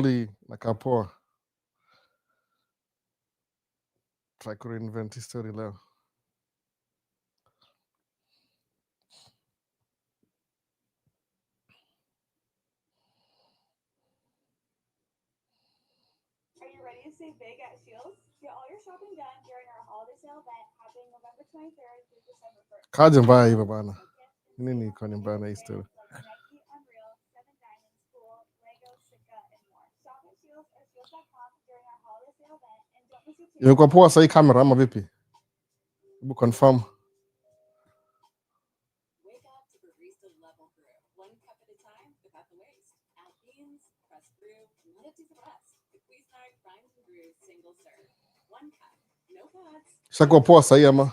nakaa poa. Try to reinvent history leo. Are you ready to save big at Shields? Get all your shopping done during our holiday sale event happening November 23rd through December 1st. Kaje mbaya hivyo bana. Nini iko ni mbaya na history? Like Nike, Unreal, 7 Diamonds, Pool, Lego, Sika, and more. Shop at Shields or Shields.com during our holiday sale event and don't miss your chance. Imekuwa poa sasa hii kamera ama vipi? Hebu confirm. Wake up to barista level brew, 1 cup at a time without the waste. Add beans, press brew, and let it do the rest. The Cuisinart grinds and brews single serve. 1 cup, no pods. Shakuwa poa sasa hii ama?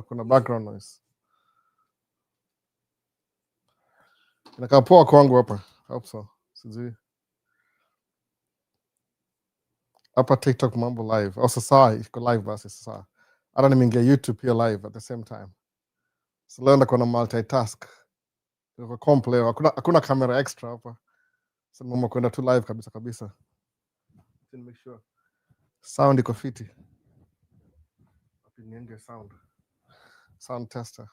Kuna background noise. Inakaa poa kwangu hapa. Hope so. Sijui. Hapa TikTok mambo live. Au sasa iko live basi sasa. Hata nimeingia YouTube pia live at the same time. So leo niko na multitask. Niko comp leo. Hakuna camera extra hapa. So mama kwenda tu live kabisa. To make sure sound iko fiti. Nienge sound tester.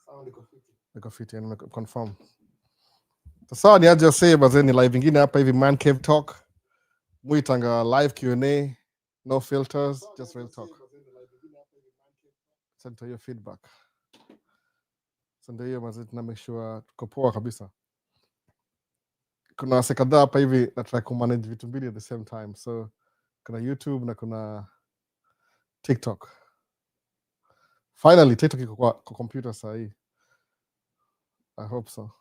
Sound iko fiti and confirm. Sasa ni aje say bazeni live ingine hapa hivi Man Cave Talk. Muitanga live Q&A, no filters, just real talk. Send to your feedback. Send hiyo mazeti na make sure tuko poa kabisa. Kuna wase kadhaa hapa hivi na try kumanage vitu mbili at the same time. So kuna YouTube na kuna TikTok. Finally TikTok iko kwa computer saa hii. I hope so.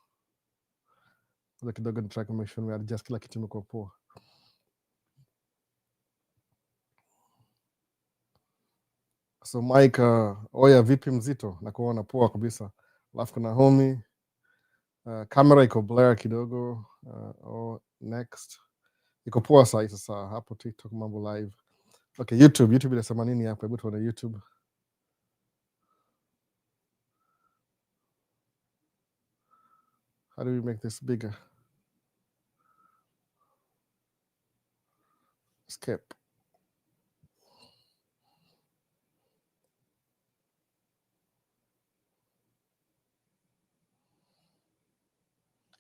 Like kidogo ni try to make sure we adjust kila kitu imekuwa poa. So Mike, oya vipi mzito? Na kuona poa kabisa. Alafu kuna homie. Camera iko blur kidogo. Next. Iko poa sasa hapo TikTok mambo live. Okay, YouTube inasema nini hapa? Hebu tuone YouTube. How do we make this bigger? Skip.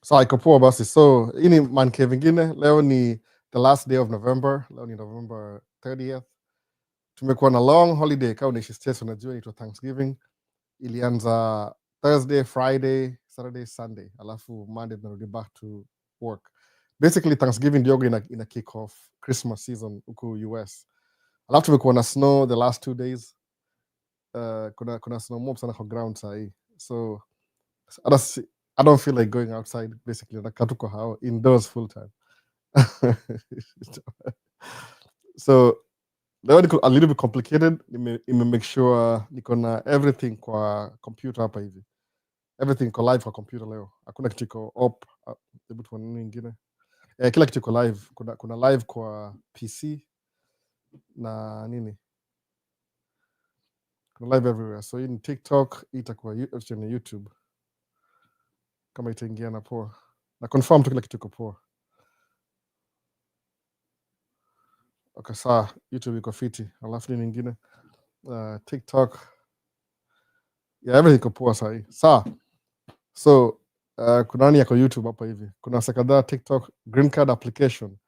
So iko poa basi. So hii ni Man Cave ingine. Leo ni the last day of November. Leo ni November 30th. Tumekuwa na long holiday kama unaishi States unajua inaitwa Thanksgiving. Ilianza Thursday, Friday, Saturday, Sunday. Alafu Monday tunarudi back to work. Basically Thanksgiving ndio ina kick off Christmas season huko US. Alafu tumekuwa na snow the last 2 days. Kuna snow mob sana kwa ground saa hii. So I don't feel like going outside basically. Nakaa tu kwa hao indoors full time. So leo niko a little bit complicated. Nime make sure niko na everything kwa computer hapa hivi. Everything iko live kwa computer leo. Hakuna kitu iko op. Hebu tuone nini nyingine. Kila kitu iko live. Kuna live kwa PC na nini. Kuna live everywhere. So hii ni TikTok, itakuwa YouTube. Kama itaingia na poa. Na confirm tu kila kitu iko poa. Okay, sawa. YouTube iko fiti. Alafu nini nyingine? TikTok. Yeah, everything iko poa sahi. Sawa. So kuna nani yako YouTube hapa hivi? Kuna sekadhaa TikTok green card application.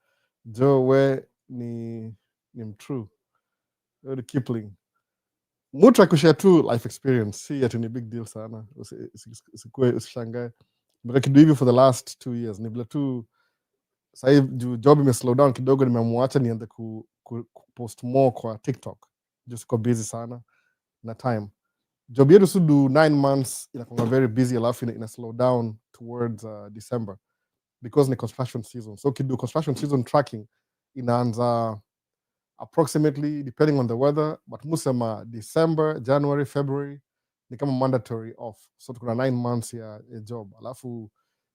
Jo we ni mtrue. We ni Kipling. Mutu akushare tu life experience. Si ati ni big deal sana. Usishangae. Mbaka kidu hivi for the last 2 years. Ni vile tu sahi job ime slow down kidogo nimemuacha nianze ku post more kwa TikTok. Just ko busy sana na time. Job yetu su do 9 months inakuwa very busy alafu ina slow down towards December because ni construction season. So kidu construction season tracking inaanza approximately depending on the weather, but musema December, January, February ni kama mandatory off. So kuna 9 months ya job. Alafu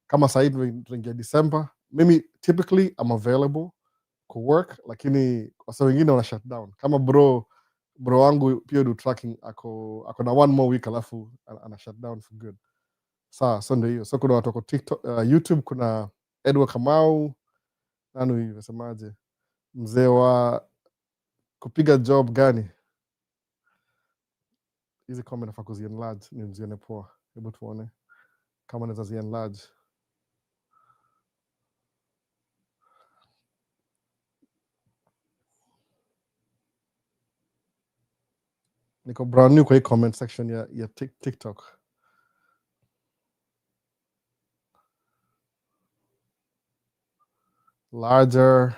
kama sasa hivi tunaingia December, mimi typically I'm available to work, lakini wasa wengine wana shut down. Kama bro wangu pia do tracking ako na 1 more week alafu ana shut down for good. So ndio hiyo. So kuna watu wako TikTok, YouTube kuna Edward Kamau, nani huyu wasemaje, mzee wa kupiga job gani? Hizi comment nafaa kuzi-enlarge ni mzione poa. Hebu tuone kama naweza zi-enlarge. Niko brand new kwa hii comment section ya TikTok. Larger.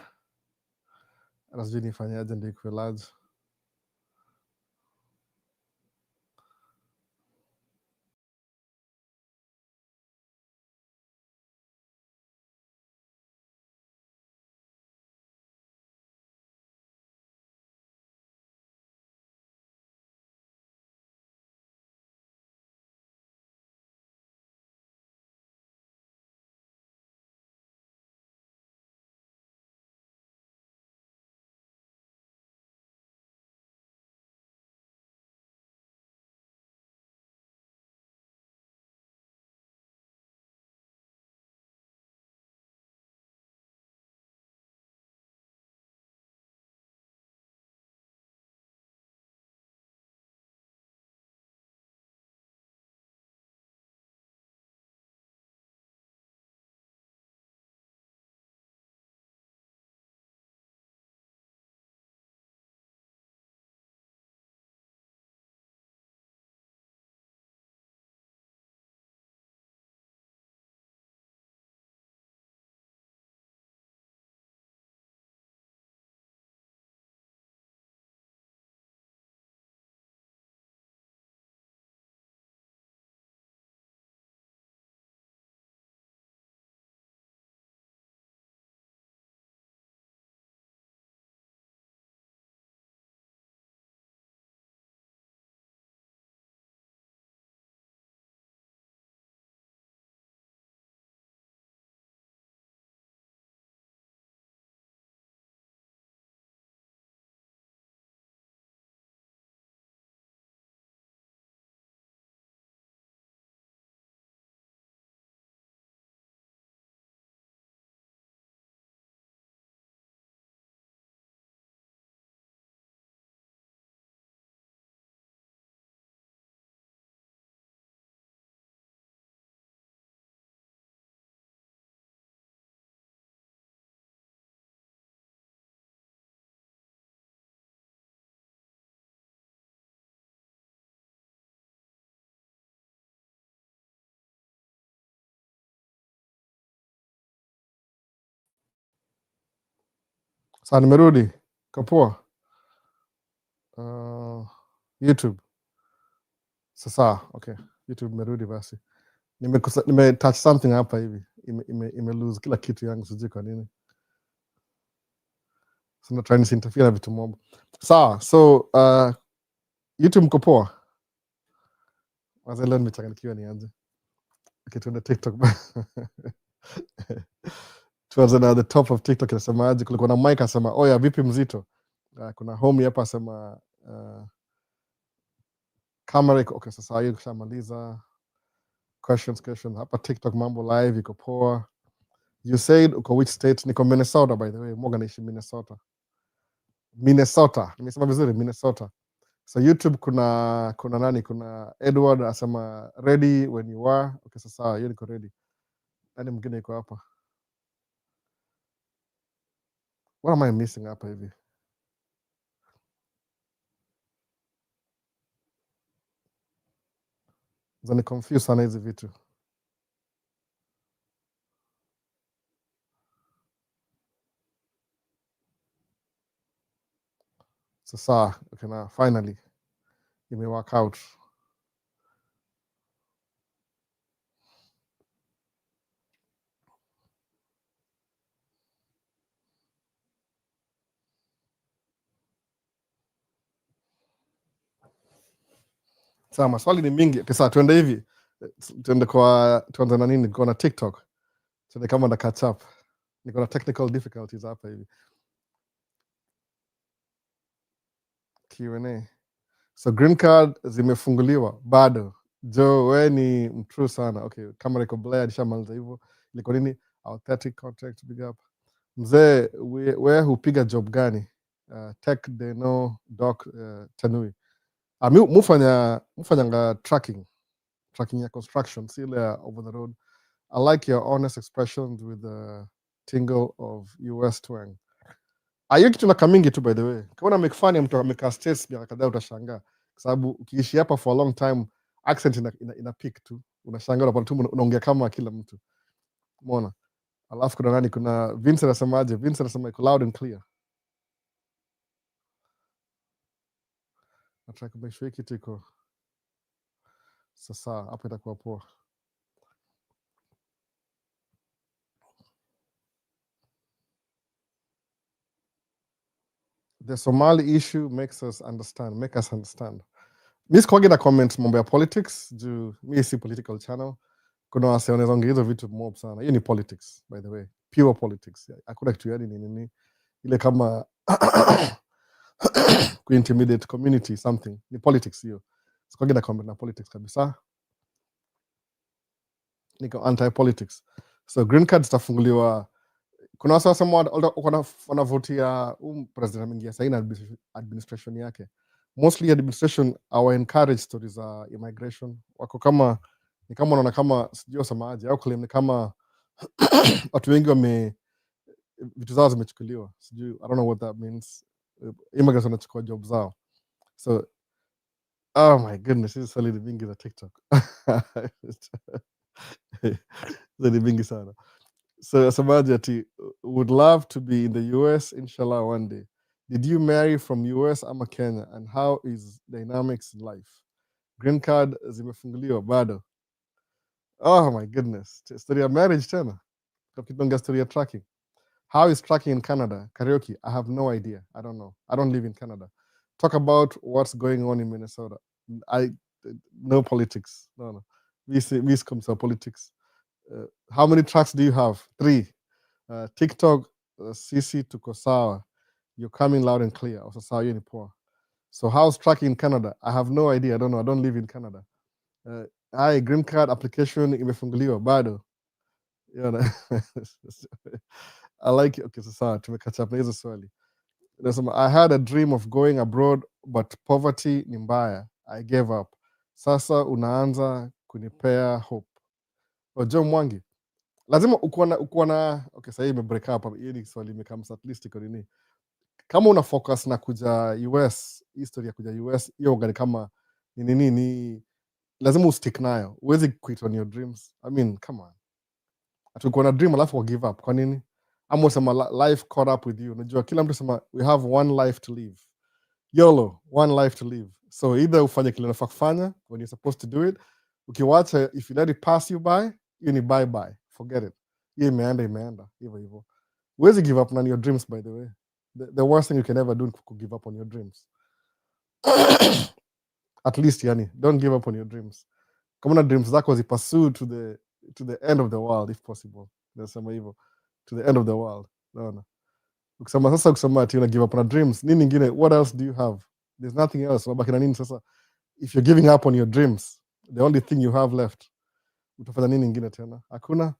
Sijui nifanyaje ndio ikuwe large. Sasa nimerudi. Kapoa. YouTube. Sasa, okay. YouTube nimerudi basi. Nime touch something hapa hivi. Ime lose kila kitu yangu sijui kwa nini. So na try nisinterfere na vitu mob. Sawa, so YouTube mko poa? Waza leo nimechanganyikiwa nianze. Okay, tuende TikTok. Tuanze na the top of TikTok inasemaje? Kulikuwa na Mike asema, "Oya vipi mzito?" Kuna homie hapa asema camera iko okay, sasa hiyo kushamaliza. Questions. Hapa TikTok mambo live iko poa. You said uko which state? Niko Minnesota by the way. Morgan naishi Minnesota. Nimesema vizuri Minnesota. So YouTube kuna nani? Kuna Edward asema ready when you are. Okay, sasa hiyo niko ready. Nani mwingine iko hapa? What am I missing hapa hivi? Zani confuse sana hizi vitu. Sasa okay, na finally ime work out. Sasa maswali ni mingi. Sasa tuende hivi. Tuanze na nini? Niko na TikTok. Tuende kama na catch up. Niko na technical difficulties hapa hivi. Q&A. So green card zimefunguliwa bado. Joe, we ni mtrue sana. Okay, kamera iko Blair alishamaliza hivyo. Liko nini? Authentic contact big up. Mzee, we hupiga job gani? Tech deno doc Tanui. Mufanyanga tracking ya construction, si ile over the road. I like your honest expressions with the tingle of US twang. Hiyo kitu nakamingi tu, by the way. Kama una make fun ya mtu amekaa States miaka kadhaa, utashangaa kwa sababu ukiishi hapa for a long time accent ina peak tu, unashangaa unapata tu unaongea kama kila mtu, umeona. Alafu kuna nani, kuna Vincent anasemaje? Vincent anasema iko loud and clear. Nataka kumake sure kitu iko sasa, hapo itakuwa poa. The Somali issue makes us understand. Mi sikuwagi na comment mambo ya politics juu mi si political channel. Kuna wase wanaweza ongea hizo vitu mob sana. Hiyo ni politics, by the way, pure politics. Hakuna kitu yani nini ile kama kuintimidate community something, ni politics hiyo. Sikuwagi na comment na politics kabisa, niko anti politics. So green card zitafunguliwa. Kuna wase wasema wanavotia president ameingia sahi na administration yake. Mostly administration our encourage stories za immigration. Wako kama ni kama wanaona kama sijui wasemaje au claim ni kama watu wengi vitu zao zimechukuliwa. Sijui, I don't know what that means. Immigrants wanachukua job zao. So oh my goodness, hizi swali ni mingi za TikTok. Ni mingi sana. So asemaje ati would love to be in the US inshallah one day. Did you marry from US ama Kenya, and how is dynamics in life? Green card zimefunguliwa bado? Oh my goodness, story ya marriage tena, tukitonga story ya tracking. How is tracking in Canada? Karaoke, I have no idea. I don't know. I don't live in Canada. Talk about what's going on in Minnesota. No politics. No. We come to politics. How many tracks do you have? 3. TikTok, CC tuko sawa. You're coming loud and clear. Also sawa, hiyo ni poa. So how's tracking in Canada? I have no idea. I don't know. I don't live in Canada. Hi, green card application imefunguliwa bado. I like it. Okay, so sawa, tumekatch up na hizo swali. Nasema, I had a dream of going abroad but poverty ni mbaya. I gave up. Sasa unaanza kunipea hope. Ojo Mwangi, lazima ukuwa na okay, sasa ime break up. Hiyo ni swali imekam at least iko nini. Kama una focus na kuja US, history ya kuja US, hiyo gani kama ni nini, lazima ustick nayo. Huwezi quit on your dreams. I mean, come on. Atakuwa na dream alafu wa give up. Kwa nini? Ama usema life caught up with you. Unajua kila mtu sema we have one life to live. YOLO, one life to live. So either ufanye kile unafaa kufanya when you're supposed to do it. Ukiwacha, if you let it pass you by, hiyo ni bye bye. Forget it. Hiyo imeenda. Hivyo. Huwezi give up on your dreams, by the way. The worst thing you can ever do is give up on your dreams. At least, yani, don't give up on your dreams. Kama na dreams zako zipursue to the end of the world if possible. Nasema hivyo. To the end of the world. No. Ukisema ati una give up on dreams, nini ingine? What else do you have? There's nothing else. Unabaki na nini sasa? If you're giving up on your dreams, the only thing you have left, utafanya nini ingine tena? Hakuna.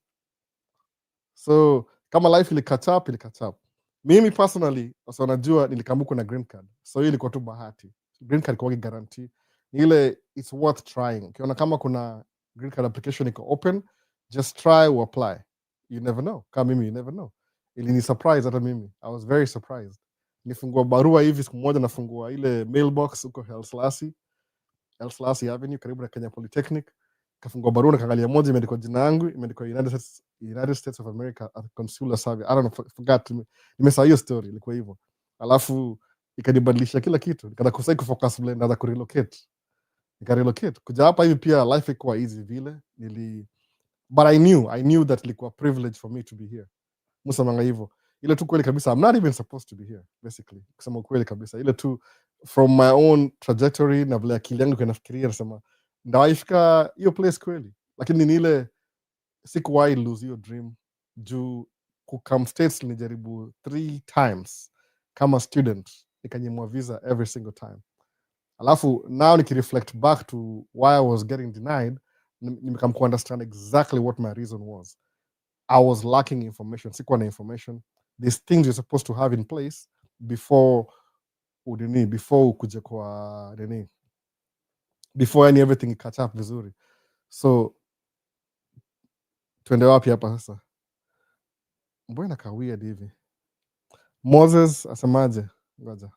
So kama life ili catch up. Mimi personally, so najua nilikambuka na green card. So hiyo ilikuwa tu bahati. Green card kwa guarantee. Ile it's worth trying. Ukiona kama kuna green card application iko open, just try or apply. You never know. Kama mimi, you never know. Ilini surprise hata mimi. I was very surprised. Nifungua barua hivi siku moja, nafungua ile mailbox huko Elslassi Avenue karibu na Kenya Polytechnic. Kafungua barua na kaangalia moja imeandikwa jina yangu, imeandikwa United States of America at Consular Service. I don't know, forgot. Nimesahau hiyo story, ilikuwa hivyo. Alafu ikanibadilisha kila kitu. Nikaanza kusai kufocus vile naanza kurelocate. Nikarelocate. Kuja hapa hivi pia life ikuwa easy vile. But I knew that ilikuwa privilege for me to be here. Musamanga hivyo. Ile tu kweli kabisa, I'm not even supposed to be here, basically. Kusema kweli kabisa. Ile tu from my own trajectory na vile akili yangu kinafikiria, nasema ndawaifika hiyo place kweli. Lakini ni ile sikuwahi lose hiyo dream juu kukam States nijaribu 3 times kama student, nikanyimwa visa every single time. Alafu now nikireflect back to why I was getting denied, nimekam ku understand exactly what my reason was. I was lacking information. Sikuwa na information. there's things you're supposed to have in place before before ukuje kwa nini, before any everything catch up vizuri. So twende wapi hapa sasa? Mbona ka weird hivi? Moses asemaje? Ngoja,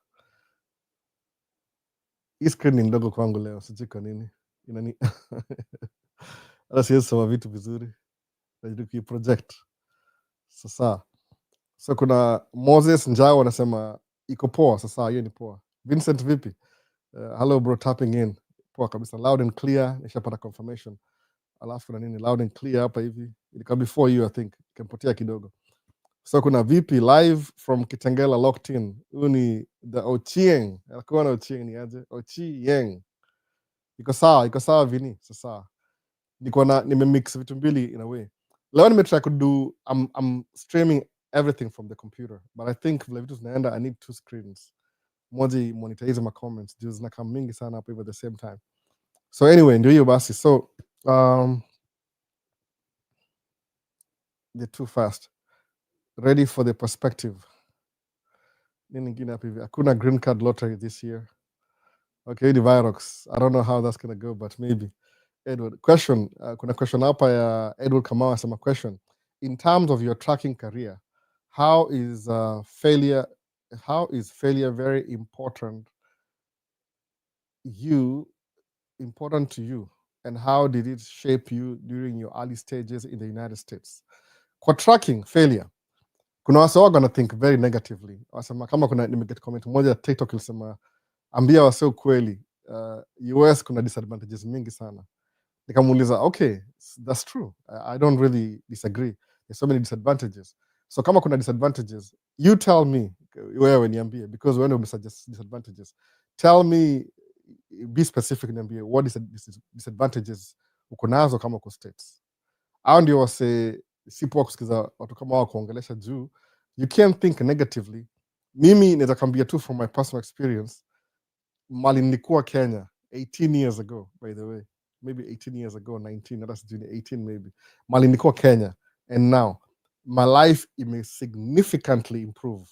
hii screen ni ndogo kwangu leo, sijui kwa nini inani hata siwezi soma vitu vizuri, najaribu kuiproject sasa. So kuna Moses Njao anasema iko poa. Sasa hiyo ni poa. Vincent vipi? Hello bro, tapping in. Poa kabisa, loud and clear, nishapata confirmation. Alafu na nini, loud and clear hapa hivi, ilikuwa before you I think, kampotea kidogo. So kuna vipi live from Kitengela locked in. Huyu ni the Ochieng. Alikuwa na Ochieng ni aje? Ochieng. Iko sawa Vini. Sasa niko na nimemix vitu mbili in a way. Leo nimetry to do, I'm streaming everything from the computer, but I think vile vitu zinaenda, I need two screens. Moja monetize my comments, juu zinakaa mingi sana hapo hivyo at the same time. So anyway, ndio hiyo basi. So they're too fast. Ready for the perspective. Nini nyingine hapo hivi? Hakuna green card lottery this year. Okay, the Virox. I don't know how that's gonna go, but maybe. Edward, question. Kuna question hapa ya Edward Kamau asema question. In terms of your tracking career, how is failure very important to you, and how did it shape you during your early stages in the United States? Kwa tracking failure, kuna wase waga na think very negatively. Wasema kama kuna nimeget comment moja TikTok ilisema ambia wase ukweli, US kuna disadvantages mingi sana. Nikamuuliza, okay, that's true. I don't really disagree. There's so many disadvantages. So kama kuna disadvantages, you tell me, wewe niambie, because wewe umesuggest disadvantages. Tell me, be specific, niambie what is disadvantages uko nazo kama uko States. Au ndio wase sipo kusikiza watu kama wao kuongelesha juu. You can't think negatively. Mimi naweza kwambia tu from my personal experience, mali nilikuwa Kenya 18 years ago, by the way. Maybe 18 years ago, 19, that's 18 maybe. Mali nilikuwa Kenya, and now my life may significantly improve.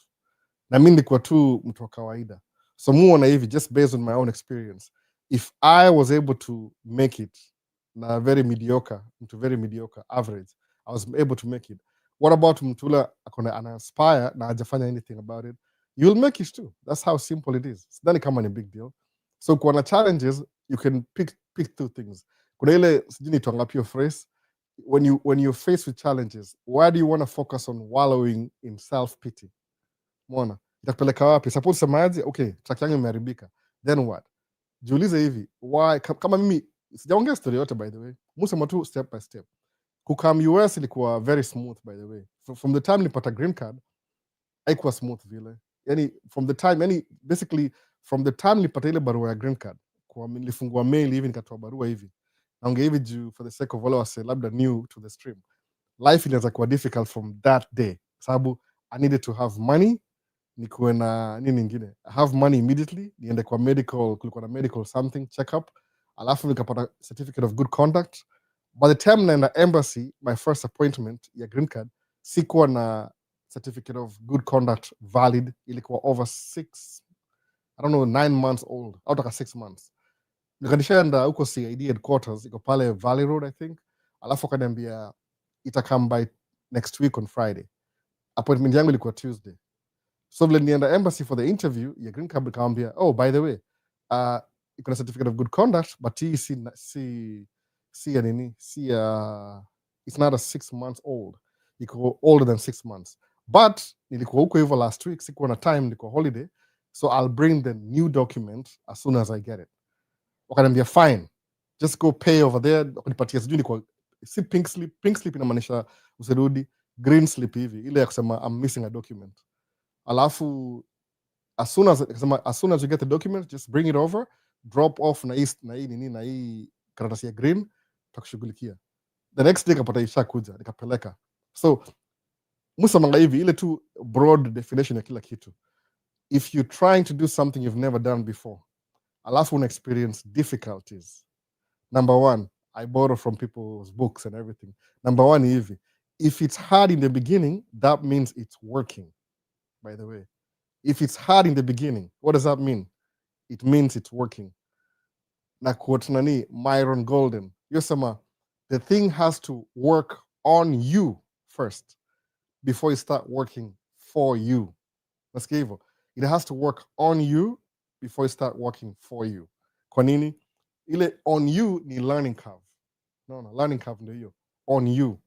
Na mimi nilikuwa tu mtu wa kawaida. So muona hivi, just based on my own experience, if I was able to make it na very mediocre average, I was able to make it. What about mtula akona ana inspire na hajafanya anything about it? You'll make it too. That's how simple it is. Sidhani kama ni big deal. So kuna challenges, you can pick two things. Kuna ile sijui nitwangapi phrase, when you're faced with challenges, why do you want to focus on wallowing in self-pity? Mwona, itakupeleka wapi? Suppose semaje, okay, track yangu imeharibika, then what? Jiulize hivi, why? Kama mimi sijaongea story yote, by the way, musema tu step by step. Kukam US ilikuwa very smooth, by the way. From the time nilipata green card, haikuwa smooth vile. Yani basically from the time nilipata ile barua ya green card, kwa nilifungua mail hivi nikatoa barua hivi. Naongea hivi juu for the sake of wale wase labda new to the stream. Life inaweza kuwa difficult from that day. Sababu I needed to have money, nikuwe na nini nyingine. I have money immediately, niende kwa medical, kulikuwa na medical something, check up. Alafu nikapata certificate of good conduct. By the time naenda embassy, my first appointment ya green card, sikuwa na certificate of good conduct valid, ilikuwa over 9 months old, out of 6 months. Nikanishaenda huko CID headquarters, iko pale Valley Road I think. Alafu akaniambia itakam by next week on Friday. Appointment yangu ilikuwa Tuesday. So vile nienda embassy for the interview ya green card, nikamwambia, oh by the way, iko na certificate of good conduct, but hii it's not a 6 months old, iko older than 6 months. But nilikuwa huko hivyo last week, sikuwa na time, nilikuwa holiday, so I'll bring the new document as soon as I get it. Wakaniambia fine, just go pay over there. Wakanipatia sijui nilikuwa si pink slip inamaanisha usirudi, green slip hivi ile ya kusema I'm missing a document. Alafu as soon as you get the document, just bring it over, drop off na hii karatasi ya green, tutakushughulikia. The next day kapata ishakuja, nikapeleka. So musamanga hivi ile tu broad definition ya kila kitu. If you're trying to do something you've never done before, alafu una experience difficulties, number one, I borrow from people's books and everything. Number one hivi, if it's hard in the beginning, that means it's working. by the way. If it's hard in the beginning, what does that mean? It means it's working. Na quote nani Myron Golden, yosema, the thing has to work on you first before it start working for you. Nasikia hivyo. It has to work on you before it start working for you. Kwa nini? Ile on you ni learning curve. No, learning curve ndio hiyo. On you.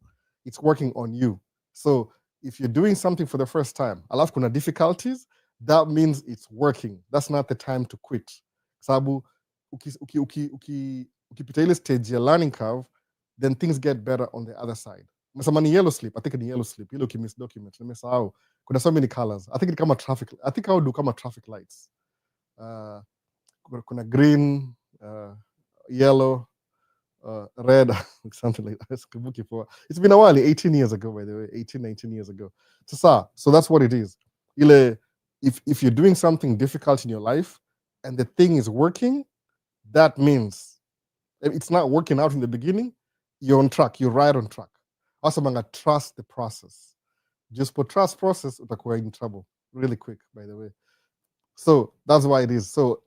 It's working on you. So if you're doing something for the first time, alafu kuna difficulties, that means it's working. That's not the time to quit. Sababu ukipita ile stage ya learning curve, then things get better on the other side. Mesema ni yellow slip. I think ni yellow slip. Ile ukimiss document. Nimesahau. Kuna so many colors. I think ni kama traffic. I think I would do kama traffic lights. Kuna green, yellow, red, something like that. It's been a while, 18 years ago, by the way, 18, 19 years ago. So that's what it is. If you're doing something difficult in your life and the thing is working, that means it's not working out in the beginning, you're on track, you're right on track. Also, manga, trust the process. Just put trust process, utakuwa in trouble really quick, by the way. So that's why it is. So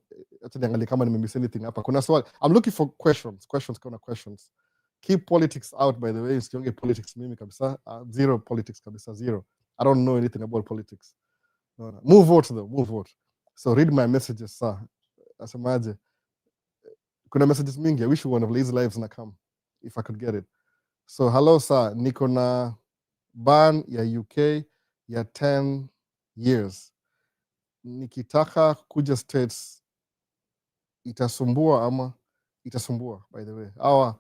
kama nimemiss anything hapa. Kuna swali. I'm looking for questions. Questions. Keep politics out, by the way. Usiongee politics mimi kabisa. Zero politics kabisa. Zero. I don't know anything about politics. No. Move vote though. Move vote. So read my messages, sir. Asemaje. Kuna messages mingi. I wish one of Lazy Lives na come if I could get it. So hello sir. Niko na ban ya UK ya 10 years. Nikitaka kuja States itasumbua ama itasumbua, by the way. Au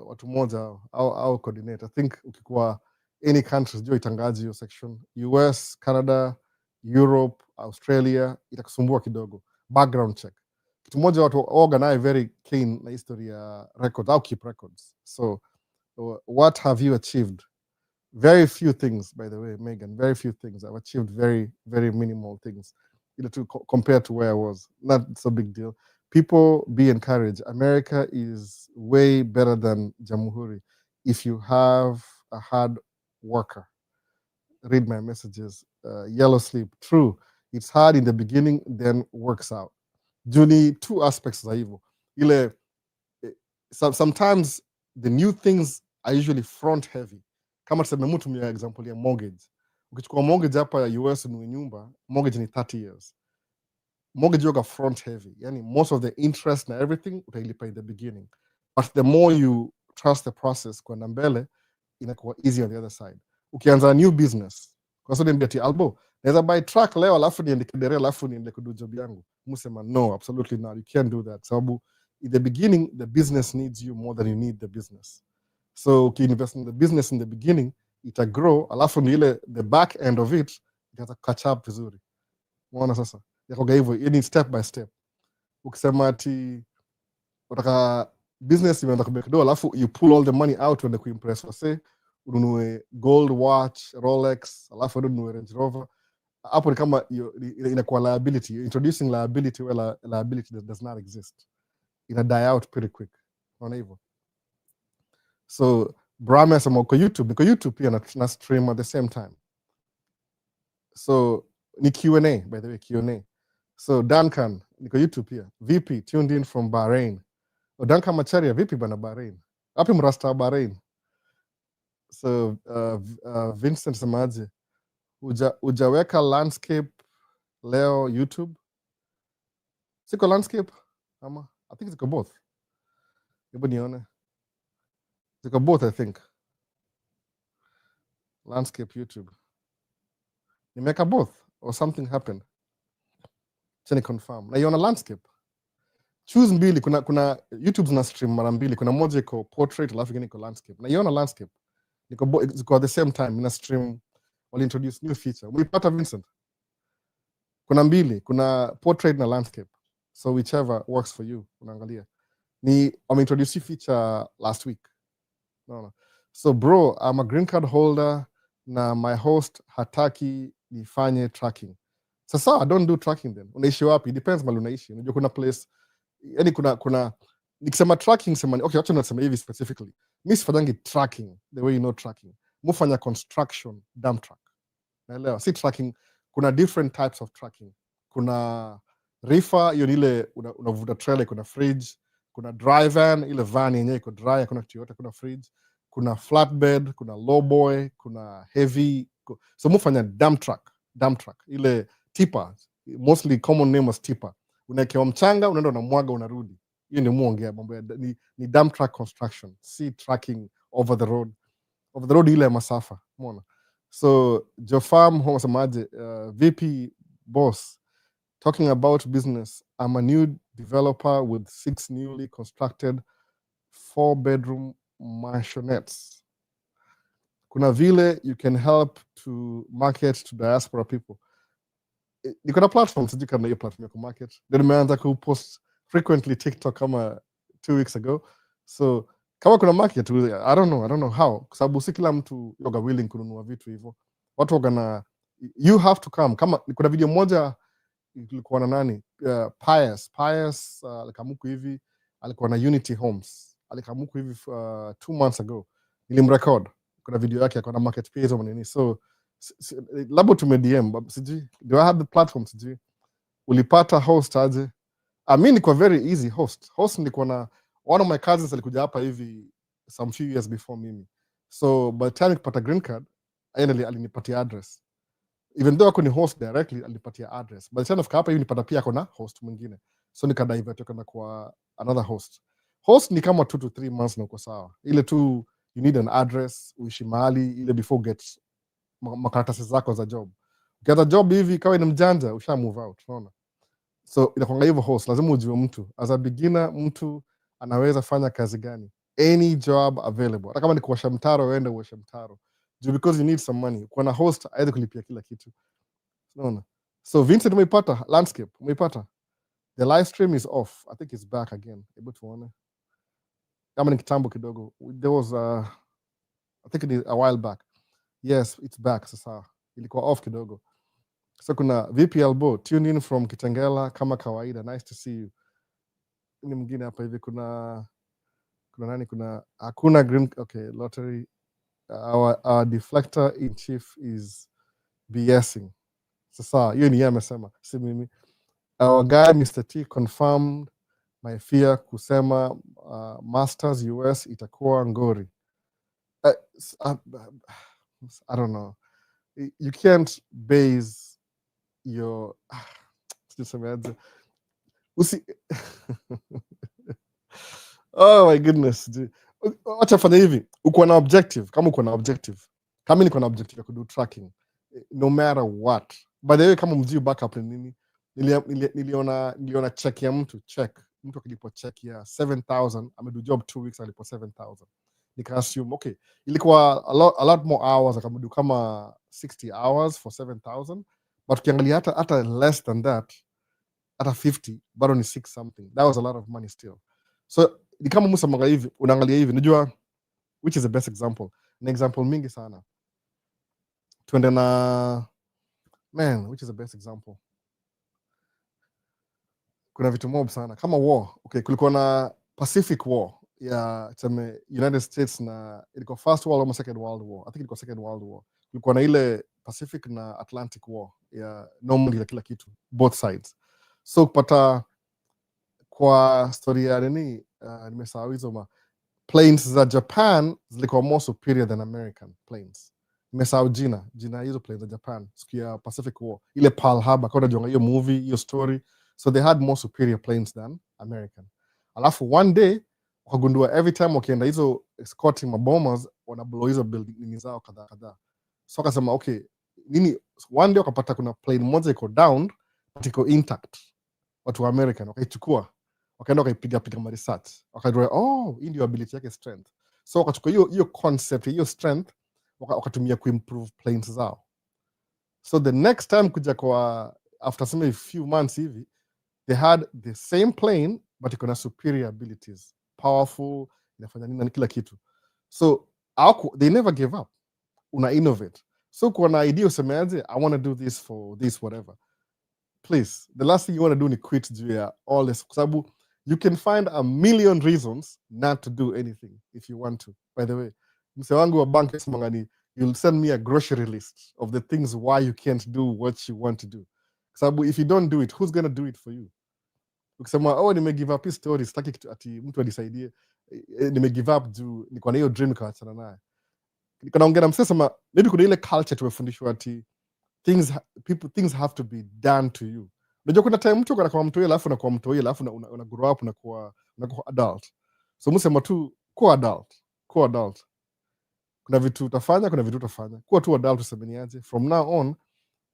watu moja au coordinate. I think ukikuwa any countries jua itangaji hiyo section. US, Canada, Europe, Australia itakusumbua kidogo. Background check. Kitu moja watu organize very keen na history ya records. I'll keep records. So what have you achieved? Very few things, by the way, Megan. Very few things. I've achieved very, very minimal things, compared to where I was. Not so big deal. People be encouraged. America is way better than Jamhuri if you have a hard worker. Read my messages. Yellow sleep. True. It's hard in the beginning, then works out. Juni, two aspects za hivyo. Sometimes the new things are usually front heavy. Kama tuseme mtu mwenye example ya mortgage. Ukichukua mortgage hapa ya US ni nyumba, mortgage ni 30 years. Mortgage yoga front heavy. Yani most of the interest na everything utailipa in the beginning. But the more you trust the process kwenda mbele, inakuwa easy on the other side. Ukianza new business, kwa sababu niambia ti albo, naweza buy truck leo alafu niende kidere alafu niende kudu job yangu. Musema no, absolutely not. You can't do that. Sababu in the beginning the business needs you more than you need the business. So ukiinvest in the business in the beginning, ita grow, alafu ni ile the back end of it itata catch up vizuri. Unaona sasa? Yakoga hivyo, yani step by step. Ukisema ati utaka business imeanza kubekdo, alafu you pull all the money out when kuimpress wase, ununue gold watch, Rolex, alafu ununue Range Rover. Hapo ni kama inakuwa liability. You're introducing liability where liability that does not exist. Ina die out pretty quick. Unaona hivyo? So Brahma asema uko YouTube pia na stream at the same time. So ni Q&A, by the way, Q&A. So Duncan, niko YouTube pia. VP tuned in from Bahrain. Duncan Macharia, VP bana Bahrain. Wapi mrasta Bahrain? So Vincent semaje, ujaweka landscape leo YouTube? Siko landscape? Ama? I think ziko both. Hebu nione. Ziko both, I think. Landscape YouTube. Nimeka both or something happened. Chani confirm. Na iona landscape. Choose mbili, kuna YouTube zina stream mara mbili. Kuna moja iko portrait alafu ingine iko landscape. Na iona landscape. Ziko at the same time ina stream, wali introduce new feature. Umepata Vincent? Kuna mbili, kuna portrait na landscape. So whichever works for you, unaangalia. Ni introduce feature last week. No. So bro, I'm a green card holder na my host hataki nifanye tracking. Sasa I don't do tracking then. Unaishi wapi? Depends mali unaishi. Unajua kuna place, yani kuna nikisema tracking sema okay, acha nasema hivi specifically. Mimi sifanyangi tracking the way you know tracking. Mufanya construction dump truck. Naelewa, si tracking. kuna different types of trucking. Kuna reefer, hiyo ni ile unavuta trailer, kuna fridge. Kuna dry van, ile van yenyewe iko dry, kuna kitu yote, kuna fridge. Kuna flatbed, kuna lowboy, kuna heavy. So mufanya dump truck, ile tipper, mostly common name was tipper. Unaekewa mchanga, unaenda unamwaga, unarudi. Hiyo ni muongea mambo ya ni dump truck construction, si trucking over the road. Over the road ile masafa, umeona? So Jofam homsemaje, VP boss, talking about business. I'm a new developer with 6 newly constructed 4-bedroom mansionettes. Kuna vile you can help to market to diaspora people. Niko na platform, sijui kama hiyo platform ya kumarket. Ndio nimeanza kupost frequently TikTok kama 2 weeks ago. So kama kuna market, I don't know how, kwa sababu si kila mtu yoga willing kununua vitu hivyo. Watu wagana, you have to come. Kama kuna video moja ilikuwa na nani, Pius alikamuku hivi, alikuwa na Unity Homes, alikamuku hivi 2 months ago, nilimrecord. Kuna video yake akona market page au nini. So labda tume DM, sijui do I have the platform, sijui ulipata host aje? Mimi niko very easy host niko na one of my cousins alikuja hapa hivi some few years before mimi. So by the time nikapata green card, alinipatia address. Even though ako ni host directly, alinipatia address. By the time nafika hapa hivi nipata pia ako na host mwingine. So nikadivert kwenda kwa another host. Host ni kama 2 to 3 months na uko sawa. Ile tu you need an address, uishi mahali ile before get makaratasi zako za job. Ukianza job hivi kawa ni mjanja, usha move out, unaona? So inakuanga hivyo host, lazima ujue mtu. As a beginner, mtu anaweza fanya kazi gani? Any job available. Hata kama ni kuosha mtaro, uende uoshe mtaro. Because you need some money. Kwa na host, aidha kulipia kila kitu. Unaona? So Vincent umeipata, landscape, umeipata. The live stream is off. I think it's back again. Able to one. Kama ni kitambo kidogo. There was I think it is a while back. Yes, it's back sasa. Ilikuwa off kidogo. So kuna VP Elbow, tune in from Kitengela kama kawaida. Nice to see you. Ni mwingine hapa hivi kuna nani, kuna hakuna green, okay, lottery. Our deflector in chief is BSing. Sasa hiyo ni yeye amesema, si mimi. Our guy Mr. T confirmed my fear kusema Masters US itakuwa ngori. I don't know. You can't base your oh my goodness. Acha fanya hivi, uko na objective. Kama uko na objective, kama niko na objective ya kudo tracking, no matter what. By the way, kama mjui backup ni nini, niliona check ya mtu akilipo check ya 7,000, amedo job 2 weeks, alipo 7,000. Nika assume okay, ilikuwa a lot more hours, akamudu kama 60 hours for 7,000, but ukiangalia hata less than that, hata 50, bado ni 6 something. That was a lot of money still. So ni kama musa manga hivi, unaangalia hivi, unajua which is the best example? Ni example mingi sana. Tuende na man, which is the best example? Kuna vitu mob sana kama war. Okay, kulikuwa na Pacific War ya tuseme United States na ilikuwa First World War, Second World War. I think ilikuwa Second World War. Kulikuwa na ile Pacific na Atlantic War ya normally kila kitu, both sides. So kupata kwa story ya nini, nimesahau hizo planes za Japan zilikuwa more superior than American planes. Nimesahau jina hizo planes za Japan siku ya Pacific War, ile Pearl Harbor, kwa unajua hiyo movie, hiyo story. So they had more superior planes than American. Alafu one day wakagundua every time wakienda hizo escorting mabombers wana blow hizo building zao kadhaa. So akasema okay, nini, one day wakapata kuna plane moja iko down but iko intact. Watu wa American wakaichukua, wakaenda wakaipiga marisat, wakajua hii ndio ability yake, strength. So wakachukua hiyo concept, hiyo strength, wakatumia kuimprove planes zao. So the next time kuja kwa after some few months hivi, they had the same plane but iko na superior abilities, powerful, inafanya nini na kila kitu. So they never gave up, una innovate. So kwa na idea usemeaje, I want to do this for this whatever, please, the last thing you want to do ni quit juu ya all this, kwa sababu you can find a million reasons not to do anything if you want to. By the way, mse wangu wa bank semangani, you'll send me a grocery list of the things why you can't do what you want to do. Sababu if you don't do it, who's gonna do it for you? Ukisema oh, nimegive up hii story, sitaki ati mtu anisaidie, nimegive up juu niko na hiyo dream kaachana naye. Niko naongea na msee sema maybe kuna ile culture tumefundishwa ati things have to be done to you. Unajua kuna time mtu anakuwa mtu alafu unakuwa mtu alafu una grow up unakuwa adult. So msema tu kuwa adult. Kuna vitu utafanya, kuna vitu utafanya. Kuwa tu adult usemeniaje. From now on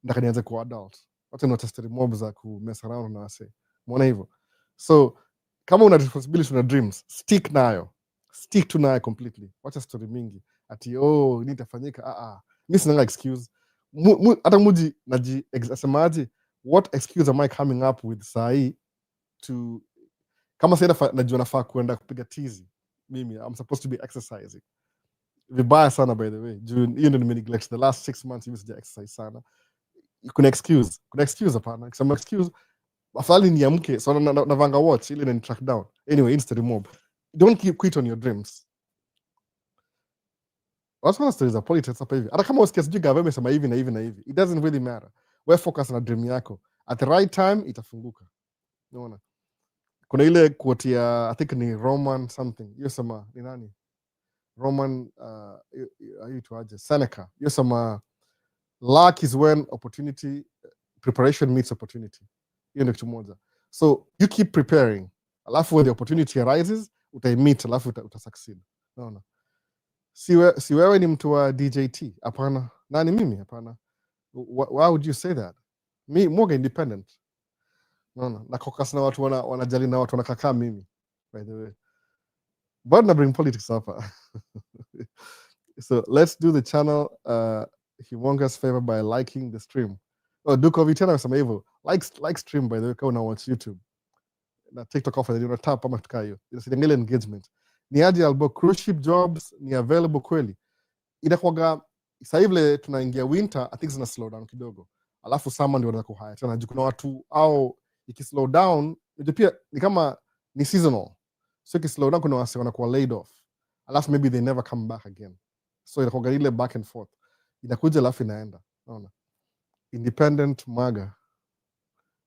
ndaka nianze kuwa adult. Wacha ni story mob za ku mess around na wase. Muone hivyo. So kama una responsibility na dreams, stick to nayo completely. Wacha story mingi ati oh nini itafanyika. Mimi sina excuse. Hata muji naji asemaje, what excuse am I coming up with sahi to kama sasa najua nafaa kuenda kupiga tizi. Mimi I'm supposed to be exercising. Vibaya sana by the way. Hiyo ndio nimeneglect the last 6 months hivi sija exercise sana. Kuna excuse hapana. Kama excuse afadhali niamke so navanga watch ili ni track down. Anyway, instead mob. Don't quit on your dreams. What's one stories of politics hapa hivi. Hata kama usikia sijui gava imesema hivi na hivi na hivi. It doesn't really matter. Wewe focus na dream yako. At the right time itafunguka. Unaona? Kuna ile quote ya I think ni Roman something. Hiyo sema ni nani? Roman aitwaje? Seneca. Hiyo sema luck is when preparation meets opportunity. Hiyo ndio kitu moja. So you keep preparing. Alafu when the opportunity arises, utaimit alafu utasucceed. Unaona? Si wewe ni mtu wa DJT? Hapana. Nani mimi? Hapana. Why would you say that? Me more independent. Unaona? Na kokas na watu wanajali na watu wanakaa mimi. By the way. But na bring politics hapa. So let's do the channel humongous favor by liking the stream. Oh, Duke of Eternal amesema hivyo. Like stream by the way, kama una watch YouTube. Na TikTok offer ndio tap ama tukaa hiyo. Inasaidia engagement. Ni aje albo cruise ship jobs ni available kweli. Inakuwaga sasa hivi tunaingia winter, I think zina slow down kidogo. Alafu summer ndio wanaanza kuhaya. Tena kuna watu au ikislow down, ndio pia ni kama ni seasonal. So ikislow down kuna wase wanakuwa laid off. Alafu maybe they never come back again. So inakuwaga ile back and forth. Inakuja alafu inaenda. Unaona? Independent maga.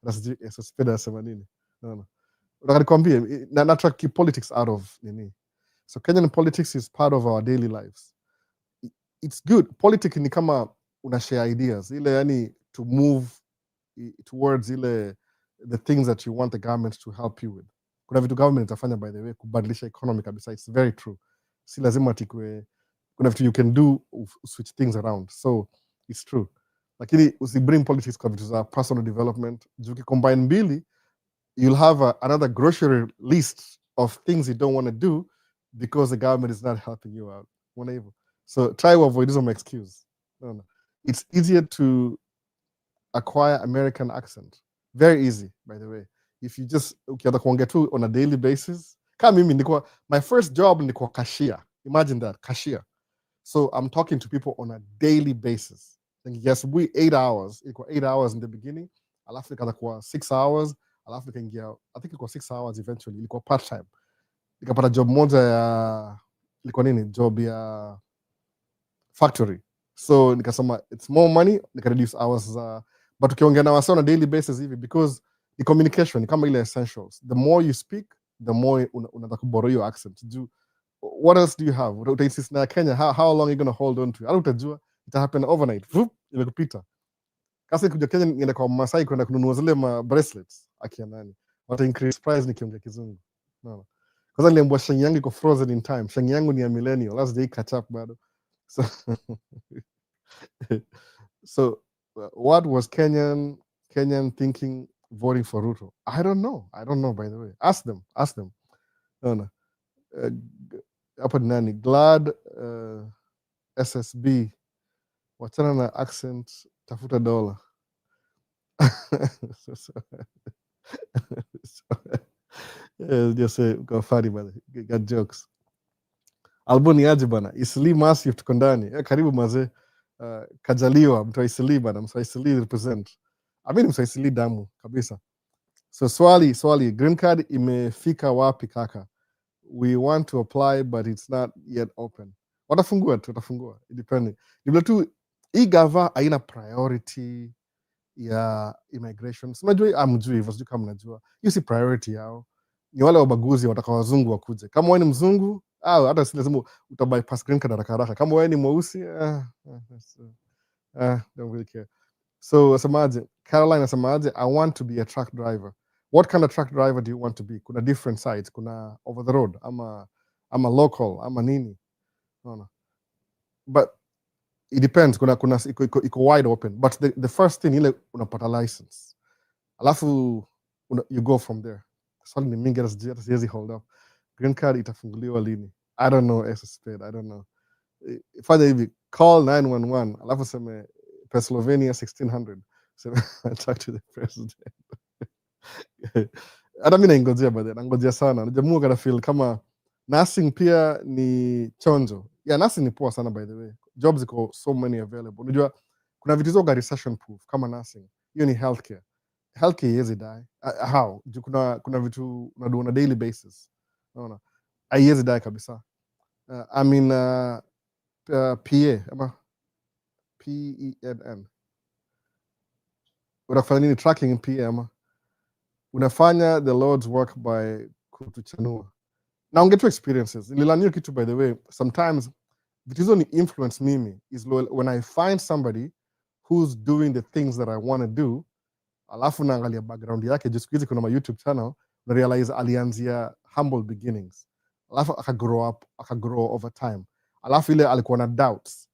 That's speda sema nini? Unaona? Unataka nikwambie na track politics out of nini? So Kenyan politics is part of our daily lives. It's good. Politics ni kama una share ideas. Ile yani to move towards the things that you want the government to help you with. Kuna vitu government itafanya by the way kubadilisha economy kabisa. It's very true. Si lazima tikwe kuna vitu you can do switch things around. So it's true. Lakini usibring politics kwa vitu za personal development. Juki combine mbili, you'll have another grocery list of things you don't want to do because the government is not helping you out. So try to avoid this excuse. No. It's easier to acquire American accent. Very easy, by the way. If you just ukianza kuongea tu on a daily basis. Kama mimi my first job nilikuwa cashier. Imagine that, cashier. So I'm talking to people on a daily basis. Yes, we 8 hours. Ilikuwa 8 hours in the beginning. Alafu ikaanza kuwa 6 hours. Alafu nikaingia, I think ilikuwa 6 hours eventually. Ilikuwa part time. Nikapata job moja ya ilikuwa nini? Job ya factory. So nikasema it's more money, nika reduce hours but ukiongea na wase on a daily basis hivi because the communication ni kama ile essentials. The more you speak, the more unataka kuborrow your accent. What else do you have? Utainsist na Kenya, how long are you going to hold on to? Hata utajua ita happen overnight. Imekupita. Kasi kuja Kenya nienda kwa Masai kwenda kununua zile ma bracelets akia nani. Wata increase price nikiongea kizungu. No. Kwanza niliambiwa shangi yangu iko frozen in time. Shangi yangu ni ya millennial. Last day catch up bado. So what was Kenyan thinking voting for Ruto? I don't know by the way. Ask them. No. Hapa nani? Glad SSB. Wachana na accent, tafuta dola. Just say go funny man. Got jokes. Albuni aje bana. Isli massive tuko ndani. Karibu mazee. Kajaliwa mtu wa Isli bana, mtu wa Isli represent. Amini mtu wa Isli damu kabisa. So swali green card imefika wapi kaka? We want to apply but it's not yet open. watafungua tu, watafungua, depending. Ni vile tu hii gava haina priority ya immigration. Unajua amjui hivyo, sijui kama mnajua. Hiyo si priority yao. Ni wale wabaguzi wataka wazungu wakuje. Kama wewe ni mzungu, hata si lazima utabypass green card haraka. Kama wewe ni mweusi, don't really care. So asemaje, Caroline asemaje, I want to be a truck driver. What kind of truck driver do you want to be? Kuna different sides, kuna over the road, ama local, ama nini. No. But it depends, kuna iko wide open, but the first thing ile unapata license, alafu you go from there. Swali ni mingi, hata siwezi hold up. Green card itafunguliwa lini? I don't know, I don't know. Fanya hivi, call 911, alafu seme Pennsylvania 1600, seme talk to the president. Hata mimi naingojea, by the way, nangojea sana. Najamua kana feel kama nursing pia ni chonjo. Yeah, nursing ni poa sana, by the way. Jobs iko so many available. Unajua kuna vitu zoga recession proof kama nursing. Hiyo ni healthcare. Healthcare haiwezi die. How? Kuna vitu unadu on a daily basis. Unaona? Haiwezi die kabisa. I mean PA ama PENN. Unafanya nini tracking in PA ama? Unafanya the Lord's work by kutuchanua. Na ungetu experiences. Nililanio kitu, by the way, sometimes vitu hizo ni influence mimi is when I find somebody who's doing the things that I want to do, alafu naangalia background yake. Just hizi kuna my YouTube channel, na realize alianzia humble beginnings, alafu akagrow over time, alafu ile alikuwa na doubts,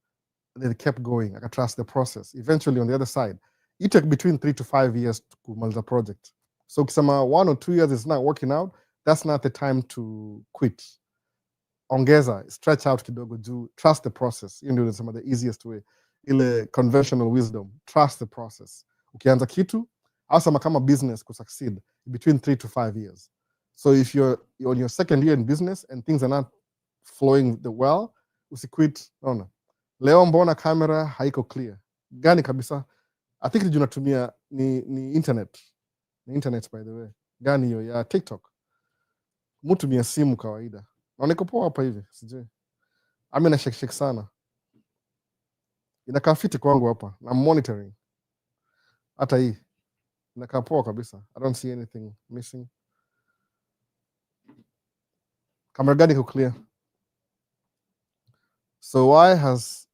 and they kept going, trust the process. Eventually on the other side, it took between 3 to 5 years to kumaliza project. So ukisema 1 or 2 years is not working out, that's not the time to quit. Ongeza, stretch out kidogo juu, trust the process. Hiyo ndio nasema the easiest way. Ile conventional wisdom, trust the process. Ukianza kitu, hasa kama business kusucceed, between 3 to 5 years. So if you're on your second year in business and things are not flowing well, usiquit. Naona leo mbona camera haiko clear gani kabisa? I think ndio natumia ni internet. Ni internet, by the way. Gani hiyo ya TikTok? Mtu mia simu kawaida. Na niko poa hapa hivi, sijui. Ami na shake sana. Inakaa fiti kwangu hapa. Na monitoring. Hata hii. Inakaa poa kabisa. I don't see anything missing. Camera gani iko clear? So why has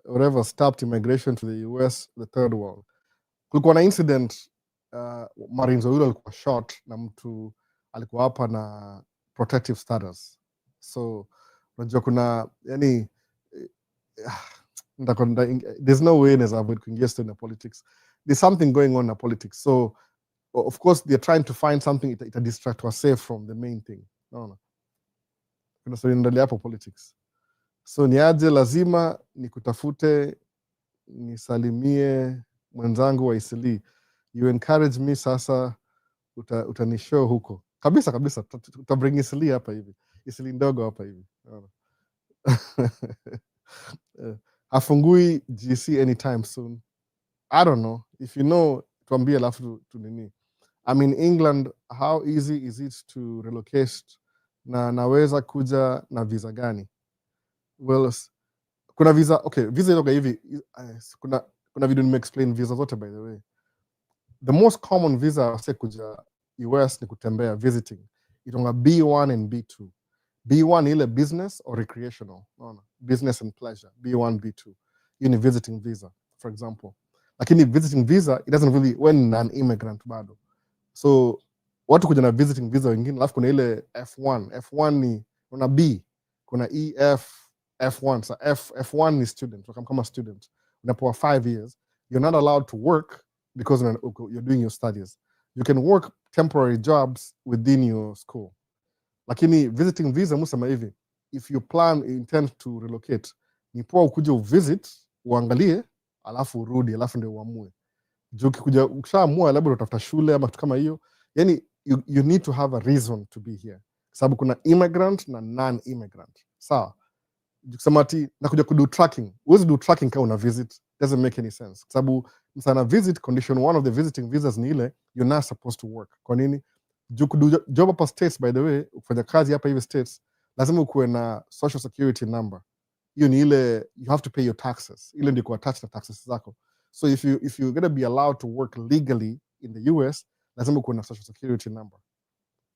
whatever stopped immigration to the US, the third world? Kulikuwa na incident, Marines wawili walikuwa shot na mtu alikuwa hapa na protective status. So unajua kuna yani there's no way as avoid kuingia in the politics. There's something going on in politics. So of course they're trying to find something it distract us safe from the main thing. No. Kuna story ndani hapo politics. So niaje, lazima nikutafute, nisalimie mwenzangu wa Isili. You encourage me, sasa utanishow huko. Kabisa, utabring Isili hapa hivi. Isili ndogo hapa hivi. Hafungui GC anytime soon. I don't know. If you know, tuambie alafu tunini. I'm in England. How easy is it to relocate? Na naweza kuja na visa gani? Well, kuna visa, okay, visa yoga hivi, kuna video nime-explain visa zote, by the way. The most common visa wase kuja US ni kutembea, visiting. Itonga B1 and B2. B1 ile business or recreational. No. Business and pleasure. B1, B2. Hiyo ni visiting visa, for example. Lakini visiting visa, it doesn't really, when an immigrant bado. So, watu kuja na visiting visa wengine, alafu kuna ile F1. F1 ni, kuna B, kuna EF, F1. So F1 ni student, kama student. Unapewa 5 years. You're not allowed to work because you're doing your studies. You can work temporary jobs within your school. Lakini visiting visa musema hivi, if you intend to relocate, ni poa ukuje uvisit, uangalie, alafu urudi, alafu ndio uamue. Juu ukikuja ukishaamua labda utafuta shule ama kitu kama hiyo, yani you need to have a reason to be here. Sababu kuna immigrant na non-immigrant. Sawa. Kusema ati nakuja kudo tracking. Uwezi do tracking kama una visit. Doesn't make any sense. Sababu msana visit, condition one of the visiting visas ni ile, you're not supposed to work. Kwa nini? Juu kudo job hapa States, by the way, ukifanya kazi hapa hivi States, lazima ukuwe na social security number. hiyo ni ile you have to pay your taxes, ile ndiko attached na taxes zako. So if you're going to be allowed to work legally in the US, lazima kuwe na social security number.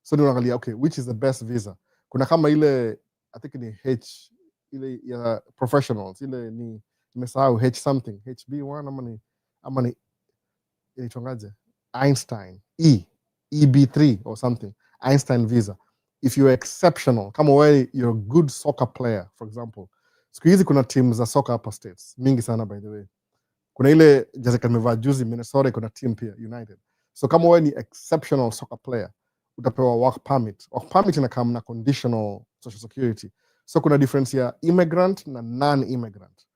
So ni unaangalia, okay, which is the best visa. Kuna kama ile I think ni H ile ya professionals, ile ni nimesahau H something, HB1 ama ni inaitwangaje, Einstein EB3 or something, Einstein visa. If you're exceptional, kama wewe you're a good soccer player for example. Siku hizi kuna teams za soccer hapa states mingi sana, by the way. Kuna ile Jessica nimevaa juzi Minnesota, kuna team pia United. So kama wewe ni exceptional soccer player, utapewa work permit. Work permit inakam na conditional social security. So kuna difference ya immigrant na non-immigrant.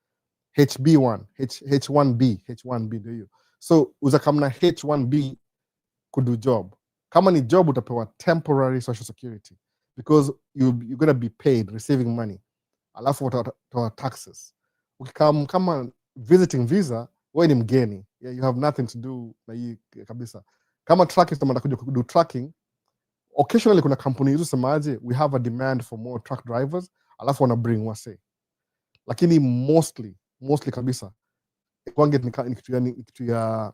HB1, H1B ndio hiyo. So uzakam na H1B kudu job. Kama ni job utapewa temporary social security because you're going to be paid receiving money. Alafu utatoa taxes. Ukikam kama visiting visa, wewe ni mgeni. Yeah, you have nothing to do na hii kabisa. Kama tracking kama nakuja kudu tracking, occasionally kuna kampuni hizo semaje, we have a demand for more truck drivers, alafu wana bring wase. Lakini mostly kabisa kwange ni kitu ya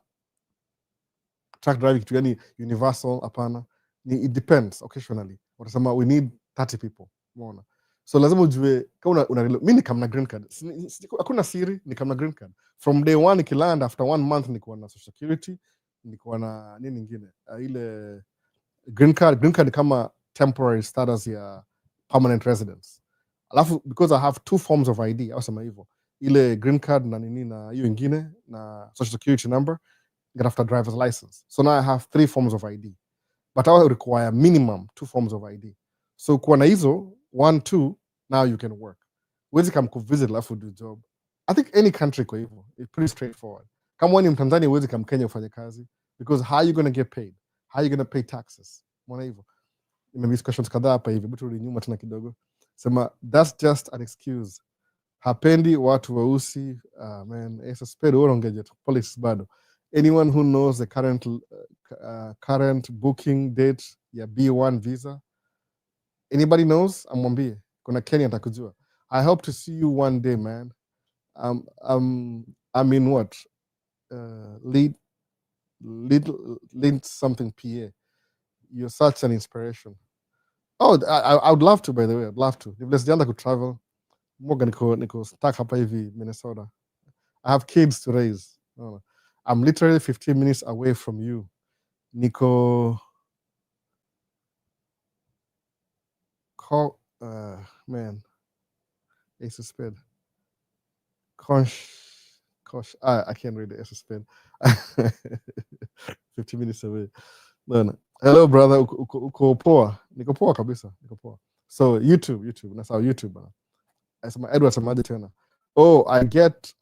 truck driving, kitu yani universal hapana. It depends occasionally. Watasema we need 30 people. Umeona? So lazima ujue kama mimi ni kama na green card. Hakuna siri, ni kama na green card. From day one nikiland, after 1 month niko na social security, niko na nini nyingine. Ile green card ni kama temporary status ya permanent residence. Alafu because I have 2 forms of ID, au sema hivyo. Ile green card na nini na hiyo nyingine na social security number, get after driver's license. So now I have 3 forms of ID. But I will require minimum 2 forms of ID. So kuwa na hizo 1, 2, now you can work. Wezi come to visit alafu do job. I think any country kwa hivyo, it's pretty straightforward. Kama wewe ni Mtanzania wezi come Kenya ufanye kazi, because how are you going to get paid? How are you going to pay taxes? Mbona hivyo? Nimemiss questions kadhaa hapa hivi, but turudi nyuma tena kidogo. Sema that's just an excuse. Hapendi watu weusi. Man, suspect urongeje tu police bado. Anyone who knows the current booking date ya B1 visa? Anybody knows? Amwambie. Kuna Kenya atakujua. I hope to see you one day, man. I mean what? Lead something PA. You're such an inspiration. Oh, I would love to, by the way. I'd love to. If there's could travel, Moga niko stuck hapa hivi Minnesota. I have kids to raise. I'm literally 15 minutes away from you. Nico man. Ace of Spade. I can't read the Ace of Spade. 15 minutes away. No. Hello, brother. Uko poa. Niko poa kabisa. Niko poa. So YouTube. That's our YouTube. Edward samaje tena. Oh, I get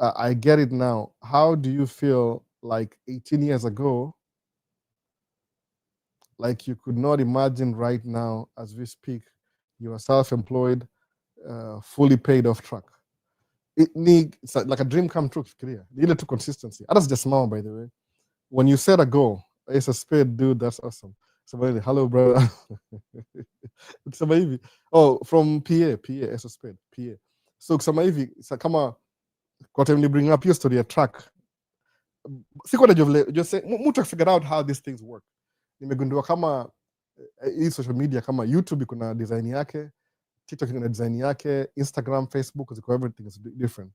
it now. How do you feel like 18 years ago? Like you could not imagine right now as we speak, you are self-employed, fully paid off truck. It's like a dream come true. You need to consistency. That's just small, by the way. When you set a goal, it's a spade, dude. That's awesome. Somebody, hello, brother. Somebody, oh, from PA, it's a spade, PA. So somebody, kama kwa time you bring up your story, a truck. Siko najua just say mtu figure out how these things work. Nimegundua kama hii social media kama YouTube kuna design yake, TikTok kuna design yake, Instagram, Facebook ziko everything is different.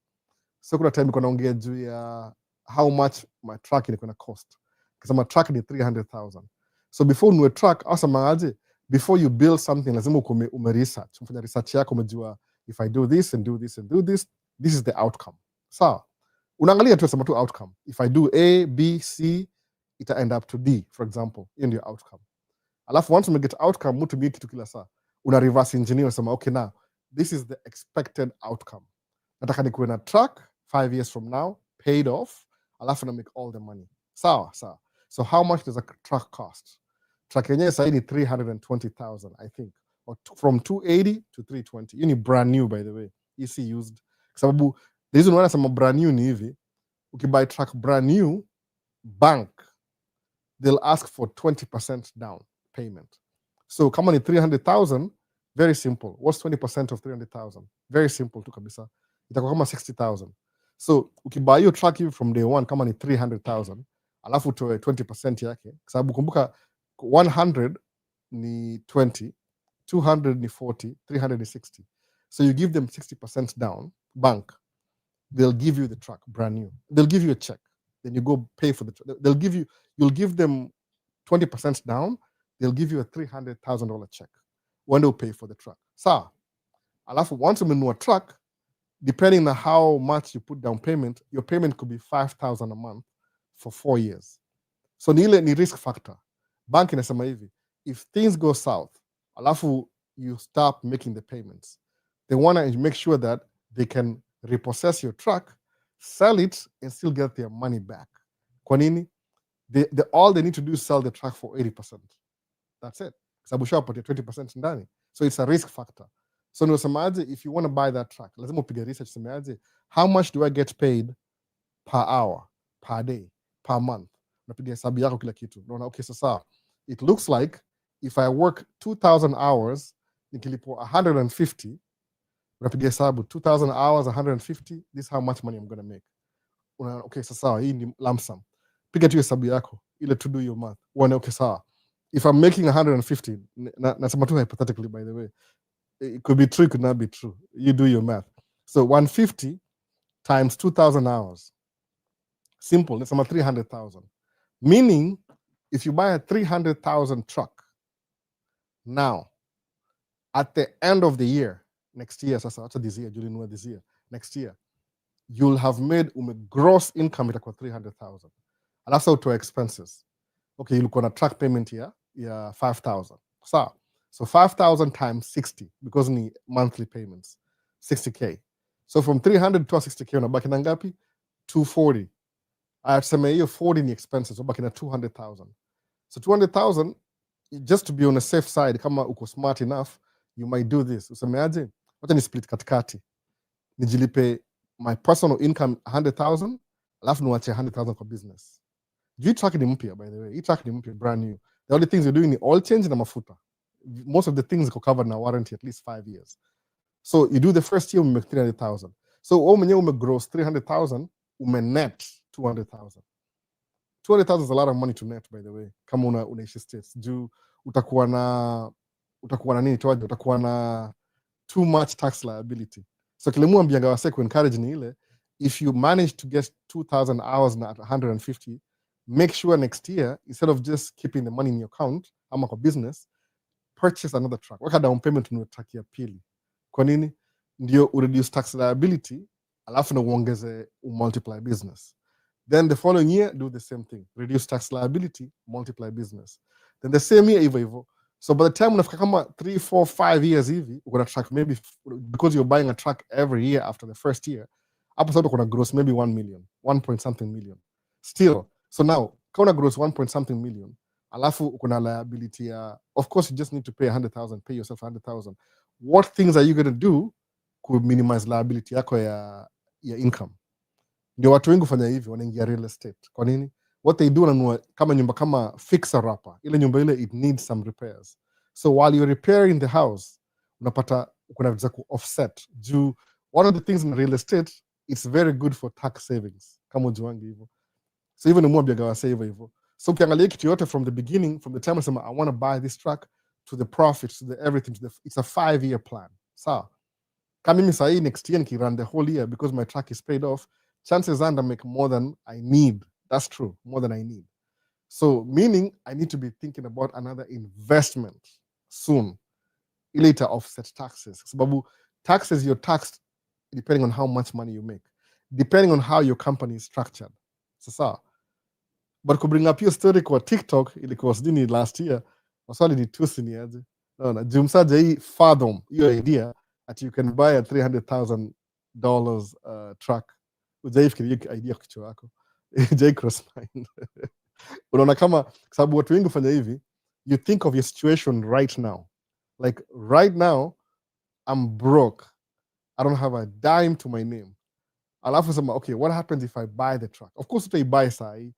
So kuna time niko naongea juu ya how much my truck is going to cost. Kama truck ni 300,000. So before unue truck, asa maaje, before you build something lazima ume research. Umefanya research yako umejua if I do this and do this and do this, this is the outcome. Sawa. Unaangalia tu sema tu outcome. If I do A, B, C, ita end up to D, for example. Hiyo ndio outcome. Alafu once you get outcome, mtu mie kitu kila saa. Una reverse engineer sema okay, now this is the expected outcome. Nataka nikuwe na truck 5 years from now, paid off, alafu na make all the money. Sawa. So how much does a truck cost? Truck yenyewe sasa ni 320,000, I think. Or from 280 to 320. Hiyo ni brand new, by the way. You see used. Sababu the reason why nasema brand new ni hivi, ukibuy truck brand new, bank, they'll ask for 20% down payment. So kama ni 300,000, very simple. What's 20% of 300,000? Very simple tu kabisa. itakuwa kama 60,000. So ukibuy hiyo truck hivi from day one kama ni 300,000 alafu utoe 20% yake, kwa sababu kumbuka 100 ni 20, 200 ni 40, 300 ni 60. So you give them 60% down, bank, they'll give you the truck brand new. They'll give you a check, then you go pay for the truck. You'll give them 20% down, they'll give you a $300,000 check when they'll pay for the truck. Sawa. Alafu once umenunua truck, depending on how much you put down payment, your payment could be 5,000 a month for 4 years. So ni risk factor. Bank inasema hivi, if things go south, alafu you stop making the payments, they want to make sure that they can repossess your truck, sell it, and still get their money back. Kwa nini? All they need to do is sell the truck for 80%. That's it. Sababu shawapatia 20% ndani. So it's a risk factor. So niosemaje, if you want to buy that truck, lazima upige research, semeaje, how much do I get paid per hour, per day, per month? Unapiga hesabu yako kila kitu. Unaona, okay, sasa it looks like if I work 2,000 hours, nikilipo 150, unapiga hesabu 2,000 hours, 150, this is how much money I'm going to make. Unaona, okay, sasa hii ni lump sum. Piga tu hesabu yako ile to do your math. Unaona, okay, sawa. If I'm making 150, nasema tu hypothetically, by the way, it could be true, it could not be true. You do your math. So 150 times 2,000 hours. Simple, that's about 300,000. Meaning, if you buy a 300,000 truck, now, at the end of the year, next year, after this year, this year, next year, you'll have made gross income itakuwa 300,000. And that's out to expenses. Okay, you look on a truck payment here, yeah, 5,000. So 5,000 times 60, because ni monthly payments, 60K. So from 300 to 60K, unabaki na ngapi? 240. Tuseme hiyo 40 ni expenses, unabaki na 200,000. So 200,000, just to be on a safe side, kama uko smart enough, you might do this. Usemeaje? Wacha ni split katikati. Nijilipe my personal income 100,000, alafu niwache 100,000 kwa business. Hii truck ni mpya, by the way. Hii truck ni mpya, brand new. The only things you're doing ni oil change na mafuta. Most of the things are covered na warranty at least 5 years. So you do the first year, we make 300,000. So mwenyewe gross 300,000, net 200,000. 200,000 is a lot of money to net, by the way. Kama unaishi States. Juu utakuwa na nini toaje? Utakuwa na too much tax liability. So kile muambianga wase ku encourage ni ile, if you manage to get 2,000 hours na at 150, make sure next year, instead of just keeping the money in your account, ama kwa business, purchase another truck. Weka down payment ni truck ya pili. Kwa nini? Ndio reduce tax liability, alafu na uongeze multiply business. Then the following year, do the same thing. Reduce tax liability, multiply business. Then the same year, hivyo. So by the time unafika kama 3, 4, 5 years hivi, uko na truck maybe, because you're buying a truck every year after the first year, hapo sasa uko na gross maybe 1 million, 1 point something million. Still, so now, kama gross 1 point something million, alafu uko na liability ya, of course you just need to pay 100,000, pay yourself 100,000. What things are you going to do to minimize liability yako ya income? Ndio watu wengi ufanya hivi, wanaingia real estate. Kwa nini? What they do, wananunua kama nyumba kama fixer upper. Ile nyumba ile, it needs some repairs. So while you're repairing the house, unapata kuna vitu za ku offset. Juu, one of the things in real estate, it's very good for tax savings. Kama ujuangi hivyo. So even umwambiaga wase hivyo. So ukiangalia kitu yote from the beginning, from the time unasema I want to buy this truck, to the profits, to the everything, it's a 5-year plan. Sawa. Kama mimi sahi next year nikirun the whole year because my truck is paid off, chances are I make more than I need. That's true, more than I need. So meaning I need to be thinking about another investment soon. Ili to offset taxes. Sababu taxes, you're taxed depending on how much money you make, depending on how your company is structured. Sasa. But to bring up your story kwa TikTok, ilikuwa sijini last year, maswali ni tusi ni aje. No, jumsaja hii fathom, your idea that you can buy a $300,000 truck. Ujaifikiri hiyo idea kwa kichwa yako. Ujai cross mind. Unaona kama, sababu watu wengi fanya hivi, you think of your situation right now. Like right now, I'm broke. I don't have a dime to my name. Alafu sema, okay, what happens if I buy the truck? Of course, utai buy sahi.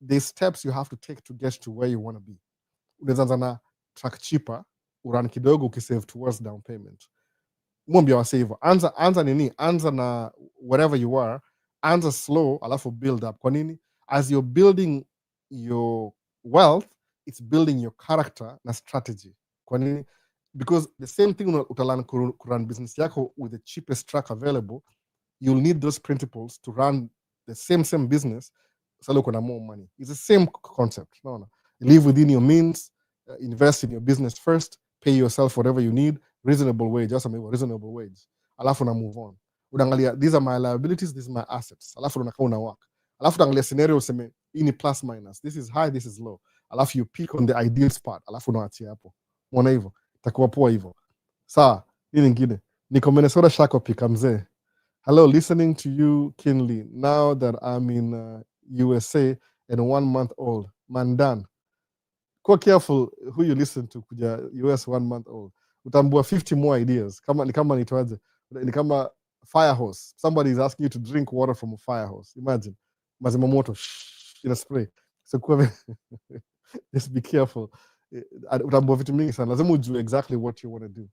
The steps you have to take to get to where you want to be. Unaweza na truck cheaper, urun kidogo ukisave towards down payment. mwambie wase hivyo, anza nini, anza na whatever you are, anza slow alafu build up. Kwa nini? As you're building your wealth, it's building your character na strategy. Kwa nini? Because the same thing utalan kurun business yako with the cheapest track available, you'll need those principles to run the same business. Sasa uko na more money. It's the same concept. No. Live within your means, invest in your business first, pay yourself whatever you need, reasonable wage, just a reasonable wage. Alafu na move on. Unaangalia, these are my liabilities, these are my assets. Alafu unakaa una work. Alafu unaangalia scenario useme hii ni plus minus, this is high, this is low. Alafu you pick on the ideal spot. Alafu unaachia hapo. Unaona hivyo? Itakuwa poa hivyo. Sawa, hii nyingine. Niko Minnesota Shako pika mzee. Hello, listening to you keenly now that I'm in USA and 1 month old. Mandan. Kuwa careful who you listen to kuja US 1 month old. Utambua 50 more ideas. Ni kama nitoaje. Ni kama fire hose. Somebody is asking you to drink water from a fire hose. Imagine. Mazima moto in a spray. So just be careful. Utambua vitu mingi sana. Lazima ujue exactly what you want to do.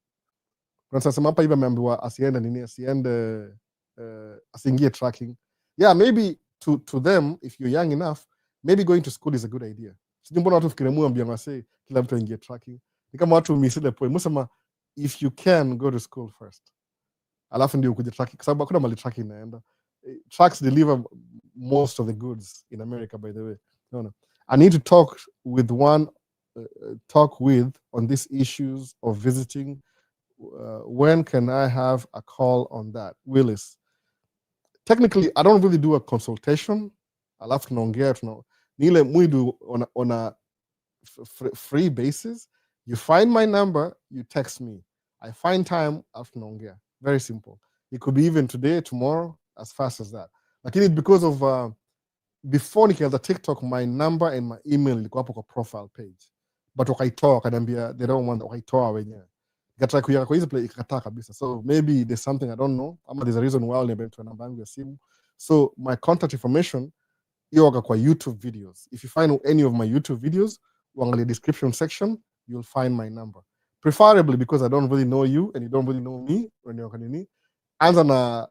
Sema hapa hivi ameambiwa asiende asiingie tracking. Yeah, maybe to them, if you're young enough, maybe going to school is a good idea. Sijui mbona watu fikiri mwambia wase kila mtu aingie tracking. Ni kama watu misile point. Musema if you can go to school first. Alafu ndio ukuje tracking, kwa sababu hakuna mali tracking inaenda. Trucks deliver most of the goods in America, by the way. No. I need to talk with on these issues of visiting. When can I have a call on that? Willis. Technically, I don't really do a consultation. Alafu tunaongea, nile muidu on a free basis. You find my number, you text me. I find time, alafu tunaongea. Very simple. It could be even today, tomorrow, as fast as that. Lakini because of before nikianza TikTok, my number and my email ilikuwa hapo kwa profile page. But wakaitoa, wakaniambia they don't want, wakaitoa wenyewe. Nikataka kuiweka kwa hizo play, ikakataa kabisa. So maybe there's something I don't know, ama there's a reason why nimepewa namba yangu ya simu. So my contact information iwaka kwa YouTube videos. If you find any of my YouTube videos, uangalie description section, you'll find my number. Preferably because I don't really know you and you don't really know me. When you're kanini, anza na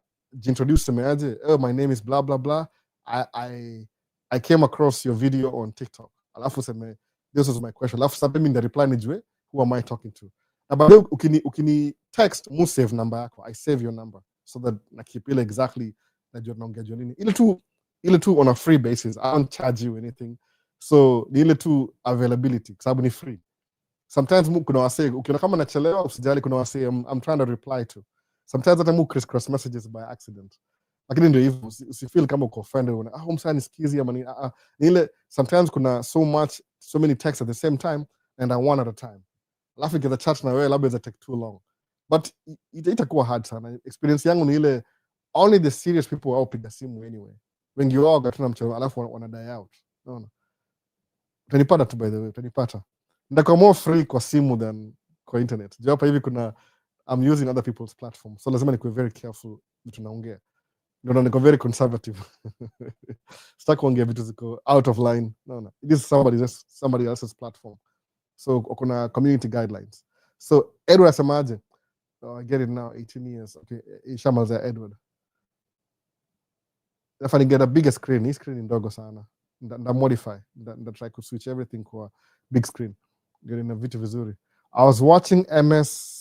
introduce semeaje, oh, my name is blah blah blah. I came across your video on TikTok. Alafu seme, this was my question. Alafu sabe mimi nda reply nijue, who am I talking to? But ukini text, mu save number yako. I save your number so that na keep ile exactly najua naongea juu nini. Ile tu on a free basis. I don't charge you anything. So ile tu availability kwa sababu ni free. Sometimes kuna wase ukiona kama nachelewa usijali, kuna wase I'm trying to reply to. Sometimes hata cross messages by accident. Lakini ndio hivyo, usifeel kama uko offended una msani sikizi ama ni ile sometimes kuna so many texts at the same time and one at a time. Alafu ikiza chat na wewe labda take too long. But itakuwa hard sana. Experience yangu ni ile only the serious people wao piga simu anyway. Wengi wao gatuna mchana alafu wana die out. Unaona? Utanipata tu, by the way, utanipata. Ndako more free kwa simu than kwa internet. Jua hapa hivi I'm using other people's platforms. So lazima nikuwe very careful vitu naongea. Ndio niko very conservative. Sitaki kuongea vitu ziko out of line. No. It is somebody else's platform. So kuna community guidelines. So Edward asemaje? I get it now, 18 years. Okay, Ishamaliza Edward. If I get a bigger screen, hii screen ndogo sana. Nda modify, nda try to switch everything kwa big screen. Get in a vitu vizuri. I was watching MS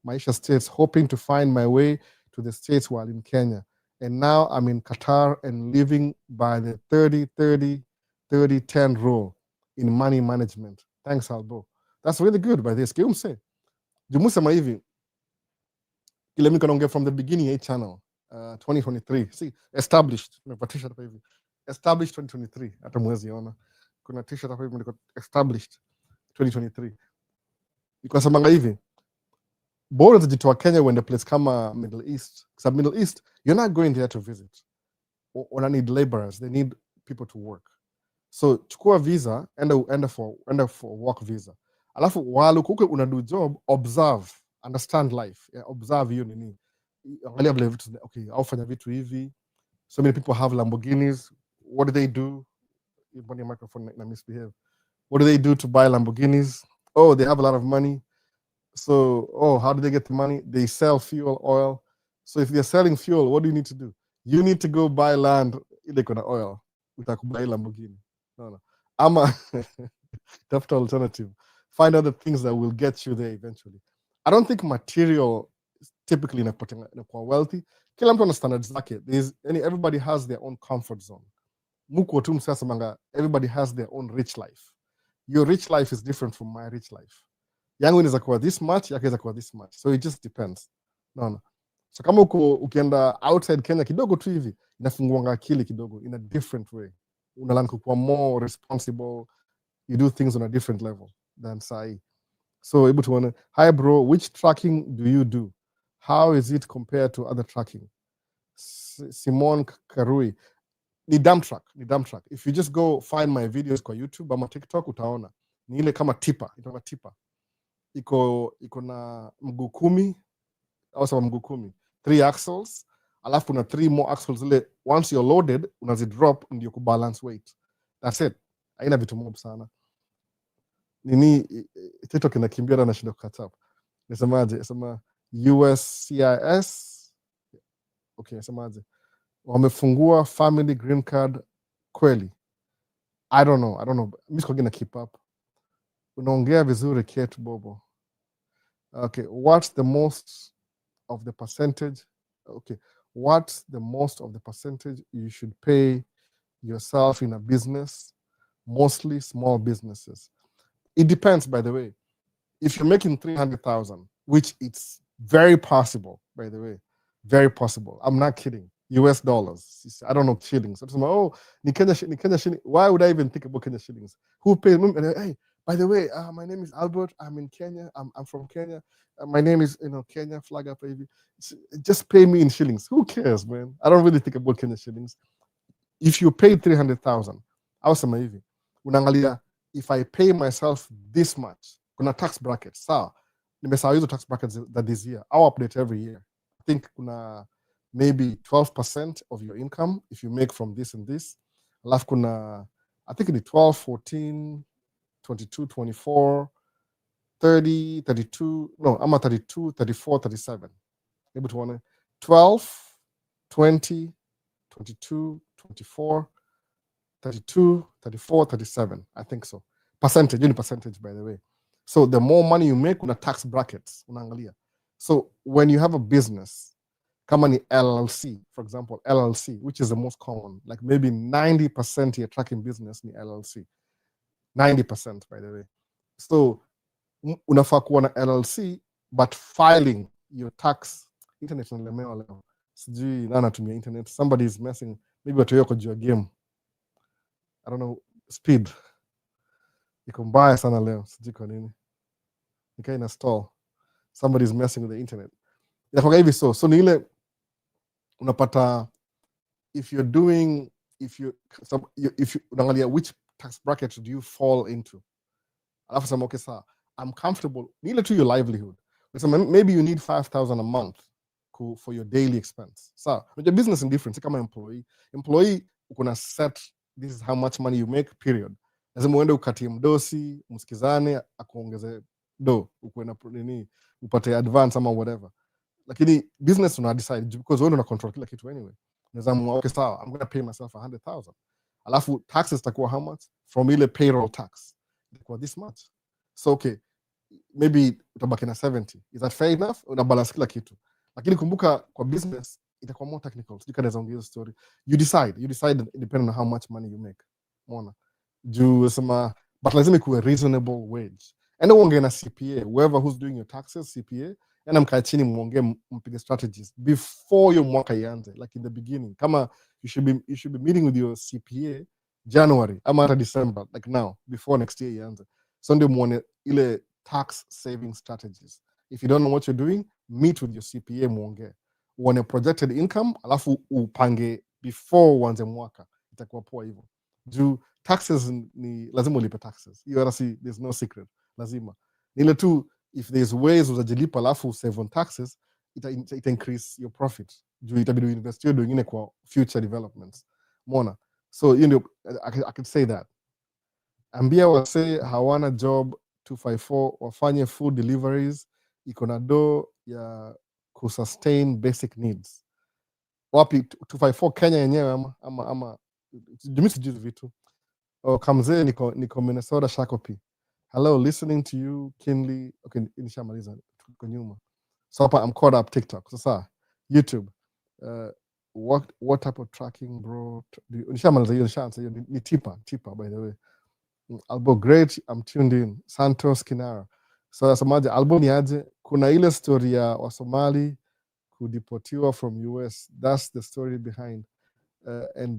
Maisha States, hoping to find my way to the States while in Kenya. And now I'm in Qatar and living by the 30-30-30-10 rule in money management. Thanks, Albo. That's really good by this. Kiumse. Jumusema hivi. Ile mimi kanaongea from the beginning a channel. 2023. See, established. Nimepatisha hapa hivi. Established 2023. Hata mwezi ona. Kuna t-shirt hapa hivi ndiko established 2023. Iko samanga hivi. Bora zijitoa Kenya when the place kama Middle East. Because Middle East, you're not going there to visit. Or need laborers. They need people to work. So chukua visa, enda for work visa. Alafu while uko unadu job, observe, understand life. Yeah, observe hiyo nini. Angalia vile vitu, okay, au fanya vitu hivi. So many people have Lamborghinis. What do they do? Your microphone na misbehave. What do they do to buy Lamborghinis? Oh, they have a lot of money. So, how do they get the money? They sell fuel, oil. So if they're selling fuel, what do you need to do? You need to go buy land ile kuna oil. Utakubai Lamborghini. No. I'm a tough alternative. Find other things that will get you there eventually. I don't think material typically inakuwa wealthy. Kila mtu ana standards zake. Everybody has their own comfort zone. Muko tu msasa manga, everybody has their own rich life. Your rich life is different from my rich life. Yangu inaweza kuwa this much, yake inaweza kuwa this much. So it just depends. No. So kama ukienda outside Kenya kidogo tu hivi, inafunguanga akili kidogo in a different way. Unalan kuwa more responsible. You do things on a different level than Sai. So able to wonder, hi bro, which tracking do you do? How is it compared to other tracking? Simon Karui. Ni dump track. If you just go find my videos kwa YouTube ama TikTok utaona. Ni ile kama tipa, itakuwa tipa. Iko na mguu 10 au sawa mguu 10. 3 axles, alafu kuna 3 more axles ile once you're loaded unazidrop ndio kubalance weight. That's it. Haina vitu mob sana. Nini TikTok inakimbia na nashinda kukata up. Nasemaje? Sema USCIS. Okay, nasemaje? Wamefungua family green card kweli. I don't know. Mimi siko gonna keep up. Unaongea vizuri Kate Bobo. Okay, what's the most of the percentage? Okay, what's the most of the percentage you should pay yourself in a business? Mostly small businesses. It depends, by the way. If you're making 300,000, which it's very possible, by the way, very possible. I'm not kidding. US dollars. I don't know shillings. Ni Kenya shillings. Why would I even think about Kenya shillings? Who pays? Hey, by the way, my name is Albert. I'm in Kenya. I'm from Kenya. My name is Kenya flag up baby. Just pay me in shillings. Who cares, man? I don't really think about Kenya shillings. If you pay 300,000, I was amazing. Unangalia, if I pay myself this much, kuna tax brackets. Sawa. Nimesahau hizo tax brackets that this year. I'll update every year. I think kuna maybe 12% of your income if you make from this and this. Alafu kuna, I think it's 12, 14, 22, 24, 30, 32, no, I'm at 32, 34, 37. Able to want 12, 20, 22, 24, 32, 34, 37. I think so. Percentage, unit percentage, by the way. So the more money you make, kuna tax brackets. Unangalia. So when you have a business, kama ni LLC, for example, LLC, which is the most common, like maybe 90% you're tracking business ni LLC. 90%, by the way. So unafaa kuwa na LLC, but filing your tax, internet unalemewa leo. Sijui nani anatumia internet. Somebody is messing, maybe watu yako juu ya game. I don't know, speed. Iko mbaya sana leo, sijui kwa nini. Nikai ina stall. Somebody is messing with the internet. Inakuwa hivi so ni ile unapata if you unaangalia which tax bracket do you fall into. Alafu sema okay sawa, I'm comfortable. Ni ile to your livelihood. So maybe you need 5,000 a month for your daily expense. So, your business is different. Kama employee ukuna set, this is how much money you make, period. Lazima uende ukatie mdosi, msikizane, akuongeze do, ukuena nini, upate advance ama whatever. Lakini business una decide because wewe una control kila kitu anyway. Unaweza okay sawa, I'm going to pay myself 100,000. Alafu taxes takuwa how much? From ile payroll tax. Itakuwa this much. So okay, maybe utabaki na 70. Is that fair enough? Una balance kila kitu. Lakini kumbuka kwa business itakuwa more technical. You can ongea story. You decide depending on how much money you make. Umeona? Juu sema but lazima kuwe reasonable wage. And uongee na CPA, whoever who's doing your taxes, CPA, and mkaa chini muongee mpige strategies before your mwaka ianze, like in the beginning. Kama you should be meeting with your CPA January ama hata December, like now, before next year ianze. So ndio muone ile tax saving strategies. If you don't know what you're doing, meet with your CPA muongee. Uone projected income, alafu upange before uanze mwaka. Itakuwa poa hivyo. Juu taxes ni lazima ulipe taxes. You gotta see, there's no secret. Lazima. Nile tu, if there's ways utajilipa alafu save on taxes, it increase your profit. Juu itabidi invest hiyo doingine kwa future developments. Mona. So you know, I could say that. Ambia wase hawana job 254 wafanye food deliveries iko na do ya kusustain basic needs. Wapi 254 Kenya yenyewe ama jumi sijui vitu. Kamzee niko Minnesota Shakopi. Hello, listening to you Kinley. Okay, nishamaliza tuko nyuma. So hapa I'm caught up TikTok. Sasa YouTube. What type of tracking bro? Nishamaliza hiyo, nishaanza hiyo. Ni tipa by the way. Albo great, I'm tuned in. Santos Kinara. So samaje albo ni aje, kuna ile story ya Wasomali kudeportiwa from US. That's the story behind. And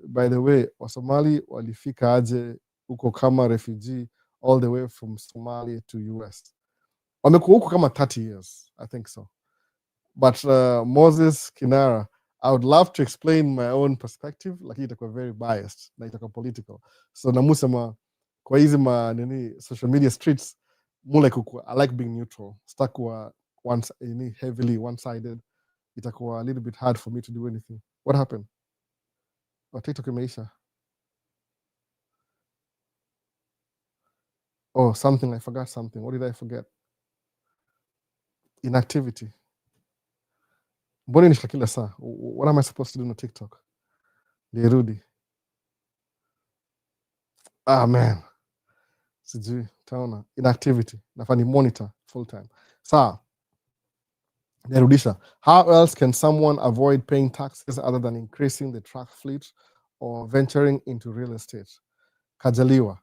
by the way, Wasomali walifika aje huko kama refugee all the way from Somalia to US. Wamekuwa huko kama 30 years, I think so. But Moses Kinara, I would love to explain my own perspective, lakini itakuwa very biased na itakuwa political. So namusema kwa hizi social media streets, I like being neutral. Sitakuwa heavily one-sided. Itakuwa a little bit hard for me to do anything. What happened? TikTok Maisha. Oh, something, I forgot something. What did I forget? Inactivity. Mbona nishika kila saa? What am I supposed to do on TikTok? Nirudi. Man. Sijui, taona. Inactivity. Nafani monitor full time. Saa. Nirudisha. How else can someone avoid paying taxes other than increasing the truck fleet or venturing into real estate? Kajaliwa.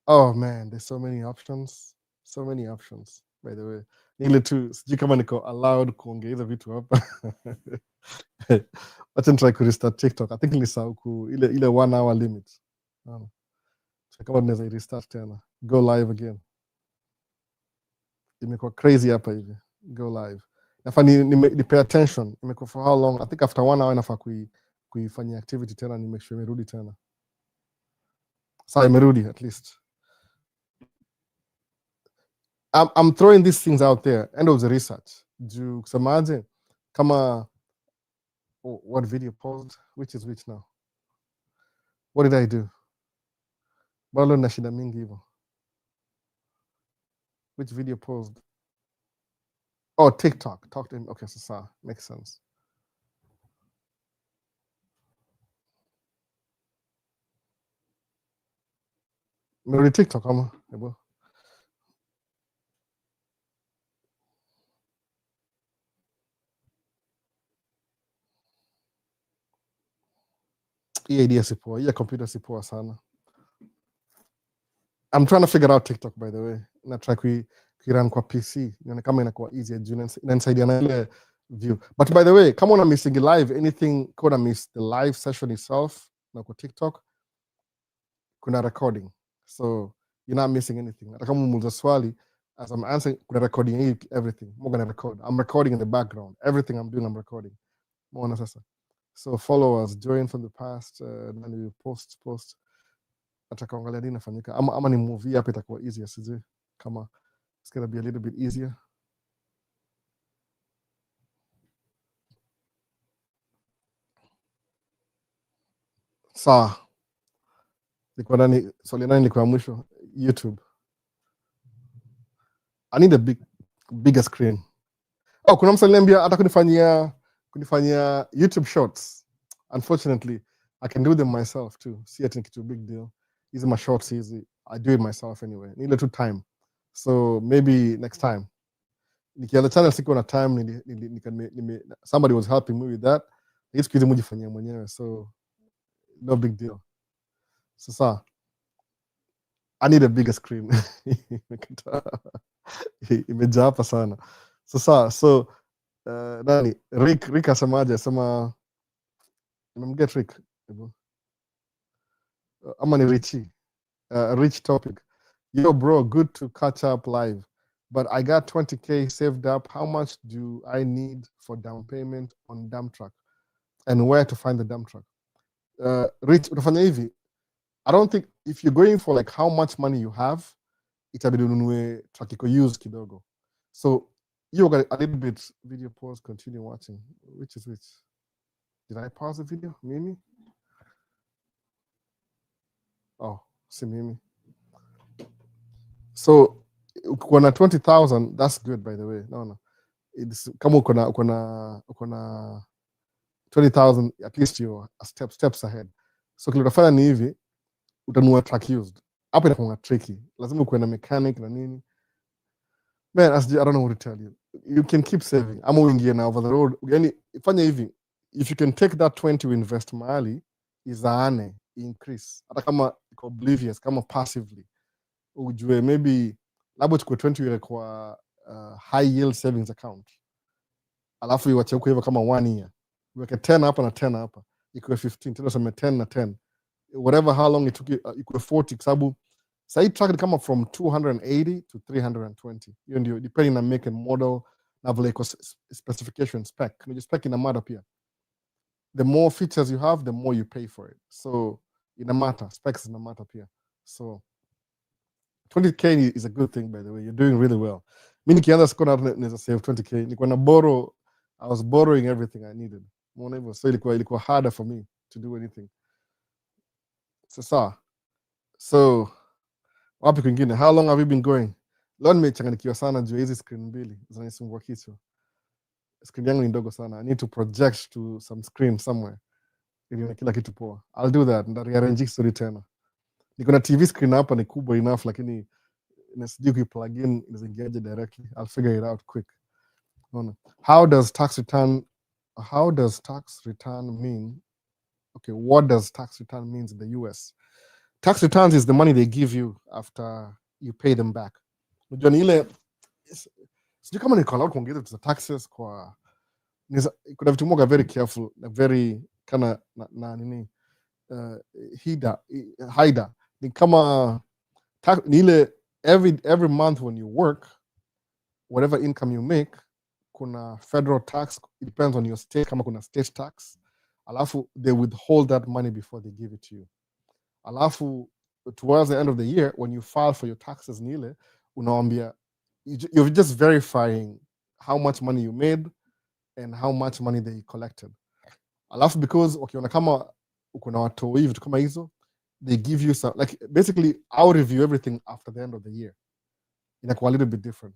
Oh man, there's so many options. So many options, by the way. Ile tu, sijui kama niko allowed kuongea hizo vitu hapa. Wacha nitry kurestart TikTok. I think nilisahau ile 1 hour limit. Kama tunaweza restart tena. Go live again. Imekuwa crazy hapa hivi. Go live. Nafaa ni pay attention. Imekuwa for how long? I think after 1 hour nafaa kuifanyia activity tena, ni make sure imerudi tena. Sasa imerudi at least. I'm throwing these things out there. End of the research. Juu kusemaje kama what video paused? Which is which now? What did I do? Bado na shida mingi hivyo. Which video paused? Oh, TikTok. Talk to him. Okay, so makes sense. Maybe TikTok ama? Ebo. Hii idea si poa. Hii computer si poa sana. I'm trying to figure out TikTok, by the way. Na try kuirun kwa PC. Nione kama inakuwa easier juu inanisaidia na ile view. But by the way, kama una missing live anything, kuna miss the live session itself na kwa TikTok, kuna recording. So you're not missing anything. Hata kama muuliza swali, as I'm answering, kuna recording everything. I'm gonna record. I'm recording in the background. Everything I'm doing, I'm recording. Mwona sasa. So follow us, join from the past, and then we post. Atakaangalia nini nafanyika. Ama ni movie hapa itakuwa easier, sijui kama it's gonna be a little bit easier. Sawa. Swali nani nilikuwa mwisho? YouTube. I need a bigger screen. Oh, kuna mtu aliniambia hata kunifanyia YouTube shorts. Unfortunately, I can do them myself too. See, I think it's a big deal. These are my shorts easy. I do it myself anyway. Need a little time. So maybe next time. Nikianza channel siko na time, somebody was helping me with that. Siku hizi mujifanyia mwenyewe, so no big deal. Sasa I need a bigger screen. Imejaa hapa sana. Sasa nani Rick asemaje? Asema nimemget Rick. Ama ni Richie. Rich topic. Yo bro, good to catch up live. But I got 20K saved up. How much do I need for down payment on dump truck? And where to find the dump truck? Rich, utafanya hivi. I don't think if you're going for like how much money you have, itabidi ununue truck iko used kidogo. So you got a little bit video pause, continue watching. Which is which? Did I pause the video? Mimi? Oh, si mimi. So ukikuwa na 20,000 that's good by the way. No. It's kama uko na 20,000 at least you're steps ahead. So kile utafanya ni hivi, utanunua truck used. Hapo inakuwa tricky. Lazima uwe na mechanic na nini. Man, I don't know what to tell you. You can keep saving. I'm uingie na over the road. Yani fanya hivi, if you can take that 20 you invest mahali, izaane increase. Hata kama iko oblivious, kama passively. Ujue maybe labda chukue 20 ile kwa high yield savings account. Alafu iwache huko hivyo kama 1 year. Uweke 10 hapa na 10 hapa. Ikuwe 15, tena useme 10 na 10. Whatever how long it took you, ikuwe 40 kwa sababu sasa track kama from 280 to 320. Hiyo ndio depending na make and model na vile iko specification spec. Ni spec ina matter pia. The more features you have, the more you pay for it. So ina matter, specs ina matter pia. So 20k is a good thing by the way. You're doing really well. Mimi nikianza siku naweza save 20k. Nilikuwa na borrow, I was borrowing everything I needed. More hivyo. So ilikuwa harder for me to do anything. So wapi kwingine? How long have you been going? Leo nimechanganyikiwa sana juu hizi screen mbili zinanisumbua kichwa. Screen yangu ni ndogo sana. I need to project to some screen somewhere ili kila kitu poa. I'll do that. Nda rearrange story tena. Niko na TV screen hapa ni kubwa enough lakini nasijui kuiplug in inaingiaje directly. I'll figure it out quick. How does tax return mean? Okay, what does tax return means in the US? Tax returns is the money they give you after you pay them back. Unajua ni ile sijui kama niko allowed kuongeza to the taxes kwa kuna vitu moja very careful na very kana na nini haida ni kama ni ile every month when you work whatever income you make kuna federal tax, it depends on your state, kama kuna state tax, alafu they withhold that money before they give it to you. Alafu towards the end of the year when you file for your taxes ni ile unawaambia you're just verifying how much money you made and how much money they collected. Alafu because ukiona kama uko na watoi vitu kama hizo, they give you some, like basically I'll review everything after the end of the year. Inakuwa a little bit different.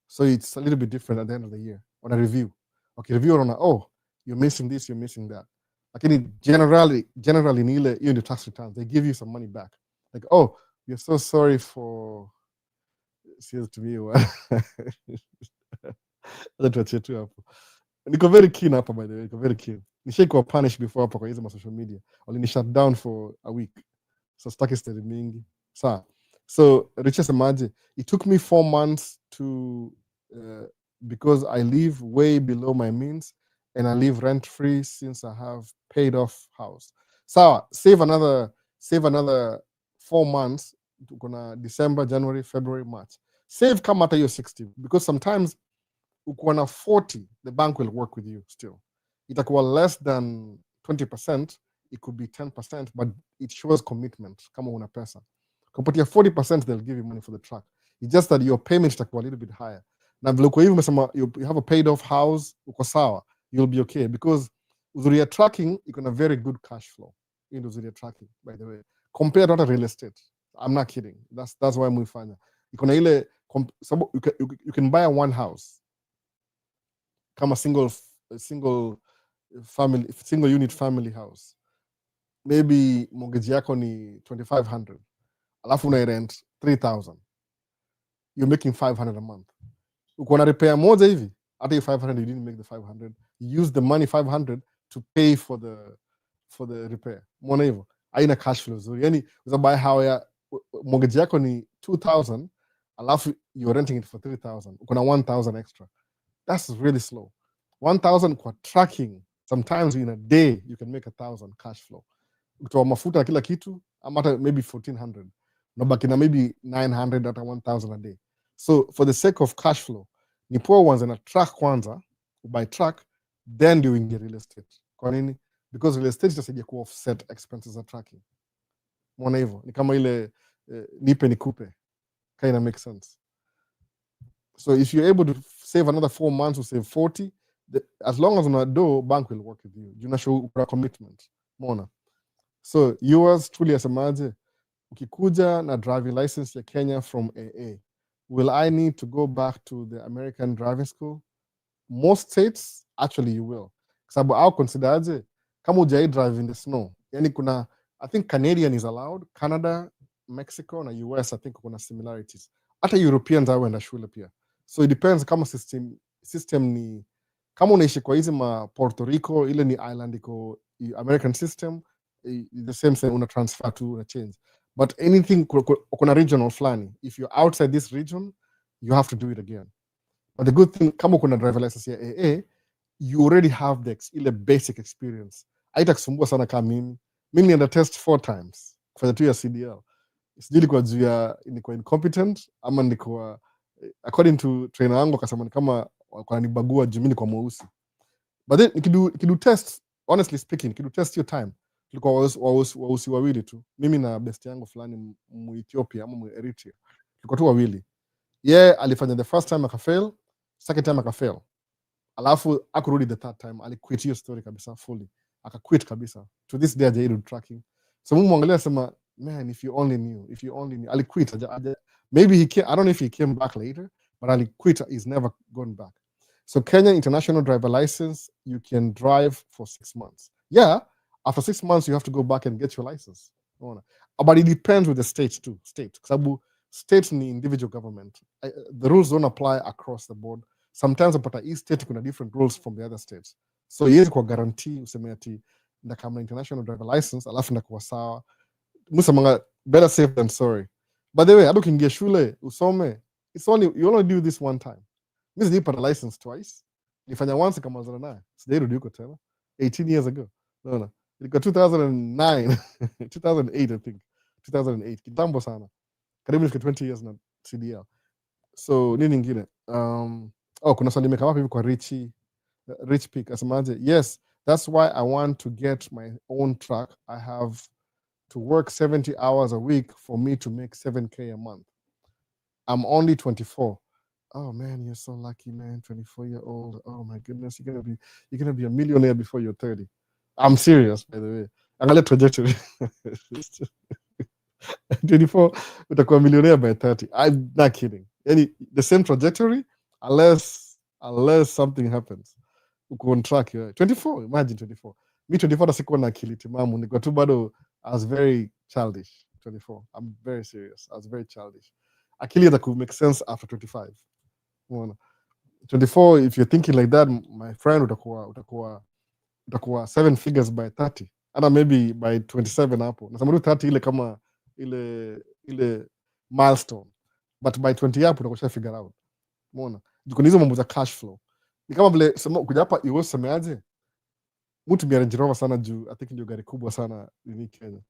So it's a little bit different at the end of the year on a review. Okay, review on you're missing this, you're missing that. Lakini generally ni ile hiyo ndio tax returns. They give you some money back. Like, we're so sorry for seems to me tuachie tu hapo. Niko very keen hapa by the way, niko very keen. Nishaikuwa punished before hapa kwa hizo social media. Walini shut down for a week. So staki story mingi. So Richard Samaji, it took me 4 months to because I live way below my means and I live rent free since I have paid off house. Save another 4 months. Kuna December, January, February, March. Save kama hata hiyo 60 because sometimes ukiwa na 40 the bank will work with you still. Itakuwa less than 20%, it could be 10%, but it shows commitment kama una pesa. Kupatia 40% they'll give you money for the truck. It's just that your payment itakuwa a little bit higher. Na vile uko hivi umesema you have a paid off house, uko sawa, you'll be okay because uzuri ya tracking iko na very good cash flow. In uzuri ya tracking by the way. Compared to real estate. I'm not kidding. That's why muifanya. Iko na ile you can buy one house kama single unit family house. Maybe mortgage yako ni 2,500. Alafu una rent 3,000. You're making 500 a month. Uko na repair moja hivi, hata 500 you didn't make the 500. You use the money 500 to pay for the repair. Mbona hivyo? Haina cash flow zuri. Yani uzabuy how ya mortgage yako ni 2,000, alafu you're renting it for 3,000. Uko na 1,000 extra. That's really slow. 1,000 kwa tracking. Sometimes in a day you can make 1,000 cash flow. Ukitoa mafuta kila kitu, ama maybe 1,400. Unabaki na maybe 900 hata 1,000 a day. So for the sake of cash flow, ni poor ones na track kwanza, buy track, then doing the real estate. Kwa nini? Because real estate itasaidia ku offset expenses za tracking. Mbona hivyo? Ni kama ile nipe nikupe. Kind of makes sense. So if you're able to save another 4 months or save 40, as long as una do, bank will work with you. You na show commitment. Mbona? So yours truly asemaje, ukikuja na driving license ya Kenya from AA, will I need to go back to the American driving school? Most states actually you will, kwa sababu au consider aje kama hujai drive in the snow. Yani kuna, I think Canadian is allowed, Canada, Mexico na US I think kuna similarities. Hata Europeans hawenda shule pia, so it depends kama system ni kama unaishi kwa hizi ma Puerto Rico, ile ni island iko American system, the same una transfer to una change, but anything kuna regional flani, if you're outside this region you have to do it again. But the good thing, kama kuna driver license ya AA, you already have ile basic experience. Haitakusumbua sana kama mimi nilienda test 4 times kufanya tu ya CDL. Sijui ilikuwa juu ya nilikuwa incompetent ama nilikuwa according to trainer wangu akasema ni kama wananibagua juu mimi nilikuwa mweusi. But then nikidu test, honestly speaking, nikidu test hiyo time tulikuwa wausi wawili tu, mimi na best yangu fulani Ethiopia ama Eritrea, tulikuwa tu wawili. Alifanya the first time akafail, second time akafail, alafu akurudi the third time, aliquit hiyo story kabisa fully, akaquit kabisa. To this day hajaidu tracking. So Mungu mwangalia sema, man, if you only knew, aliquit. Maybe I don't know if he came back later, but aliquit, he's never gone back. So Kenya International Driver License, you can drive for 6 months. Yeah, after 6 months you have to go back and get your license. But it depends with the state too. Sababu states ni individual government. The rules don't apply across the board. Sometimes upata each state kuna different rules from the other states. So yezi kwa guarantee useme ati ndakama international driver license alafu ndakuwa sawa. Musamanga better safe than sorry. By the way, hado kingia shule usome, you only do this one time. Mimi nilipata license twice. Nilifanya once kama zana naye. Sijairudi huko tena. 18 years ago. No. Ilikuwa 2009, 2008 I think. 2008. Kitambo sana. Karibu nifike 20 years na CDL. So nini nyingine? Kuna swali nimekama hivi kwa Rich Peak asemaje? Yes, that's why I want to get my own truck. I have to work 70 hours a week for me to make 7K a month. I'm only 24. Oh man, you're so lucky, man. 24-year-old. Oh my goodness, you're gonna be a millionaire before you're 30. I'm serious, by the way. Angalia trajectory. 24, utakuwa millionaire by 30. I'm not kidding. The same trajectory, unless something happens. Uko on track. 24, imagine 24. Me 24 sikuwa na akili timamu. Niko tu bado, I was very childish. 24. I'm very serious. I was very childish. Akili that could make sense after 25. 24, if you're thinking like that, my friend, utakuwa 7 figures by 30. And maybe by 27 hapo. Nasema 30 ile kama ile milestone. But by 20 hapo utakusha figure out. Umeona? Jiko hizo mambo za cash flow. Ni kama vile kuja hapa iwe semeaje? Mtu mia Range Rover sana juu I think ndio gari kubwa sana ni Kenya.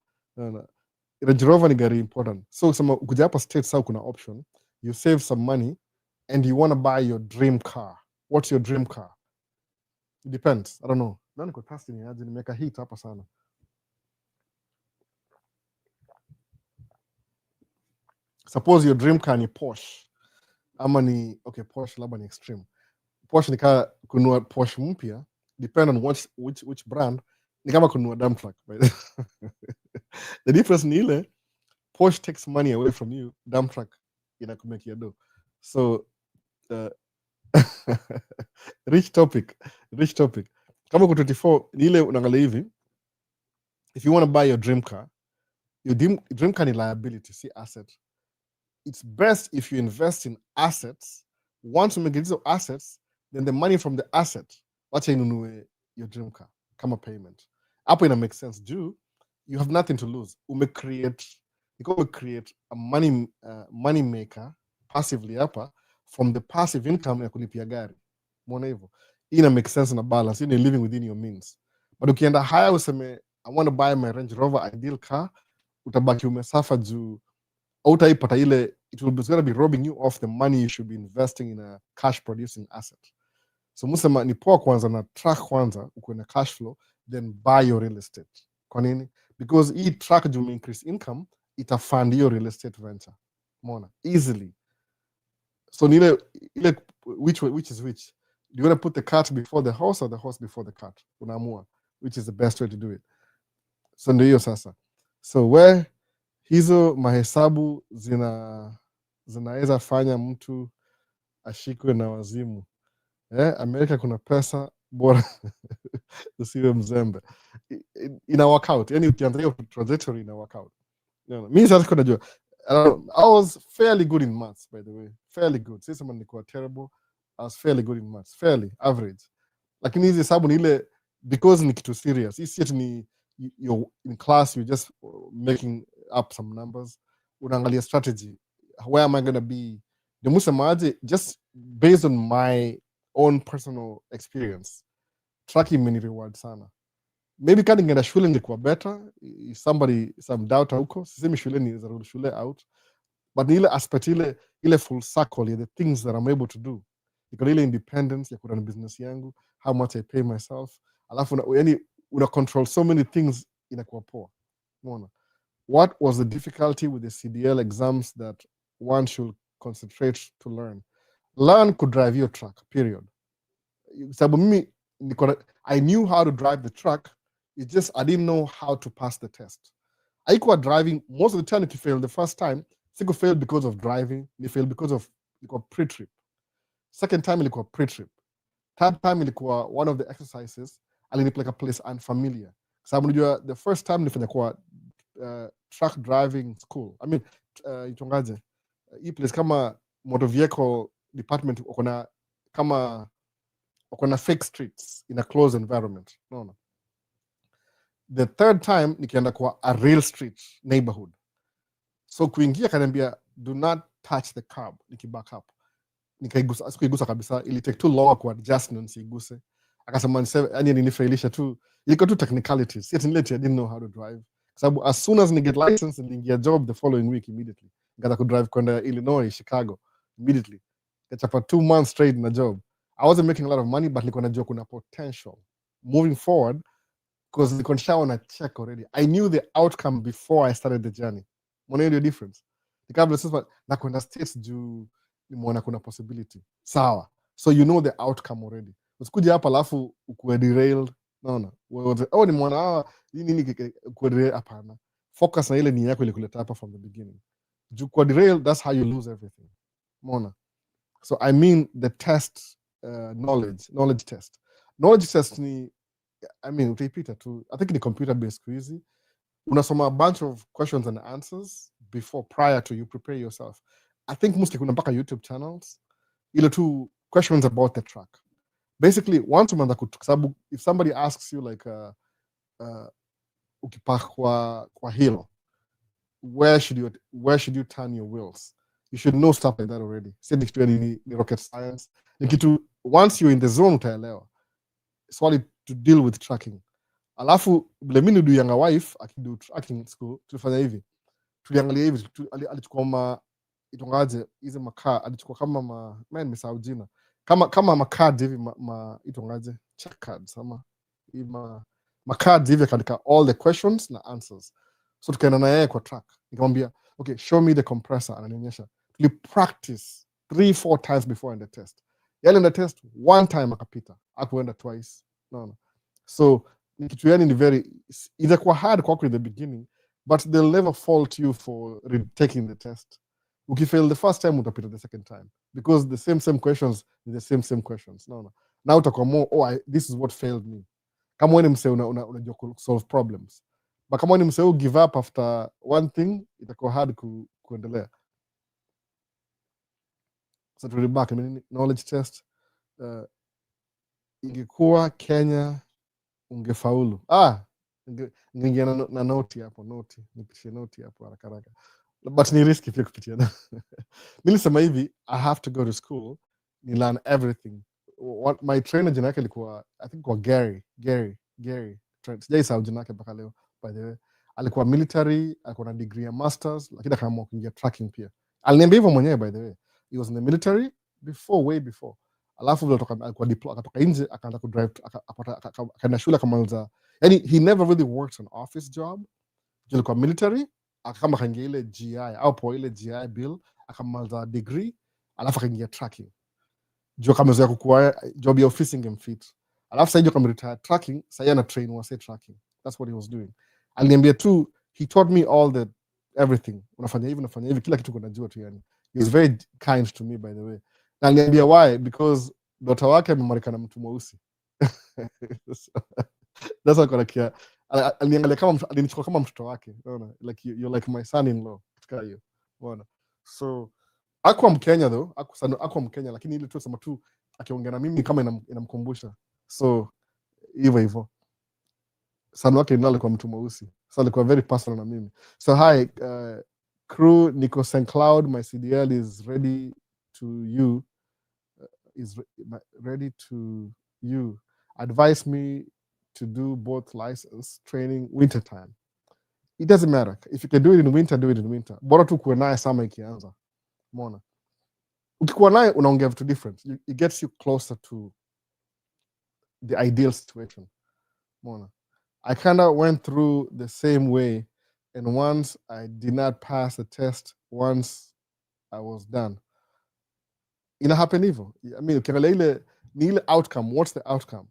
Range Rover ni gari important. So sema kuja hapa States au kuna option, you save some money and you want to buy your dream car. What's your dream car? It depends. I don't know. Nani kwa past ni aje nimeka hit hapa sana. Suppose your dream car ni Porsche. Ama ni Porsche labda ni extreme. Porsche ni kaa kununua Porsche mpya, depend on which brand, ni kama kununua dump truck. The difference ni ile Porsche takes money away from you, dump truck inakumekia do. So rich topic. Kama kwa 24 ni ile unaangalia hivi, if you want to buy your dream car ni liability, si asset. It's best if you invest in assets. Once you make these assets, then the money from the asset, wacha inunue your dream car kama payment. Hapo ina make sense juu you have nothing to lose. Create a money maker passively hapa from the passive income ya kulipia gari. Muone hivyo. Ina make sense na balance. You're living within your means. But ukienda higher useme I want to buy my Range Rover ideal car, utabaki umesafa juu utaipata ile, it's going to be robbing you of the money you should be investing in a cash producing asset. So musema ni poa kwanza na track kwanza uko na cash flow, then buy your real estate. Kwa nini? Because hii track juu increase income itafund your real estate venture. Umeona? Easily. So ile which is which? Do you want to put the cart before the horse or the horse before the cart? Unaamua which is the best way to do it. So ndio hiyo sasa. So where hizo mahesabu zinaweza fanya mtu ashikwe na wazimu. Amerika kuna pesa, bora usiwe mzembe. Ina work out, yani ukiangalia trajectory ina work out. Mi sasa kuna jua, I was fairly good in maths, by the way, fairly good. Sisi kama nilikuwa terrible, I was fairly good in maths, fairly average. Lakini hizi hesabu ni ile because ni kitu serious. Hii si ni you're in class, you're just making up some numbers. Unaangalia strategy. Where am I going to be? Demusemaje, just based on my own personal experience, tracking many reward sana. Maybe kama ningeenda shule ningekuwa better. If somebody some doubt huko, sisemi shule ni za shule out, but ni ile aspect ile full circle, the things that I'm able to do. Iko ile independence ya kurun business yangu, how much I pay myself, alafu yani una control so many things inakuwa poa. Unaona? What was the difficulty with the CDL exams that one should concentrate to learn? Learn could drive your truck, period. Sababu mimi I knew how to drive the truck, it's just I didn't know how to pass the test. Haikuwa driving, most of the time if you fail the first time, siku fail because of driving, ni fail because of ilikuwa pre-trip. Second time ilikuwa pre-trip. Third time ilikuwa one of the exercises alinipeleka place unfamiliar. Sababu unajua the first time nilifanya kwa truck driving school. I mean, itongaje, hii place kama motor vehicle department uko na fake streets in a closed environment. No. The third time nikienda kwa a real street neighborhood. So kuingia kaniambia do not touch the curb, nikiback up. Nikaigusa kabisa, ili take too long ku adjust na nisiguse. Akasema yani ninifailisha tu. Ilikuwa tu technicalities. Yet I didn't know how to drive. Sababu as soon as ni get license niliingia job the following week immediately. Nikaanza ku drive kwenda Illinois, Chicago immediately. Kachapa 2 months straight na job. I wasn't making a lot of money, but nilikuwa najua kuna potential moving forward because nilikuwa nishaona check already. I knew the outcome before I started the journey. Mwana ndio difference. Nikabla sasa na kwenda states juu nimeona kuna possibility. Sawa. So you know the outcome already. Usikuja hapa alafu ukuwe derailed. No. Nimeona nini kuwe derailed, hapana. Focus na ile nia yako ile kuleta hapa from the beginning. Juu kuwa derailed, that's how you lose everything. Mona. So I mean the test, knowledge test. Knowledge test ni, I mean utaipita tu. I think ni computer based quiz. Unasoma a bunch of questions and answers prior to you prepare yourself. I think mostly kuna mpaka YouTube channels ile tu questions about the track. Basically once umeanza kusababu, if somebody asks you like ukipaka kwa hill, where should you turn your wheels, you should know stuff like that already. Sasa ni rocket science. Ni kitu once you're in the zone utaelewa. Swali to deal with tracking. Alafu bila mimi ndio younger wife akidu tracking school tulifanya hivi. Tuliangalia hivi, alichukua itongaje hizo makaa, alichukua kama nimesahau jina. Kama makadi hivi itongaje check cards ama makadi hivi katika all the questions na answers. So tukaenda na yeye kwa track. Nikamwambia, okay, show me the compressor, ananionyesha. Tuli practice 3-4 times before in the test. Yale in the test one time akapita, hakuenda twice. No. So kitu yani ni very itakuwa hard kwako in the beginning, but they'll never fault you for retaking the test. Ukifail the first time utapita the second time because the same questions is the same questions. No. Now utakuwa more, this is what failed me. Kama wewe ni msee unajua solve problems. But kama wewe ni msee give up after one thing, itakuwa hard kuendelea. So to back, knowledge test, ingekuwa Kenya ungefaulu. Ningia na noti hapo, nipitie noti hapo haraka. But ni risky pia kupitia. Mimi nilisema hivi, I have to go to school, ni learn everything. What my trainer jina yake alikuwa, I think kwa Gary. Sijaisahau jina yake mpaka leo, by the way. Alikuwa military, alikuwa na degree ya masters, lakini akaamua kuingia tracking pia. Aliniambia hivyo mwenyewe, by the way. He was in the military way before. Alafu alikuwa deploy, akatoka nje akaanza kudrive, akaenda shule akamaliza. Yani he never really worked an office job. Alikuwa military, akama kaingia ile GI au po ile GI bill, akamaliza degree, alafu akaingia tracking. Juu kamezoea kukua job ya office ingemfit. Alafu sasa kama retire tracking, sasa ana train wase tracking. That's what he was doing. Aliniambia tu, he taught me all the everything. Unafanya hivi, kila kitu unajua tu yani. he was very kind to me by the way. Na aliniambia why, because daughter wake amemarika na mtu mweusi. That's what kia aliniangalia kama alinichukua kama mtoto wake, unaona, like you're like my son in law katika hiyo, unaona. So akwa Mkenya though, akwa Mkenya, lakini ile tu sema tu akiongea na mimi kama inamkumbusha. So hivyo sana wake ndio alikuwa mtu mweusi, so alikuwa very personal na mimi. So hi crew, Nico St. Cloud, my CDL is ready to you, ready to you. Advise me to do both license training winter time. It doesn't matter if you can do it in winter, do it in winter. Bora tu kuwe naye summer ikianza, umeona. Ukikuwa naye unaongea vitu different, it gets you closer to the ideal situation, umeona. I kind of went through the same way, and once I did not pass the test, once I was done. Ina happen hivyo. I mean, ukiangalia ile ni ile outcome. What's the outcome?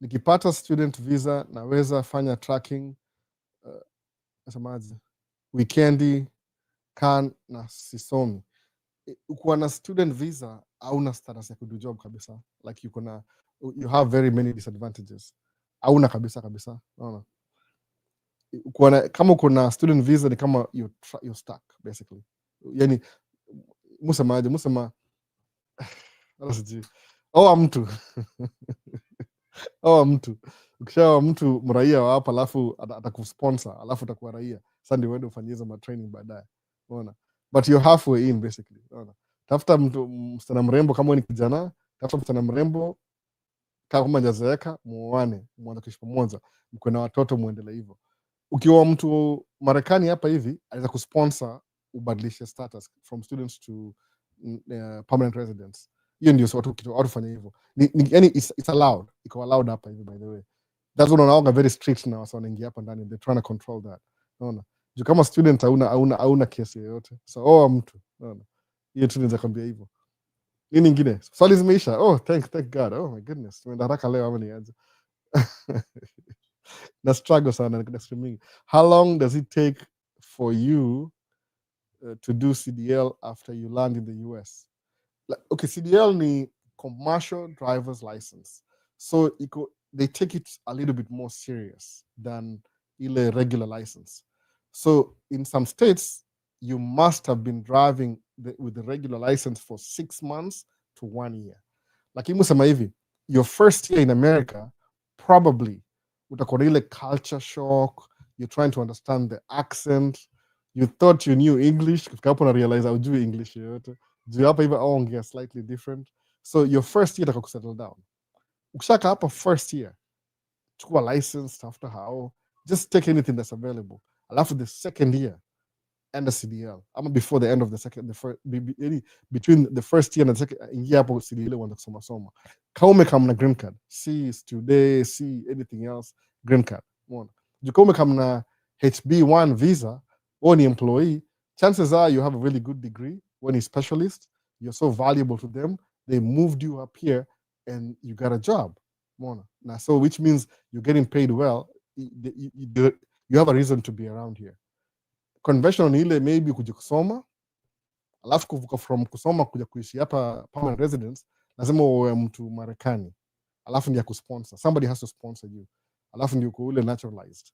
Nikipata student visa naweza fanya tracking nasemaje, weekendi kan na sisomi. Ukiwa na student visa hauna status ya kudu job kabisa, like you have very many disadvantages. Hauna kabisa, unaona. Kama uko na student visa ni kama you're stuck basically. Yani musema mtu ukishawa mtu mraia wa hapa, alafu atakusponsor, alafu utakuwa raia, sasa ndio uende ufanye hizo training baadaye, unaona. But you're halfway in basically, unaona. Tafuta msichana mrembo, kama wewe ni kijana, tafuta msichana mrembo, kama hajazeeka, muoane, mwanze kuishi pamoja, mko na watoto, muendelee hivyo. Ukiwa mtu Marekani hapa hivi, anaweza kusponsor ubadilishe status from students to permanent residents. Hiyo ndio watu fanya hivyo. Yani it's allowed. Iko allowed hapa hivi by the way. That's what unaona very strict na wasa wanaingia hapa ndani. They're trying to control that. Unaona? Juu kama student hauna kesi yoyote. So mtu, unaona. Hiyo tu naweza kwambia hivyo. Nini nyingine? Swali zimeisha. Oh, thank God. Oh my goodness. Tumeenda haraka leo ama nianze. Na struggle sana na streaming. How long does it take for you to do CDL after you land in the US? Okay, CDL ni commercial driver's license. So they take it a little bit more serious than ile regular license. So in some states, you must have been driving with the regular license for 6 months to 1 year. Lakini musema hivi, your first year in America, probably utakuwa ile culture shock, you're trying to understand the accent, you thought you knew English, kufika hapo na realize hujui English yoyote. Juu hapa hivi ongea slightly different. So your first year utakuwa settle down. Ukishaka hapa first year, chukua license, tafuta hao, just take anything that's available. Alafu the second year, and the CDL. Ama before the end of between the first year and the second, ingia hapo CDL uanze kusoma. Kama umekam na green card, see today, see anything else, green card. Umeona? Juu kama umekam na HB1 visa, or ni employee, chances are you have a really good degree. When a specialist, you're so valuable to them, they moved you up here and you got a job. Now, so which means you're getting paid well. You have a reason to be around here. Conventional ile maybe kuja kusoma, alafu kuvuka from kusoma kuja kuishi hapa permanent residence, lazima uwe mtu Marekani, alafu ndio kusponsor. Somebody has to sponsor you, alafu ndio ule naturalized.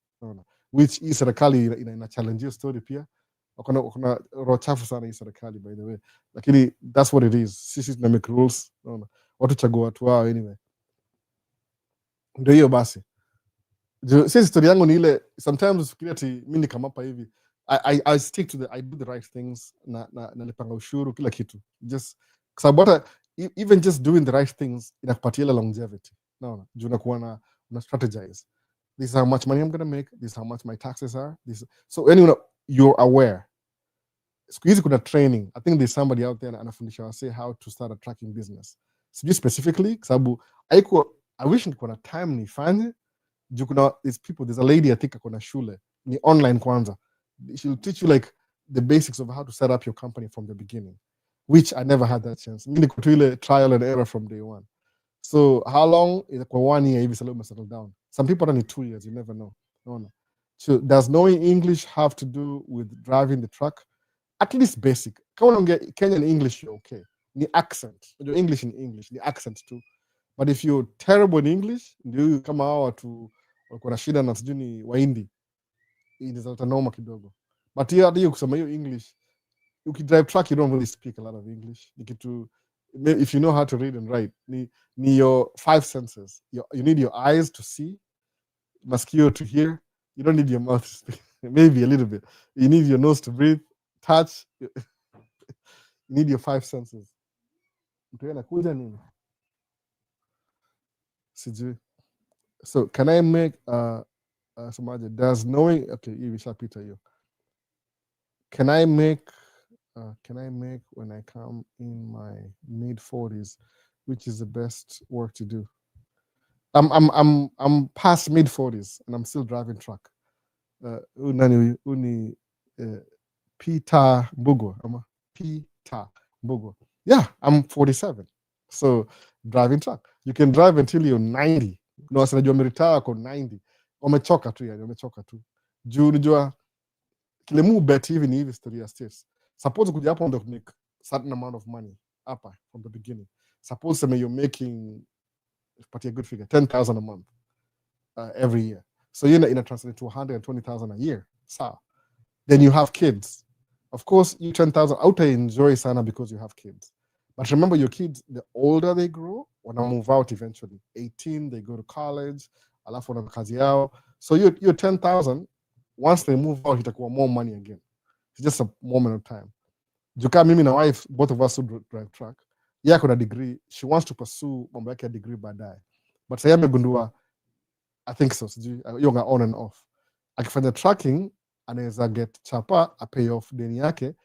Which hii serikali ina challenge story pia. Kuna roho chafu sana hii serikali by the way, lakini that's what it is. Sisi tuna make rules, watu chagua watu wao anyway. Ndio hiyo basi. Sisi story yangu ni ile, sometimes usifikiria ati mimi kama hapa hivi, I stick to I do the right things, na nalipanga ushuru kila kitu, just sababu even just doing the right things inakupatia ile longevity. Juu unakuwa una strategize. This is how much money I'm going to make, this is how much my taxes are, so anyway, you're aware. Siku hizi kuna training. I think there's somebody out there anafundisha wase how to start a tracking business. Sijui specifically sababu I wish niko na time nifanye. Juu kuna there's a lady I think akona shule ni online kwanza. She'll teach you like the basics of how to set up your company from the beginning, which I never had that chance. Mimi niko tu ile trial and error from day one. So how long? Kwa 1 year hivi sasa settle down. Some people only 2 years, you never know. So does knowing English have to do with driving the truck? At least basic. kama unaongea Kenyan English you're okay. Ni accent. Unajua English in English, ni accent too. But if you're terrible in English, ndio kama hao watu walikuwa na shida na sijui ni Wahindi, inaweza noma kidogo. But hiyo kusema hiyo English, you can drive truck, you don't really speak a lot of English. If you know how to read and write, ni your 5 senses. You need your eyes to see, maskio to hear. You don't need your mouth to speak. Maybe a little bit. You need your nose to breathe, touch. You need your 5 senses. Mtu anakuja nini? Sijui. So can I make does knowing, okay, you shall Peter you. Can I make when I come in my mid 40s, which is the best work to do? I'm past mid 40s and I'm still driving truck. Uni Peter Mbugo. Peter Mbugo. Yeah, I'm 47. So driving truck. You can drive until you're 90. No, sinajua umeretire kwa 90. Wamechoka tu yani, wamechoka tu. Juu unajua kile mu bet hivi ni hivi story ya states. Suppose kuja hapo ndio make certain amount of money hapa from the beginning. Suppose you're making, but a good figure, 10,000 a month every year. So you're in translate to 120,000 a year. So then you have kids. Of course, you 10,000 out I enjoy sana because you have kids. But remember, your kids, the older they grow, wanna move out eventually. 18, they go to college, alafu wana kazi yao. So you're 10,000. Once they move out, itakuwa more money again. It's just a moment of time. Juka mimi na wife, both of us who drive truck. Yeah, kuna degree. She wants to pursue mambo yake ya degree baadaye. But sasa amegundua, I think so, sijui, yoga on and off. Akifanya trucking, anaweza get chapa, a pay off deni yake,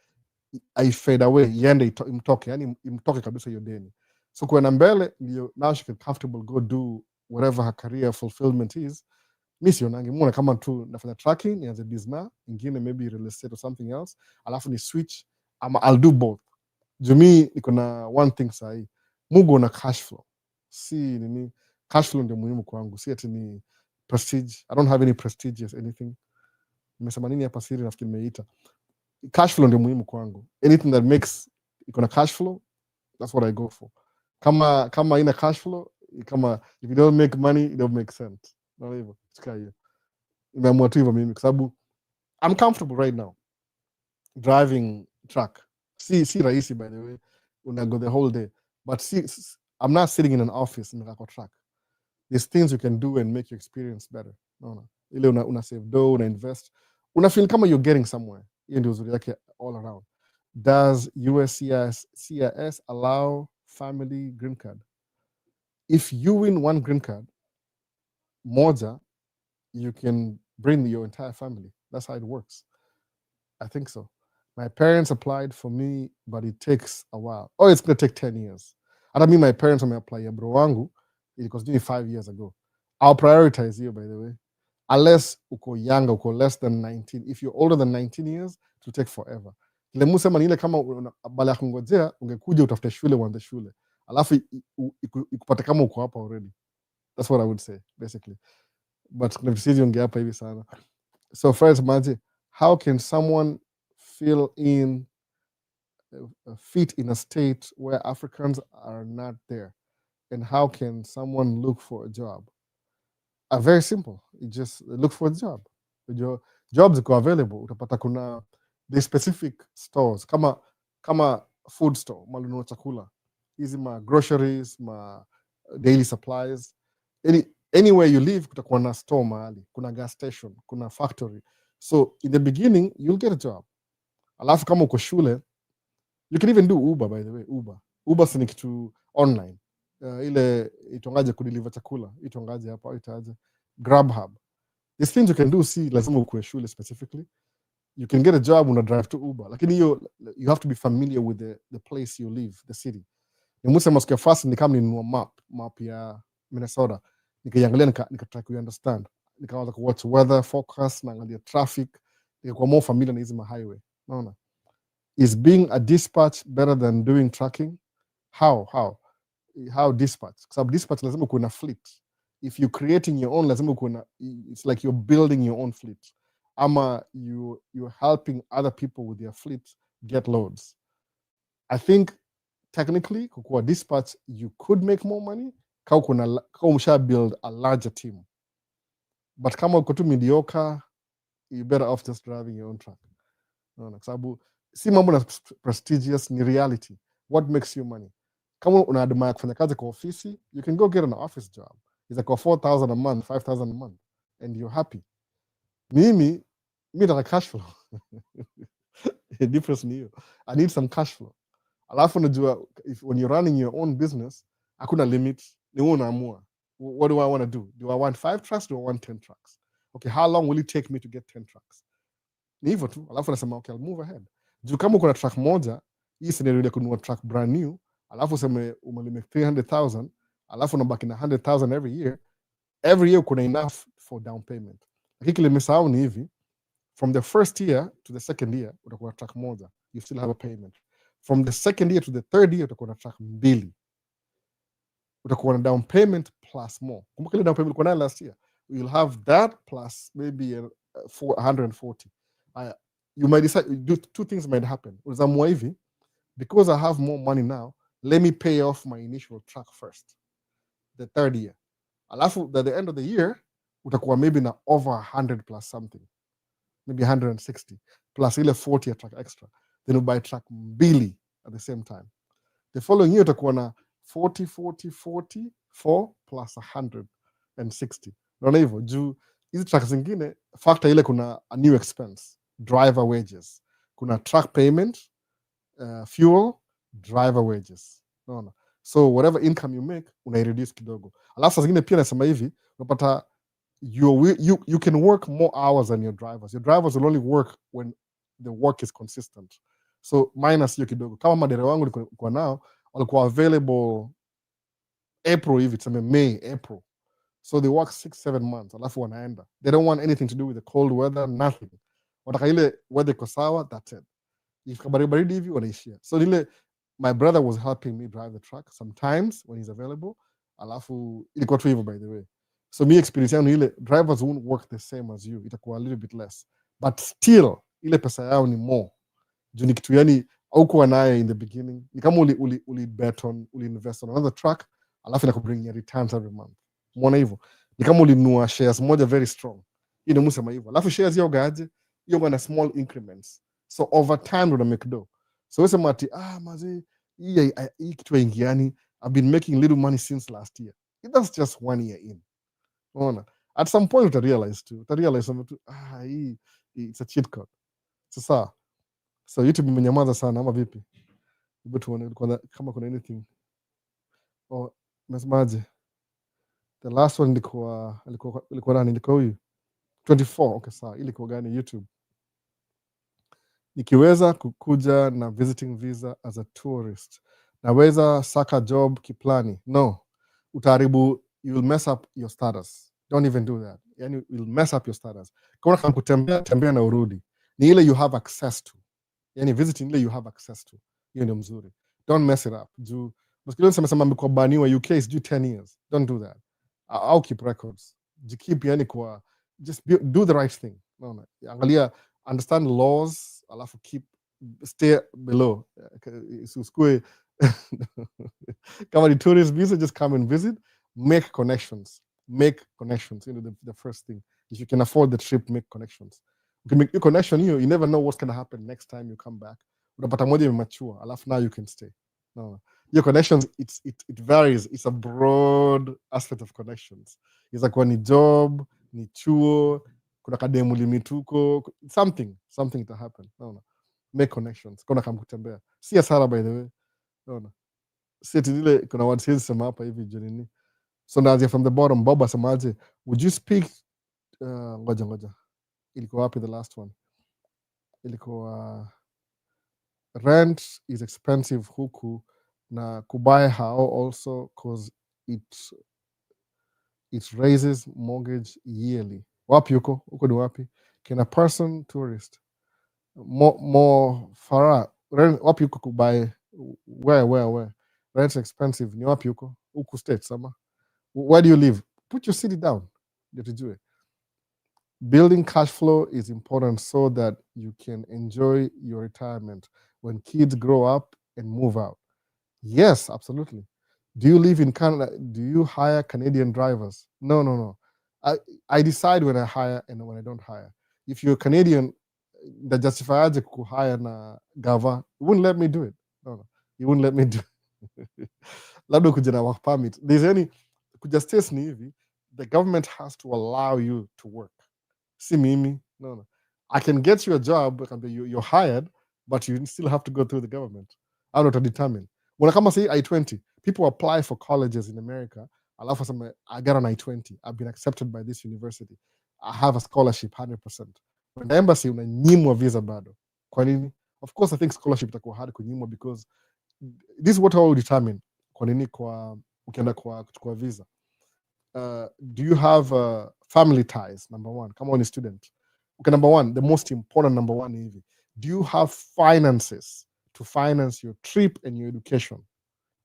I fade away, yende imtoke, yani imtoke kabisa hiyo deni. So kuenda mbele, now she can comfortable go do whatever her career fulfillment is. Mi sionangi, muona kama tu nafanya trucking, nianze business, ingine maybe real estate or something else, alafu ni switch, ama I'll do both. Jumi, niko na one thing sahi, mugo na cash flow. Si nini, cash flow ndio muhimu kwangu, si ati ni prestige. I don't have any prestigious anything. Nimesema nini hapa siri nafikiri nimeita. Cash flow ndio muhimu kwangu. Anything that makes iko na cash flow, that's what I go for. Kama ina cash flow, kama if you don't make money, it don't make sense. Na hivyo, tukaa hiyo. Nimeamua tu hivyo mimi kwa sababu I'm comfortable right now driving truck. Si rahisi by the way. Una go the whole day. But I'm not sitting in an office in a truck. There's things you can do and make your experience better. No. Ile una save dough, una invest. Una feel kama you're getting somewhere. Hiyo ndio uzuri yake all around. Does USCIS allow family green card? If you win one green card, moja, you can bring your entire family. That's how it works. I think so. My parents applied for me, but it takes a while. Oh, it's going to take 10 years. I don't mean my parents may apply ya bro wangu. It was doing 5 years ago. I'll prioritize you, by the way. Unless uko younger, uko less than 19. If you're older than 19 years, it will take forever. Kile musema ni ile kama bala ya kungojea, ungekuja utafute shule uanze shule. Alafu ikupate kama uko hapa already. That's what I would say, basically. But kuna visiji unge hapa hivi sana. So first, Maji, how can someone fit in a state where Africans are not there? And how can someone look for a job? Very simple. You just look for a job. Your jobs are available. Utapata kuna the specific stores kama food store, malunua chakula. Hizi ma groceries, ma daily supplies. Anywhere you live, kutakuwa na store mahali. Kuna gas station, kuna factory. So in the beginning, you'll get a job. Alafu kama uko shule, you can even do Uber, by the way. Uber si ni kitu online. Ile itongaje kudeliver chakula, itongaje hapa, itaje Grubhub. These things you can do, si lazima ukue shule specifically. You can get a job when you drive to Uber. Lakini you have to be familiar with the place you live, the city. Nimuse masikia fast ni kama ninunua map ya Minnesota. Nikaiangalia nikatry to understand. Nikaanza ku watch weather forecast, naangalia traffic, nikakuwa more familiar na hizi highway. Naona. Is being a dispatch better than doing tracking? How dispatch? Because dispatch lazima kuwe na fleet. If you're creating your own, lazima kuwe na, it's like you're building your own fleet. Ama you're helping other people with their fleet get loads. I think technically kukuwa dispatch you could make more money kama umsha build a larger team, but kama uko tu mediocre, you better off just driving your own truck. Kwa sababu si mambo na prestigious, ni reality. What makes you money? Kama unaadmire kufanya kazi kwa ofisi, you can go get an office job. It's like 4,000 a month, 5,000 a month, and you're happy. Mimi nataka cash flow. Difference ni hiyo. I need some cash flow. Alafu unajua when you're running your own business, hakuna limit, ni wewe unaamua. What do I want to do? Do I want 5 trucks? Do I want 10 trucks? Okay, how long will it take me to get 10 trucks? Ni hivyo tu. Alafu nasema okay, I'll move ahead. Juu kama uko na truck moja, hii scenario ya kununua truck brand new, alafu useme umelime 300,000, alafu unabaki na 100,000 every year kuna enough for down payment. Lakini kile nimesahau ni hivi, from the first year to the second year utakuwa na truck moja, you still have a payment. From the second year to the third year utakuwa na truck mbili, utakuwa na down payment plus more. Kumbuka ile down payment ulikuwa nayo last year, you'll have that plus maybe 140. You might decide, two things might happen. Unazamua hivi, because I have more money now, let me pay off my initial truck first, the third year. Alafu at the end of the year utakuwa maybe na over 100 plus something, maybe 160 plus ile 40 truck extra, then you buy truck mbili at the same time. The following year utakuwa na 40 4 plus 160. Naona hivyo juu hizi truck zingine factor ile kuna a new expense, driver wages, kuna truck payment, fuel, driver wages. Naona, so whatever income you make unaireduce kidogo. Alafu saa zingine pia nasema hivi, unapata you can work more hours than your drivers. Your drivers will only work when the work is consistent. So minus hiyo kidogo. Kama madereva wangu nilikuwa nao walikuwa available April hivi, tuseme May, April. So they work 6-7 months, alafu wanaenda. They don't want anything to do with the cold weather, nothing. Wataka ile weather iko sawa, that's it. If baridi hivi wanaishia. So ile my brother was helping me drive the truck sometimes when he's available. Alafu ilikuwa tu hivyo by the way. So me experience yangu ile drivers won't work the same as you. Itakuwa a little bit less. But still ile pesa yao ni more. Juu ni kitu yani haukuwa nayo in the beginning. Ni kama uli bet on, uli invest on another truck, alafu inakubring returns every month. Umeona hivyo? Ni kama ulinunua shares moja very strong. Hii ndio msema hivyo. Alafu shares hiyo gaje? Hiyo na small increments. So over time una make dough. So wewe sema ati mazi hii kitu haingiani, I've been making little money since last year. That's just 1 year in. Unaona? At some point utarealize tu hii it's a cheat code. Sasa so YouTube imenyamaza sana ama vipi? Hebu tuone kama kuna anything. Nasemaje? The last one ilikuwa nani? Ilikuwa huyu 24. Okay, sawa. Ilikuwa gani? YouTube. Nikiweza kukuja na visiting visa as a tourist, naweza saka job kiplani? No, utaharibu, you'll mess up your status. Don't even do that. Yani you'll mess up your status. Kama kama kutembea na urudi, ni ile you have access to. Yani visiting ile you have access to. Hiyo ndio mzuri. Don't mess it up. Juu msikilizo sema mko baniwa UK is due 10 years. Don't do that. I'll keep records. Keep yani kwa just do the right thing. No. Angalia, understand laws, alafu stay below. Usikue kama ni tourist visa, just come and visit, make connections. The first thing. If you can afford the trip, make connections. You can make your connection, you never know what's going to happen next time you come back. Unapata moja imemature, alafu now you can stay. No. Your connections, it varies. It's a broad aspect of connections. It's like when ni job, ni chuo, kuna kademu limituko, something to happen. No. Make connections. Kuna kama kutembea. Si hasara by the way. No. Si ile kuna watu hizi sema hapa hivi jenini. So naanzia from the bottom. Bob asemaje, would you speak ngoja. Ilikuwa wapi the last one? Ilikuwa rent is expensive huku na kubuy how also cause it raises mortgage yearly. Wapi huko ni wapi? Can a person tourist more far wapi huko kubuy where rent's expensive ni wapi huko states ama where do you live? Put your city down ndio tujue. Building cash flow is important so that you can enjoy your retirement. When kids grow up, and move out. Yes, absolutely. Do you live in Canada? Do you hire Canadian drivers? No. I decide when I hire and when I don't hire. If you're Canadian, the justifiaje kuhire na gava, you wouldn't let me do it. No. You wouldn't let me do it. Labda kuja na work permit. There's any kuja states ni hivi, the government has to allow you to work. Si mimi. No. I can get you a job, you're hired, but you still have to go through the government. I don't determine. When I come and say I-20, people apply for colleges in America. I got an I-20. I've been accepted by this university. I have a scholarship 100%. When the embassy unanyimwa visa bado. Kwa nini? Of course, I think scholarship itakuwa hard kunyimwa because this is what I will determine. Kwa nini ukienda kuchukua visa. Do you have family ties? Number one. Come on, student. Okay, number one, the most important number one hivi. Do you have finances to finance your trip and your education?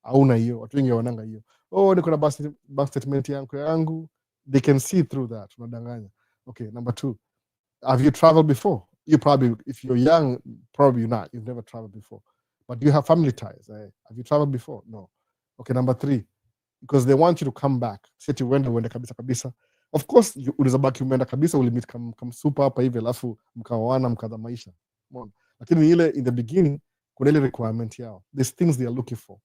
Hauna hiyo, watu wengi wananga hiyo. Oh, niko na bank statement yangu. They can see through that. Unadanganya. Okay, number two, have you traveled before? You probably, if you're young, probably not. You've never traveled before. But do you have family ties? Have you traveled before? No. Okay, number three, because they want you to come back. Seti uende kabisa. Of course, unaweza baki umeenda kabisa, ulimit kamsupa hapa hivi alafu mkaoana mkaanza maisha. Lakini ile in the beginning kuna ile requirement yao. These things they are looking for.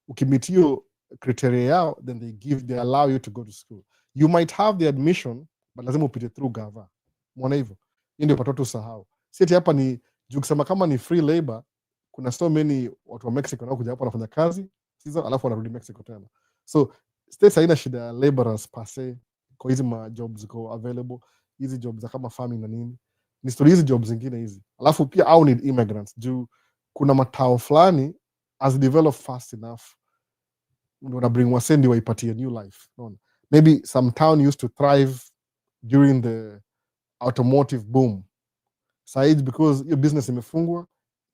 Ukimit hiyo criteria yao, then they allow you to go to school. You might have the admission, but lazima upite through gava. Muona hivyo? Hii ndio patoto usahau. Seti hapa ni juu kusema kama ni free labor, kuna so many watu wa Mexico nao kuja hapa wanafanya kazi, sasa alafu wanarudi Mexico tena. So states haina shida ya laborers per se, kwa hizi ma jobs ziko available, hizi jobs za kama farming na nini. Ni story hizi jobs zingine hizi. Alafu pia au need immigrants juu kuna matao fulani as develop fast enough ndio na bring wasendi waipatie new life. Maybe some town used to thrive during the automotive boom. Said because your business imefungwa,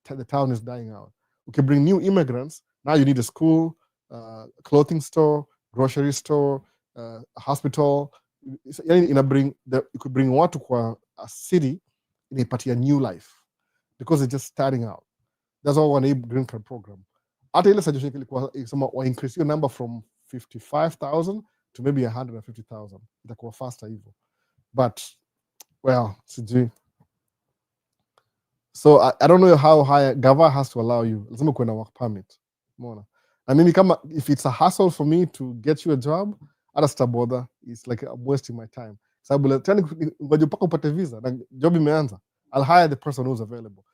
the town is dying out. Okay, bring new immigrants. Now you need a school, clothing store, grocery store, hospital. You could bring watu kwa a city inaipatia new life because it's just starting out. That's all one green card program. Hata ile suggestion ilikuwa ikisema wa increase your number from 55,000 to maybe 150,000. Itakuwa faster hivyo. But well, sijui. So I don't know how high Gava has to allow you. Lazima kuwe na work permit. Umeona? Na mimi kama if it's a hassle for me to get you a job, hata sitabother. It's like I'm wasting my time. Sababu tena ngoja mpaka upate visa na job imeanza. I'll hire the person who's available.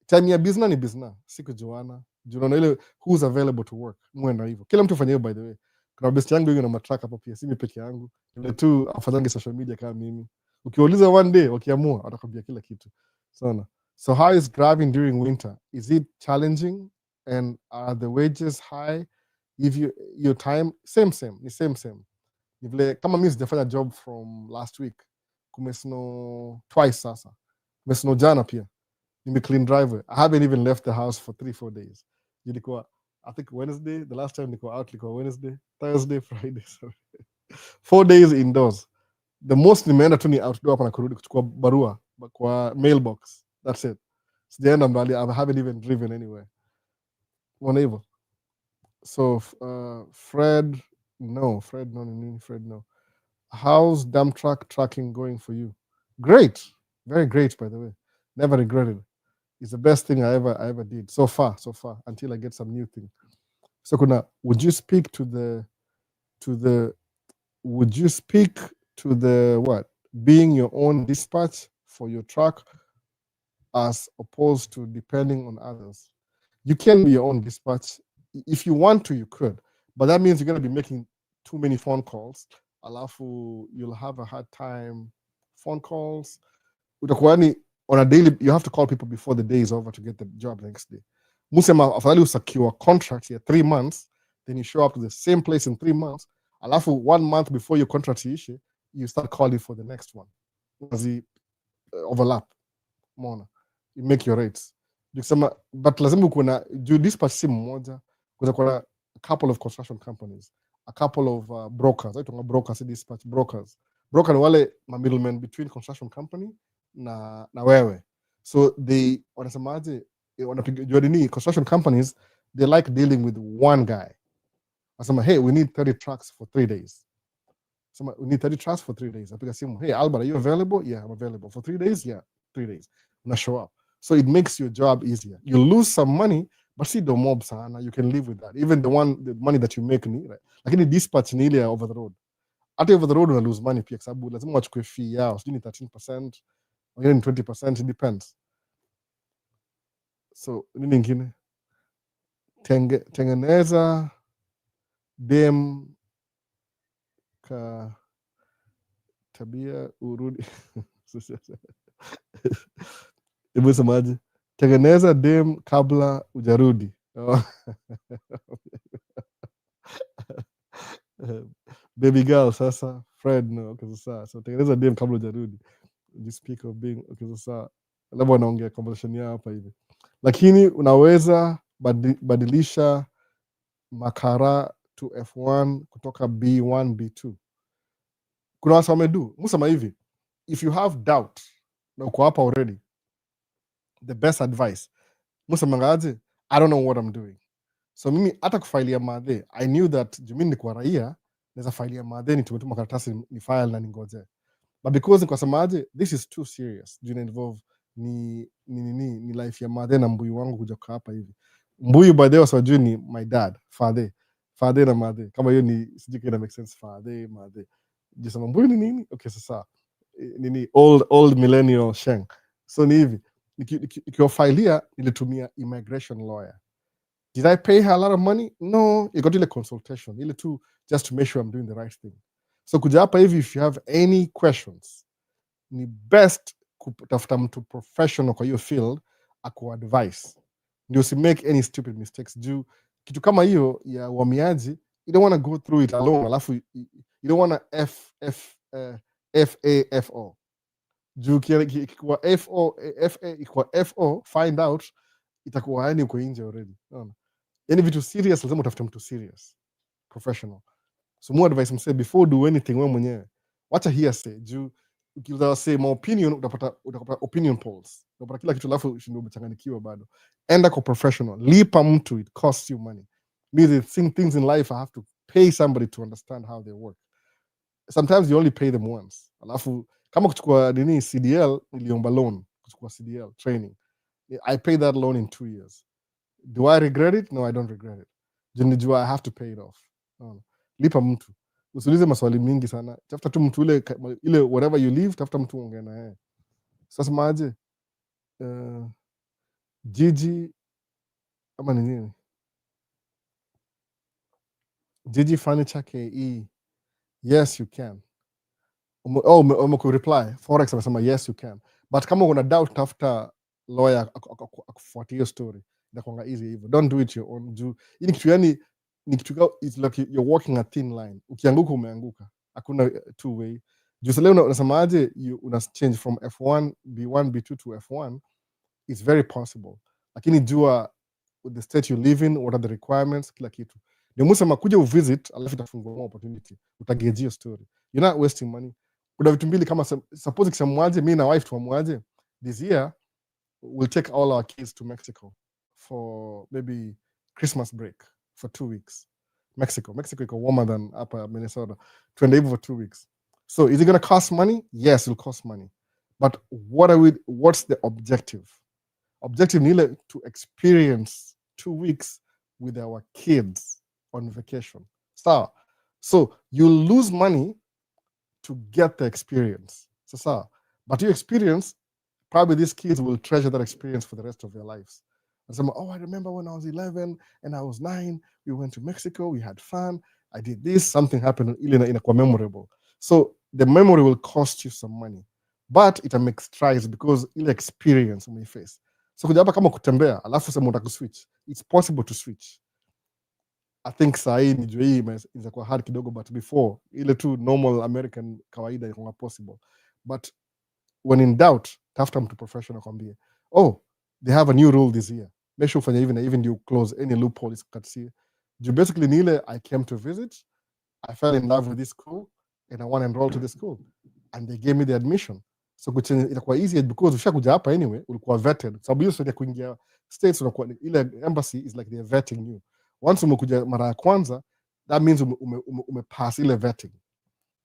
Time ya business ni business. Siku Joanna. Unaona ile who's available to work. Mwenda hivyo. Kila mtu afanye hivyo by the way. Kuna best yangu yeye na matrack hapo pia. Si mimi peke yangu. Ile tu afadhali social media kama mimi. Ukiuliza one day wakiamua atakwambia kila kitu. Sana. So how is driving during winter? Is it challenging? And are the wages high? If your time same ni same. Ni vile kama mimi sijafanya job from last week. Kumesno twice sasa. Kumesno jana pia. Nime clean driveway. I haven't even left the house for 3-4 days. Nilikuwa I think Wednesday, the last time nilikuwa out nilikuwa Wednesday, Thursday, Friday. 4 days indoors. The most nimeenda tu ni outdoor hapa na kurudi kuchukua barua kwa mailbox. That's it. Sijaenda mbali. I haven't even driven anywhere. One hivyo. So Fred no. How's dump truck tracking going for you? Great. Very great, by the way. Never regretted it. It's the best thing I ever did so far until I get some new thing. So kuna, would you speak to the what? Being your own dispatch for your truck as opposed to depending on others? You can be your own dispatch. If you want to, you could. But that means you're going to be making too many phone calls. Alafu, you'll have a hard time. Phone calls. On a daily, you have to call people before the day is over to get the job next day. Musema, afadhali usecure contract here 3 months, then you show up to the same place in 3 months. Alafu, 1 month before your contract issue, you start calling for the next one. Overlap. Mona. You make your rates. But lazima kuna juu dispatch si mmoja, kuna a couple of construction companies, a couple of brokers. Brokers, dispatch brokers. Broker ni wale middlemen between construction company na wewe. So they wanasemaje, wanapiga construction companies, they like dealing with one guy. Asema, hey, we need 30 trucks for 3 days. Asema, we need 30 trucks for 3 days. Apiga simu, hey, Albert, are you available? Yeah, I'm available. For 3 days? Yeah, 3 days. Una show up. So it makes your job easier. You lose some money, but see the mob sana, you can live with that. Even the money that you make ni, right? Lakini dispatch ni ile over the road. Hata over the road una lose money pia, sababu lazima wachukue fee yao, sijui ni 13%, wengine ni 20%, it depends. So nini ingine? Tengeneza dem ka tabia urudi. Hebu semaje? Tengeneza dem kabla ujarudi. Baby girl sasa, Fred no, okay sasa. So tengeneza dem kabla ujarudi. You speak of being, okay sasa. Labda wanaongea conversation yao hapa hivi. Lakini unaweza badilisha makara to F1 kutoka B1 B2. Kuna wasa wamedu. Musema hivi, if you have doubt na uko hapa already, the best advice, musema ngaje, I don't know what I'm doing. So mimi hata kufailia madhe, I knew that jumini kwa raia, neza failia madhe ni tumetuma karatasi ni file na ningoje. But because kwa samaje, this is too serious. Juna involve ni life ya madhe na mbuyu wangu kuja hapa hivi. Mbuyu by the way wasajui ni my dad, father na madhe. Kama hiyo ni sijui kina make sense, father, madhe. Jisema mbuyu ni nini? Okay, sasa nini old millennial sheng. So ni hivi, nikiwafailia nilitumia immigration lawyer. Did I pay her a lot of money? No, you got ile consultation, ile tu just to make sure I'm doing the right thing. So kuja hapa hivi, if you have any questions, ni best kutafuta mtu professional kwa hiyo field aku advice. Ndio si make any stupid mistakes. Juu kitu kama hiyo ya uhamiaji, you don't want to go through it alone. Alafu you don't want to FAFO. Juu kwa FO find out, itakuwa yani uko nje already. Unaona? Yani vitu serious lazima utafute mtu serious, professional. So more advice mse, before do anything wewe mwenyewe, wacha hearsay. Juu ukiuliza say my opinion, utapata opinion polls, utapata kila kitu, alafu ndio umechanganyikiwa bado. Enda kwa professional, lipa mtu, it costs you money. Me, the things in life I have to pay somebody to understand how they work. Sometimes you only pay them once. Alafu kama kuchukua nini CDL, niliomba loan kuchukua CDL training. I paid that loan in 2 years. Do I regret it? No, I don't regret it. Do I have to pay it off? No. Lipa mtu. Usiulize maswali mingi sana. Tafuta tu mtu ile whatever you live, tafuta mtu ongea na yeye. Sasa maje? Gigi ama ni nini? Gigi Furniture KE. Yes, you can. Umeku reply. Forex amesema yes, you can. But kama una doubt, tafuta lawyer akufuatia hiyo story. Inakuanga easy hivyo. Don't do it your own. Hii kitu yani ni kitu, it's like you're walking a thin line. Ukianguka umeanguka. Hakuna two way. Juu leo unasemaje una change from F1 B1 B2 to F1, it's very possible. Lakini jua with the state you live in, what are the requirements, kila kitu. Ndio musema kuja uvisit, alafu itafungua more opportunity. Utagejia story. You're not wasting money. Kuna vitu mbili kama suppose kisamwaje mimi na wife tuamwaje, this year we'll take all our kids to Mexico for maybe Christmas break for 2 weeks. Mexico iko warmer than upper Minnesota. Twende hivyo for 2 weeks. So is it going to cost money? Yes, it will cost money. But what's the objective? Objective ni to experience 2 weeks with our kids on vacation. So you'll lose money to get the experience. But your experience, probably these kids will treasure that experience for the rest of their lives. And some, I remember when I was 11 and I was 9, we went to Mexico, we had fun, I did this, something happened, in a memorable. So the memory will cost you some money, but it makes strides because ile experience on your face. So kuja hapa kama kutembea, alafu sema unataka switch, it's possible to switch. I think sahi ni juu hii inaweza kuwa hard kidogo, but before ile tu normal American kawaida ilikuwa possible. But when in doubt, tafuta mtu professional kwambie, they have a new rule this year, make sure ufanya hivi na even you close any loopholes katsi. Juu basically ni ile I came to visit, I fell in love with this school and I want to enroll to the school and they gave me the admission. So itakuwa easy because ushakuja hapa anyway, ulikuwa vetted. Sababu hiyo sio kuingia States unakuwa ile embassy is like they're vetting you. Once umekuja mara ya kwanza, that means umepass ile vetting,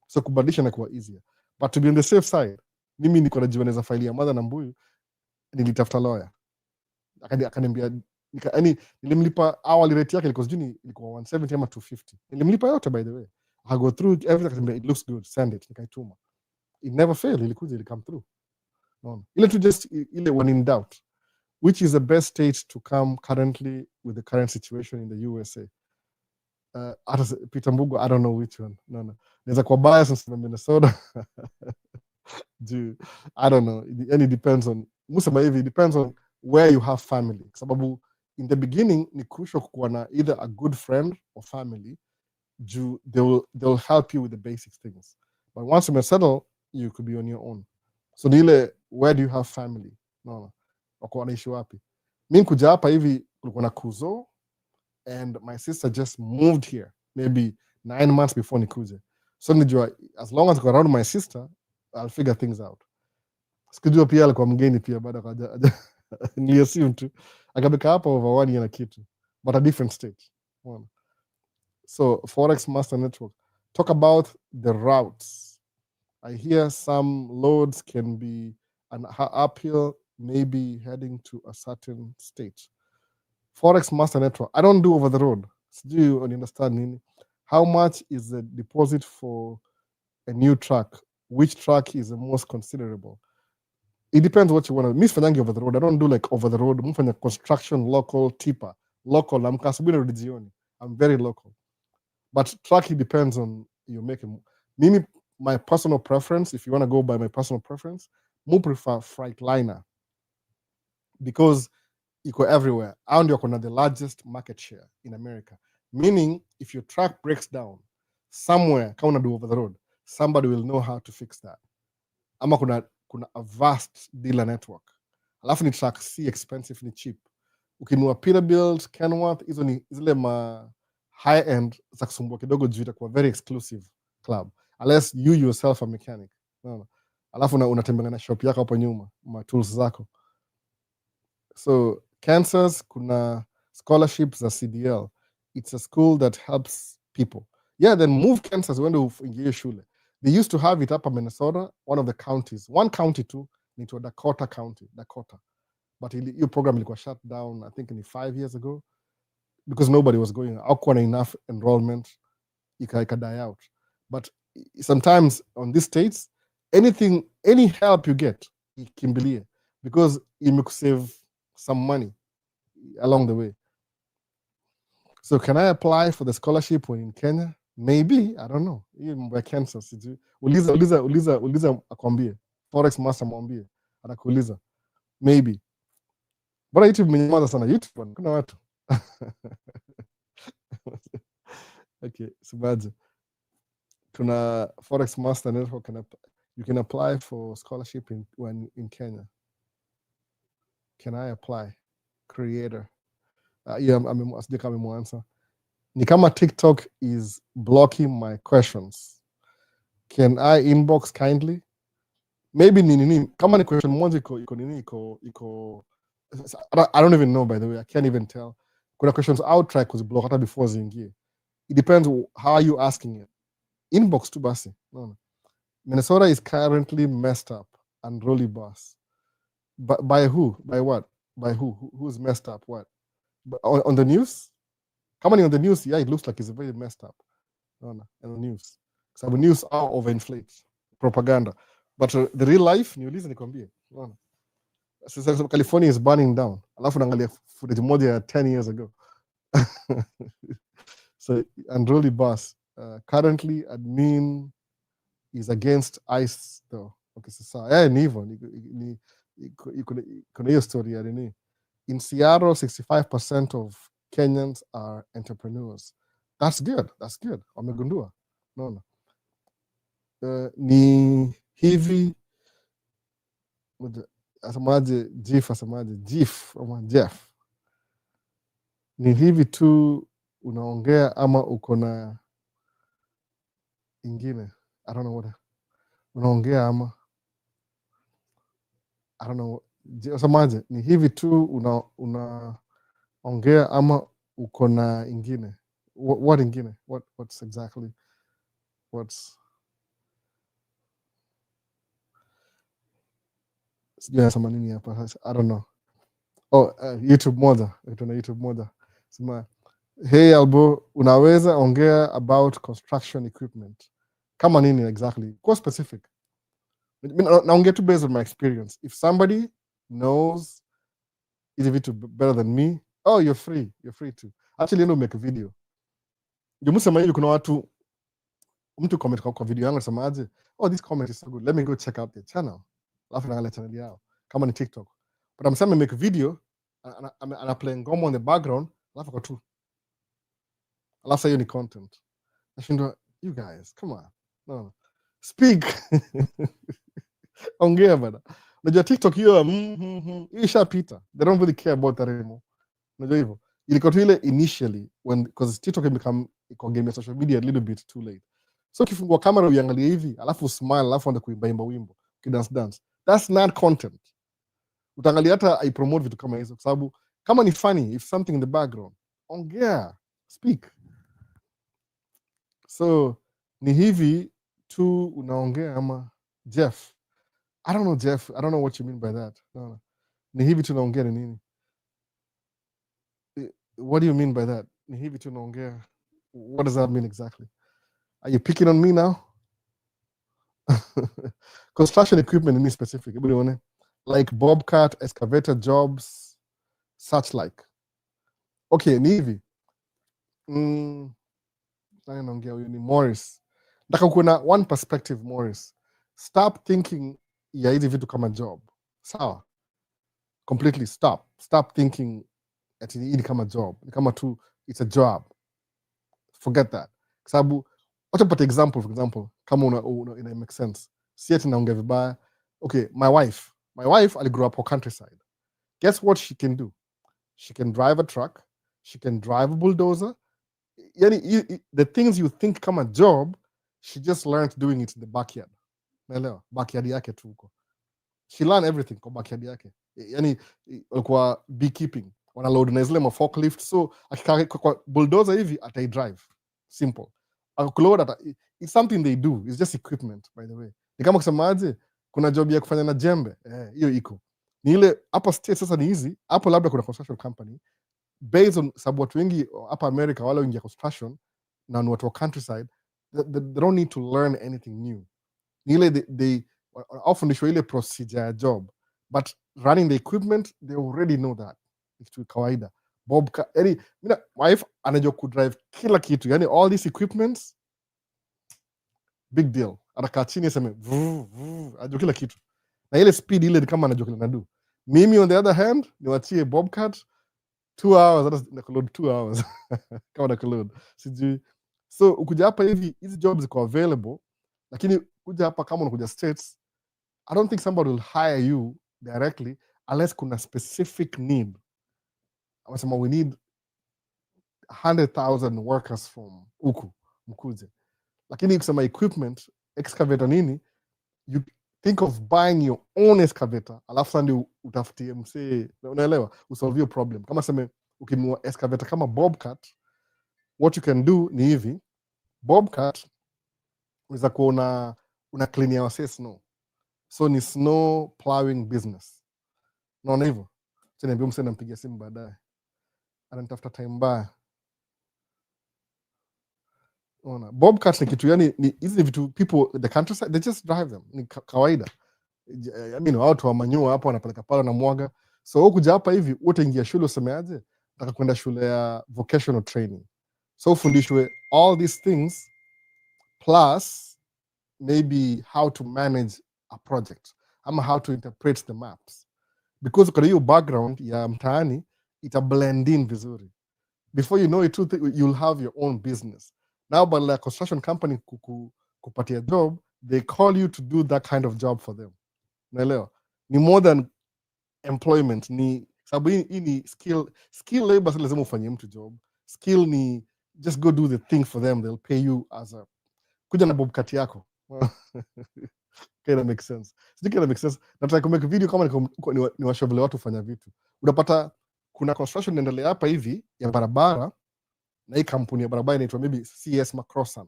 so kubadilisha inakuwa easier. But to be on the safe side, mimi niko najua naweza file ya mother na mbuyu, nilitafuta lawyer akaniambia yani nilimlipa hourly rate yake ilikuwa 170 ama 250, nilimlipa yote by the way. I go through everything, akaniambia it looks good, send it, nikaituma. It never failed, ilikuja, it come through. No. Ile tu just ile when in doubt, which is the best state to come currently with the current situation in the USA? Peter Mbugo, I don't know which one. No. Naweza kuwa bias in Minnesota. I don't know. And it depends on it depends on where you have family. Sababu in the beginning ni crucial kuwa na either a good friend or family. They'll help you with the basic things. But once you settle, you could be on your own. So nile, where do you have family? No. Wako wanaishi wapi? Mimi kuja hapa hivi kulikuwa na kuzo, and my sister just moved here maybe 9 months before nikuje. So nijua as long as I go around my sister, I'll figure things out. Sikujua pia alikuwa mgeni pia baada kaja niliassume tu akabeka hapa over 1 year na kitu, but a different state. So Forex Master Network, talk about the routes. I hear some loads can be an uphill, maybe heading to a certain state. Forex Master Network, I don't do over the road. Do you understand? How much is the deposit for a new truck? Which truck is the most considerable? It depends what you want to. Miss Fanyangi over the road. I don't do like over the road. Mufanya construction, local, tipper. Local, I'm kasubira regioni. I'm very local. But truck, it depends on you making. Mimi, my personal preference, if you want to go by my personal preference, I prefer Freightliner because you go everywhere. And you're the largest market share in America. Meaning, if your truck breaks down somewhere, can't do over the road, somebody will know how to fix that. Ama kuna a vast dealer network. Alafu ni truck si expensive, ni cheap. Ukinunua Peterbilt, Kenworth, hizo ni zile ma high end za kusumbua kidogo juu itakuwa very exclusive club. Unless you yourself a mechanic. No. Alafu unatembea na shop yako hapo nyuma, ma tools zako. So Kansas kuna scholarships za CDL. It's a school that helps people. Yeah, then move Kansas when uingie shule. They used to have it up in Minnesota, one of the counties. One county too, into Dakota County, Dakota. But your program ilikuwa shut down, I think, 5 years ago, because nobody was going. Hakuwa na enough enrollment, ika die out. But sometimes on these states, any help you get, ikimbilie, because it may save some money along the way. So can I apply for the scholarship when in Kenya? Maybe, I don't know. Even by Kansas. Uliza akwambie. Forex Master mwambie. Anakuuliza. Maybe. Bora YouTube mmenyamaza sana. YouTube kuna watu. Okay, subaje. Kuna Forex Master Network, you can apply for scholarship in Kenya. Can I apply? Creator. Yeah, asijeka amemwansa. Ni kama TikTok is blocking my questions. Can I inbox kindly? Maybe nini. Kama ni question moja iko I don't even know, by the way. I can't even tell. Kuna questions I'll try kuziblock hata before ziingie. It depends how are you asking it. Inbox tu basi. No. Minnesota is currently messed up and really boss. By who? By what? By who? Who's messed up? What? On the news? Kama ni on the news, yeah, it looks like it's very messed up. No, on the news. So the news are overinflate. Propaganda. But the real life, niulize nikwambie. No. So California is burning down. Alafu naangalia footage moja 10 years ago. So, and really boss. Currently, admin is against ICE though. Okay, so ni hivyo. Kuna hiyo story ya nini. In Seattle, 65% of Kenyans are entrepreneurs. That's good. That's good. Wamegundua. No. Ni hivi asemaje Jeff. Ni hivi tu unaongea ama uko na ingine? I don't know what. Unaongea ama I don't know. Samaje, ni hivi tu unaongea ama uko na ingine? What ingine? What's exactly? Sijui nasema nini hapa sasa. I don't know. Oh, YouTube moja. Tuna YouTube moja. Sema, hey Albo, unaweza ongea about construction equipment. Kama nini exactly? Kwa specific. Naongea tu based on my experience. If somebody knows hizi vitu better than me, oh, you're free to. Actually, endo make a video. Ndio msema hivi, kuna watu mtu comment kwa video yangu anasema aje, oh, this comment is so good, let me go check out their channel. Alafu naangalia channel yao kama ni TikTok. But I'm saying make a video, ana play ngoma on the background, alafu kwa tu. Alafu hiyo ni content. Nashindwa, you guys, come on. No. Speak. Ongea bana. Unajua TikTok hiyo ishapita. They don't really care about that anymore. Unajua hivyo. Ilikuwa tu ile initially when because TikTok become game ya social media a little bit too late. So ukifungua kamera uiangalie hivi, alafu smile, alafu anza kuimba wimbo, dance. That's not content. Utaangalia hata I promote vitu kama hizo kwa sababu kama ni funny, if something in the background, ongea, speak. So ni hivi tu unaongea ama Jeff? I don't know Jeff. I don't know what you mean by that. No. Ni hivi tu unaongea ni nini? What do you mean by that? Ni hivi tu unaongea. What does that mean exactly? Are you picking on me now? Construction equipment in specific. Like bobcat, excavator jobs, such like. Okay, ni hivi. Naongea huyu ni Morris. Nataka kuna one perspective Morris. Stop thinking ya hizi vitu kama job. Sawa? Completely stop. Stop thinking ati hii kama job. Ni kama tu it's a job. Forget that. Kwa sababu wacha pata example, for example, kama ina make sense. Si ati naongea vibaya. Okay, my wife aligrow up on countryside. Guess what she can do? She can drive a truck. She can drive a bulldozer. Yani, the things you think kama job, she just learned doing it in the backyard. Naelewa? Backyard yake tu huko. She learned everything kwa backyard yake. Yani, kwa beekeeping. Wana load na zile ma forklift. So, akikaa kwa bulldozer hivi, atai drive. Simple. It's something they do. It's just equipment, by the way. Ni kama kusema aje, kuna job ya kufanya na jembe. Hiyo iko. Ni ile, hapa state sasa ni easy. Hapo labda kuna construction company. Based on sababu watu wengi hapa America wale wengi construction na watu wa countryside, they don't need to learn anything new. Ni ile they ofundishwa ile procedure ya job, but running the equipment they already know that. It's kawaida. My wife anajua kudrive kila kitu, yani all these equipments, big deal. Anakaa chini aseme anajua kila kitu, na ile speed ile ni kama anajua kila nadu. Mimi on the other hand niwachie bobcat 2 hours, hata nakuload 2 hours kama nakuload sijui. So ukuja hapa hivi hizi jobs ziko available, lakini kuja hapa kama unakuja States, I don't think somebody will hire you directly unless kuna specific need. Wanasema we need 100,000 workers from huku mkuje, lakini kusema equipment, excavator nini, you think of buying your own excavator, alafu sandi utafutie msee, unaelewa, usolve your problem. Kama seme ukinunua excavator kama bobcat, what you can do ni hivi, bobcat unaweza kuwa una clean ya wasee snow, so ni snow plowing business. Naona hivyo niambia msee, nampigia simu baadaye, ananitafuta time mbaya. Ona bobcat ni kitu, yani ni hizi vitu people the countryside they just drive them, ni kawaida. I mean watu wa manyua hapo wanapeleka pale na mwaga. So ukuja hapa hivi wote ingia shule usemeaje, nataka kwenda shule ya vocational training, so ufundishwe all these things plus maybe how to manage a project ama how to interpret the maps, because kwa hiyo background ya mtaani ita blend in vizuri. Before you know it, you'll have your own business. Now, but like construction company kupatia job, they call you to do that kind of job for them. Naelewa? Ni more than employment, ni sababu hii ni skill labor, lazima ufanye mtu job. Skill ni just go do the thing for them, they'll pay you as a kuja na bobcat yako. Kind make sense. Sijui kind make sense. Nataka kumake video kama ni washovele watu fanya vitu. Unapata kuna construction inaendelea hapa hivi ya barabara na hii kampuni ya barabara inaitwa maybe CS Macrossan.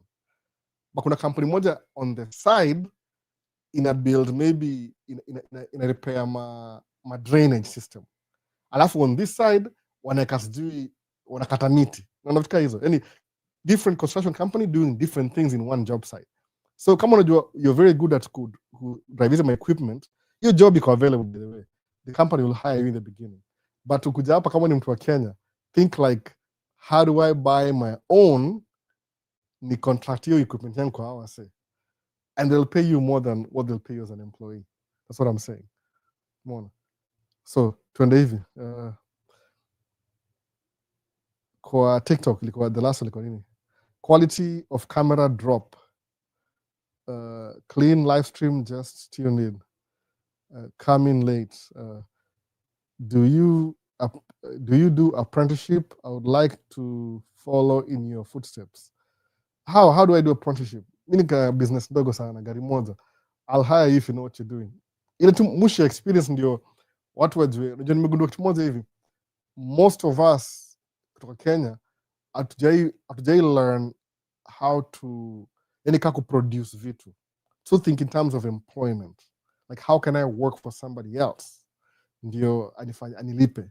Kuna kampuni moja on the side ina build maybe ina repair ma drainage system. Alafu on this side wanaweka sijui wanakata miti. Unaona hizo. Yani different construction company doing different things in one job site. So kama unajua you're very good at driving my equipment, your job iko available by the way. The company will hire you in the beginning. But ukuja hapa kama ni mtu wa Kenya, think like how do I buy my own ni contract your equipment yangu kwa hawa say. And they'll pay you more than what they'll pay you as an employee. That's what I'm saying. Mona. So tuende hivi. Kwa TikTok ilikuwa the last ilikuwa nini? Quality of camera drop. Clean live stream, just tune in. Come in late. Do you do apprenticeship? I would like to follow in your footsteps. How do I do apprenticeship? Mimi ni business ndogo sana, gari moja. I'll hire you if you know what you're doing. Ile tu mwisho experience ndio watu wajue. Unajua nimegundua kitu moja hivi. Most of us kutoka Kenya hatujai learn how to yani kako produce vitu. So think in terms of employment. Like how can I work for somebody else? Ndio anilipe.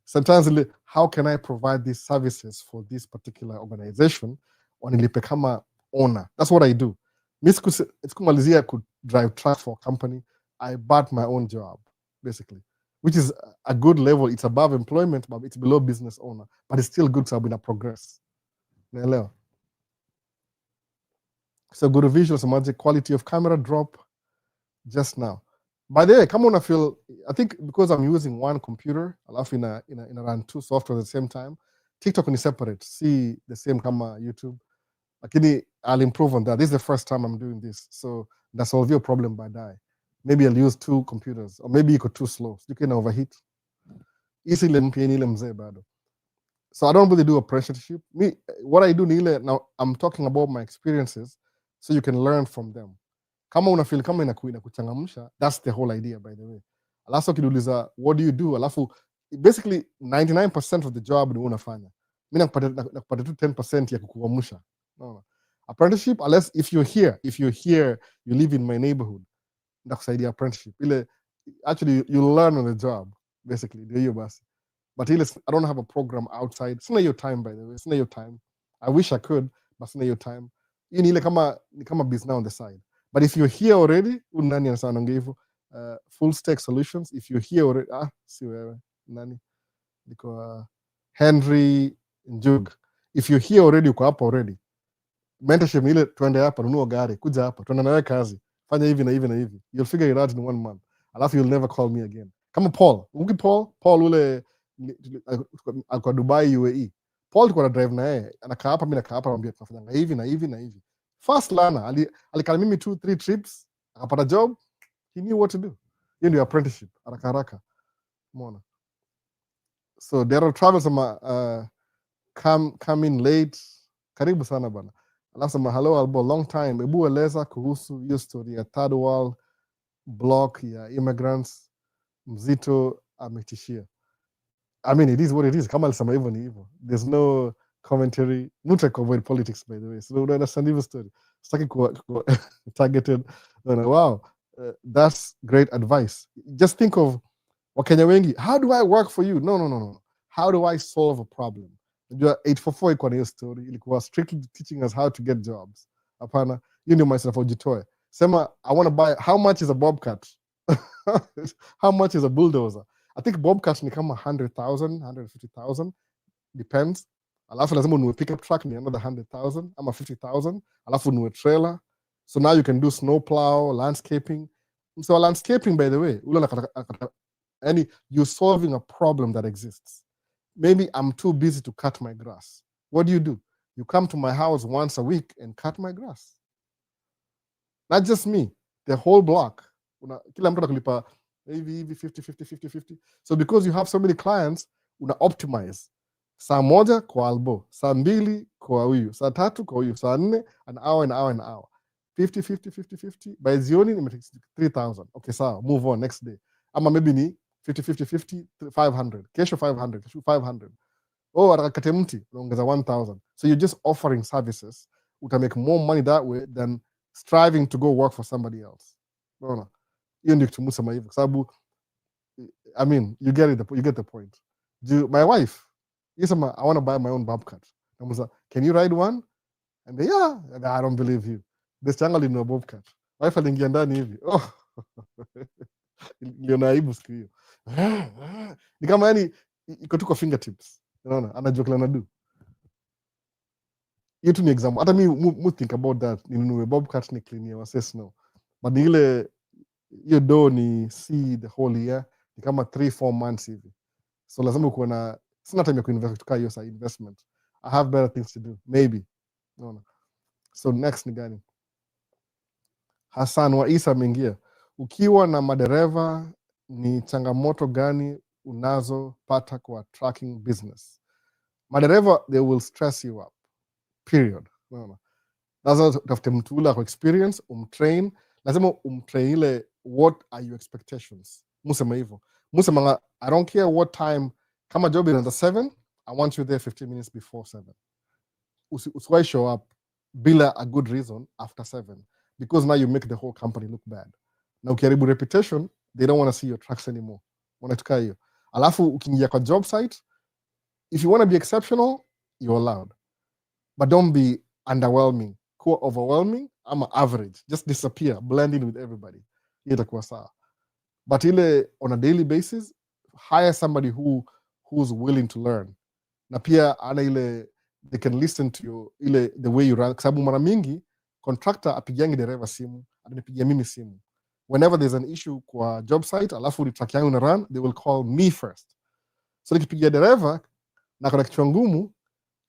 Sometimes how can I provide these services for this particular organization? Wanilipe kama owner. That's what I do. Sikumalizia could drive truck for a company. I bought my own job, basically, which is a good level. It's above employment, but it's below business owner. But it's still good to have progress. Naelewa. So good visuals, magic quality of camera drop just now. By the way, come on, I think because I'm using one computer, alafu in run two software at the same time, TikTok is separate. See the same kama YouTube. Lakini I'll improve on that. This is the first time I'm doing this. So that's solve your problem by die. Maybe I'll use two computers, or maybe you could too slow. You can overheat. So I don't really do apprenticeship. What I do now, I'm talking about my experiences so you can learn from them. Kama unafeel kama inakuchangamsha, that's the whole idea, by the way. Alafu kiduliza, what do you do? Alafu basically 99% of the job ni unafanya. Mimi nakupata tu 10% ya kukuamsha. No. Apprenticeship, unless if you're here, you live in my neighborhood. Ndakusaidia apprenticeship. Actually you learn on the job, basically. Ndio hiyo basi. But I don't have a program outside. It's not your time, by the way. It's not your time. I wish I could, but it's not your time. You need kama business on the side. But if you're here already, nani anasema nongevu full stack solutions. If you're here already, si wewe nani niko Henry Njug. If you're here already, uko hapa already. Mentorship ile twende hapa, nunua gari, kuja hapa, twende nawe kazi. Fanya hivi na hivi na hivi. You'll figure it out in 1 month. Alafu you'll never call me again. Kama Paul. Paul ule alikuwa Dubai UAE. Paul alikuwa na drive na yeye. Anakaa hapa, mimi nakaa hapa, anambia tunafanya hivi na hivi na hivi. Fast learner. Alikala mimi 2-3 trips, akapata job. He knew what to do. Hiyo ndio apprenticeship. Haraka. Umeona? So there are travels come in late. Karibu sana bana. Alafu sema hello Albo, long time. Ebu eleza kuhusu hiyo story ya third world block ya immigrants. Mzito ametishia. I mean, it is what it is. Kama alisema hivyo ni hivyo. There's no commentary. Mutaki avoid politics, by the way. So don't understand hivyo story. Sitaki kuwa targeted. Wow, that's great advice. Just think of Wakenya wengi. How do I work for you? No. How do I solve a problem? 844 iko na hiyo story. Ilikuwa strictly teaching us how to get jobs. Hapana. Hiyo ndio myself ujitoe. Sema, I want to buy, how much is a bobcat? How much is a bulldozer? I think bobcat ni kama 100,000, 150,000. Depends. Alafu lazima ununue pickup truck ni another 100,000 ama 50,000. Alafu ununue trailer. So now you can do snow plow, landscaping. So landscaping, by the way, you're solving a problem that exists. Maybe I'm too busy to cut my grass. What do? You come to my house once a week and cut my grass. Not just me, the whole block. Kila mtu anakulipa hivi 50. So because you have so many clients, una optimize. Saa moja kwa Albo, saa 2 kwa huyu, saa 3 kwa huyu, saa 4, an hour. 50 by jioni nimetake 3000. Okay, sawa, move on next day. Ama maybe ni 50 500, kesho 500, kesho 500. Oh, atakate mti unaongeza 1000. So you're just offering services. Uta make more money that way than striving to go work for somebody else. Unaona, hiyo ndio kitu musema hivyo, kwa sababu I mean, you get the point. My wife, yesema I want to buy my own bobcat. Namuza, can you ride one? And yeah, and I don't believe you. This jungle in a bobcat. Wife aliingia ndani hivi. Oh. Niliona aibu siku hiyo. Ni kama yani iko tu kwa fingertips. Unaona, anajua kile anadu. Hiyo tu ni example. Hata mi think about that. Ninunue bobcat ni clean ya wase snow. But ni ile hiyo do ni see the whole year. Ni kama 3-4 months hivi. So lazima uko na sina time ya kuinvest kutoka hiyo side investment. I have better things to do. Maybe. Unaona. So next ni gani? Hassan wa Isa ameingia. Ukiwa na madereva, ni changamoto gani unazopata kwa tracking business? Madereva, they will stress you up. Period. Unaona. Lazima utafute mtu ule kwa experience, umtrain. Lazima umtrain ile what are your expectations. Musema hivyo. Musema I don't care what time, kama job inaanza 7, I want you there 15 minutes before 7. Usiwahi show up bila a good reason after 7, because now you make the whole company look bad. Na ukiharibu reputation, they don't want to see your tracks anymore. Wanataka hiyo. Alafu ukiingia kwa job site, if you want to be exceptional, you're allowed. But don't be underwhelming, kuwa overwhelming, ama average. Just disappear, blend in with everybody. Hiyo itakuwa sawa. But ile on a daily basis, hire somebody who's willing to learn. Na pia ana ile they can listen to you, ile the way you run. Kwa sababu mara mingi contractor apigiangi dereva simu, atanipigia mimi simu. Whenever there's an issue kwa job site, alafu ni track yangu na run, they will call me first. So nikipigia dereva na kuna kichwa ngumu,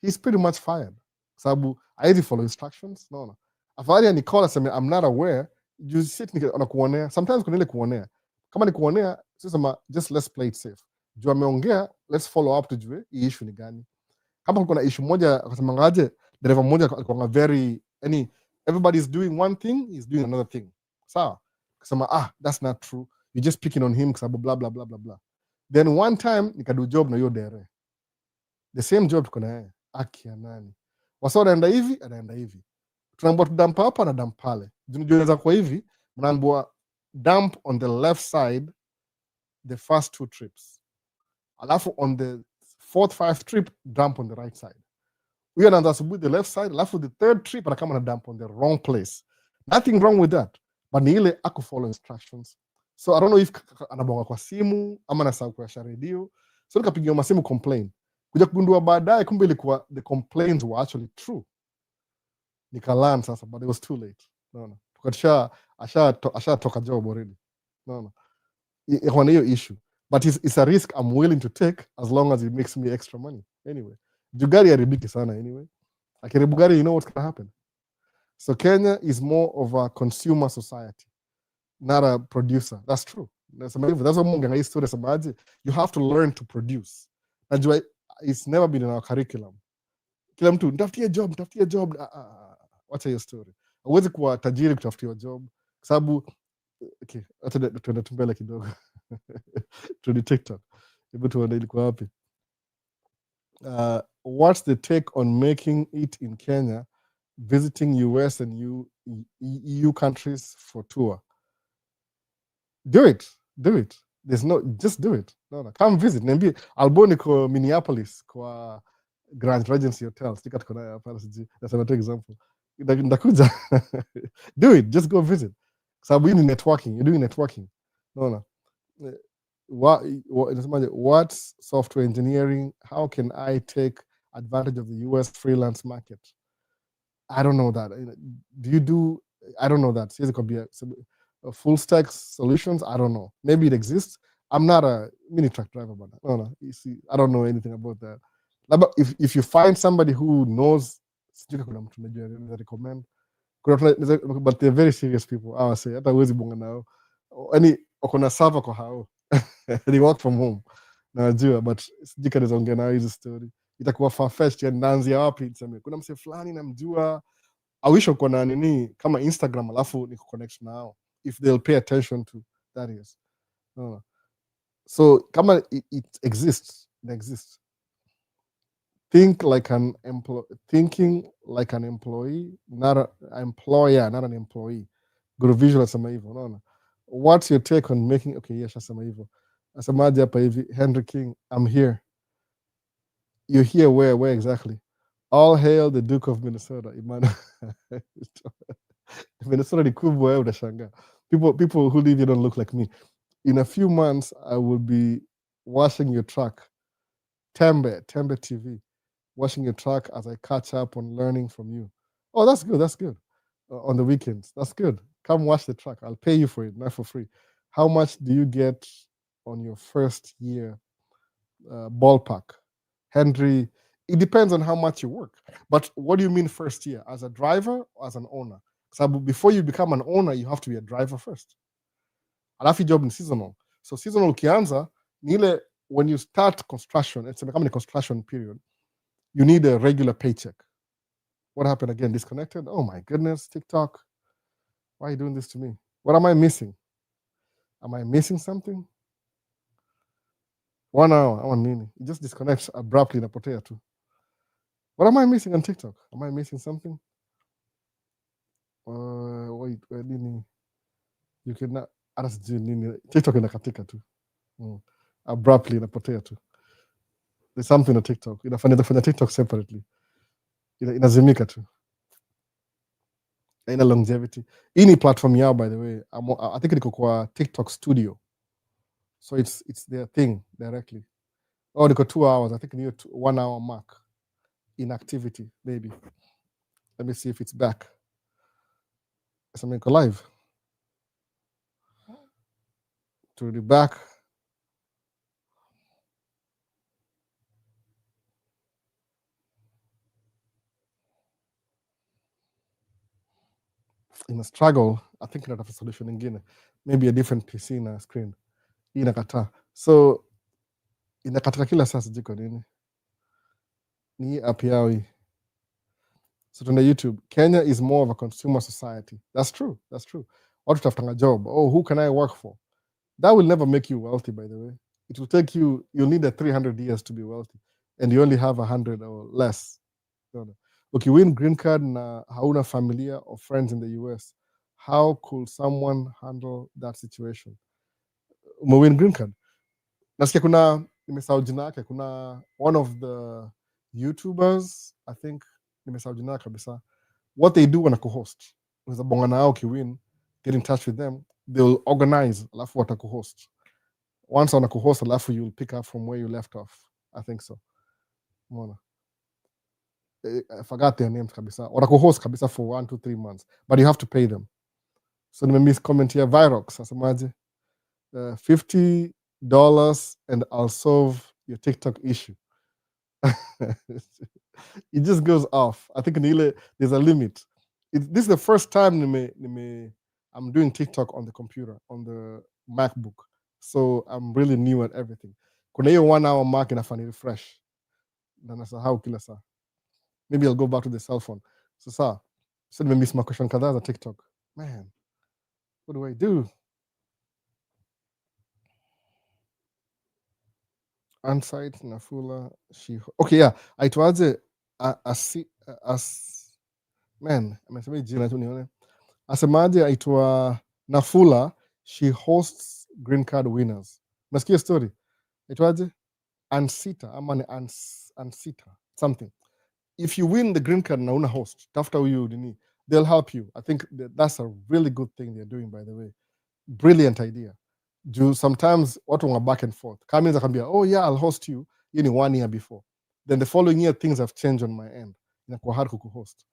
he's pretty much fired. Kwa sababu haizi follow instructions, naona. Afadhali ni call aseme I'm not aware, you sit anakuonea. Sometimes kuna ile kuonea. Kama ni kuonea, sema just let's play it safe. Juu ameongea, let's follow up tujue hii issue ni gani. Kama kuna issue moja akasema ngaje, dereva mmoja alikuwa very everybody's doing one thing, he's doing another thing. Sawa? Kusema that's not true. You're just picking on him kwa blah blah blah blah blah. Then one time nikadu job na hiyo dere. The same job tuko na yeye. Akia nani? Wasa anaenda hivi. Tunaambiwa dump hapa na dump pale. Tunajua kwa hivi, mnaambiwa dump on the left side the first 2 trips. Alafu on the 4th, 5th trip, dump on the right side. Huyo anaanza asubuhi the left side, alafu the 3rd trip anakama na dump on the wrong place. Nothing wrong with that. But ni ile follow instructions. So I don't know if anabonga kwa simu ama anasahau kwa radio. So nikapigia masimu complain. Kuja kugundua baadaye kumbe ilikuwa the complaints were actually true. Nikalan sasa, but it was too late. Naona. Tukasha toka job already. Naona. Iko na hiyo issue. But it's a risk I'm willing to take as long as it makes me extra money. Anyway, Jugari haribiki sana anyway. Akiharibu gari, you know what's going to happen. So Kenya is more of a consumer society, not a producer. That's true. That's what Munga is to the you have to learn to produce. Najua it's never been in our curriculum. Kila mtu, nitafutie job. What's your story? Huwezi kuwa tajiri kutafutia job. Kwa sababu, okay, tuende tumbele kidogo. To TikTok. Hebu tuone ilikuwa wapi. What's the take on making it in Kenya, visiting US and EU countries for tour? Do it. Just do it. No. Come visit. Niambie Alboni kwa Minneapolis kwa Grand Regency Hotel. Stika tuko nayo hapa siji. That's another example. Ndakuja. Do it. Just go visit. Sababu ni networking. You're doing networking. No. What's software engineering? How can I take advantage of the US freelance market? I don't know that. Do you do? I don't know that. It could be a full stack solutions. I don't know. Maybe it exists. I'm not a mini truck driver, but no. You see, I don't know anything about that. But if you find somebody who knows, recommend. But they're very serious people. I would say hata huwezi bonga nao. Any okona server kwa hao. They work from home. Najua, but sijui kama naongea nao hizo story. Itakuwa far-fetched ya naanzia wapi niseme. Kuna mse fulani namjua I wish uko na nini kama Instagram alafu ni connect nao if they'll pay attention to that is. So kama it exists, it exists. Thinking like an employee, not an employer, not an employee. Good visual asema hivyo, unaona? What's your take on making yes, asema hivyo. Asemaje hapa hivi, Henry King, I'm here. You're here where exactly? All hail the Duke of Minnesota, Emmanuel. Minnesota ni kubwa, wewe unashangaa. People who live here don't look like me. In a few months, I will be washing your truck. Tembe TV. Washing your truck as I catch up on learning from you. Oh, that's good. That's good. On the weekends, that's good. Come wash the truck. I'll pay you for it, not for free. How much do you get on your first year ballpark? Henry, it depends on how much you work. But what do you mean first year? As a driver or as an owner? So before you become an owner, you have to be a driver first. Alafu job ni seasonal. So seasonal ukianza, ni ile when you start construction, it's becoming a construction period, you need a regular paycheck. What happened again? Disconnected? Oh my goodness, TikTok. Why are you doing this to me? What am I missing? Am I missing something? 1 hour, I want nini. It just disconnects abruptly napotea tu. What am I missing on TikTok? Am I missing something? Wait, nini? You cannot do nini. TikTok inakatika tu. Abruptly inapotea tu. There's something on TikTok. Inafanya TikTok separately. Inazimika tu. Ina longevity. Hii ni platform yao, by the way. I think niko kwa TikTok studio. So it's their thing directly. Oh, niko 2 hours. I think near 1 hour mark. Inactivity, maybe. Let me see if it's back. Something live. To the back. In a struggle, I think inatafuta solution ingine. Maybe a different PC na screen. Hii inakataa. So inakatika kila saa sijui kwa nini. Ni app yao hii. So tuende YouTube. Kenya is more of a consumer society. That's true. That's true. Watu tafutanga job. Oh, who can I work for? That will never make you wealthy, by the way. It will take you'll need 300 years to be wealthy. And you only have 100 or less. Okay, win green card na hauna familia or friends in the US. How could someone handle that situation? Umewin green card. Nasikia kuna, nimesahau jina yake, kuna one of the YouTubers, I think, nimesahau jina yake kabisa. What they do wanakuhost. Unaweza bonga nao ukiwin, get in touch with them, they'll organize, alafu watakuhost. Once wanakuhost, alafu you'll pick up from where you left off. I think so. Umeona? I forgot their names kabisa. Watakuhost kabisa for 1 to 3 months, but you have to pay them. So nimemiss comment here, Virox, asemaje? $50 and I'll solve your TikTok issue. It just goes off. I think there's a limit. This is the first time I'm doing TikTok on the computer, on the MacBook. So I'm really new at everything. Kuna hiyo 1 hour mark inafanya refresh. Na nasahau kila saa. Maybe I'll go back to the cell phone. So nimemiss my question kadhaa za TikTok. Man, what do I do? Onsite Nafula okay, yeah, aitwaje man, amesema jina tu nione. Asemaje aitwa Nafula, she hosts green card winners. Nasikia story. Aitwaje? Ansita ama ni Ansita something. If you win the green card na una host, tafuta huyu nini, they'll help you. I think that's a really good thing they're doing, by the way. Brilliant idea. Sometimes watu wanga back and forth. Kama akambia, oh yeah, I'll host you. Hiyo ni 1 year before. Then the following year things have changed on my end. Inakuwa hard kukuhost.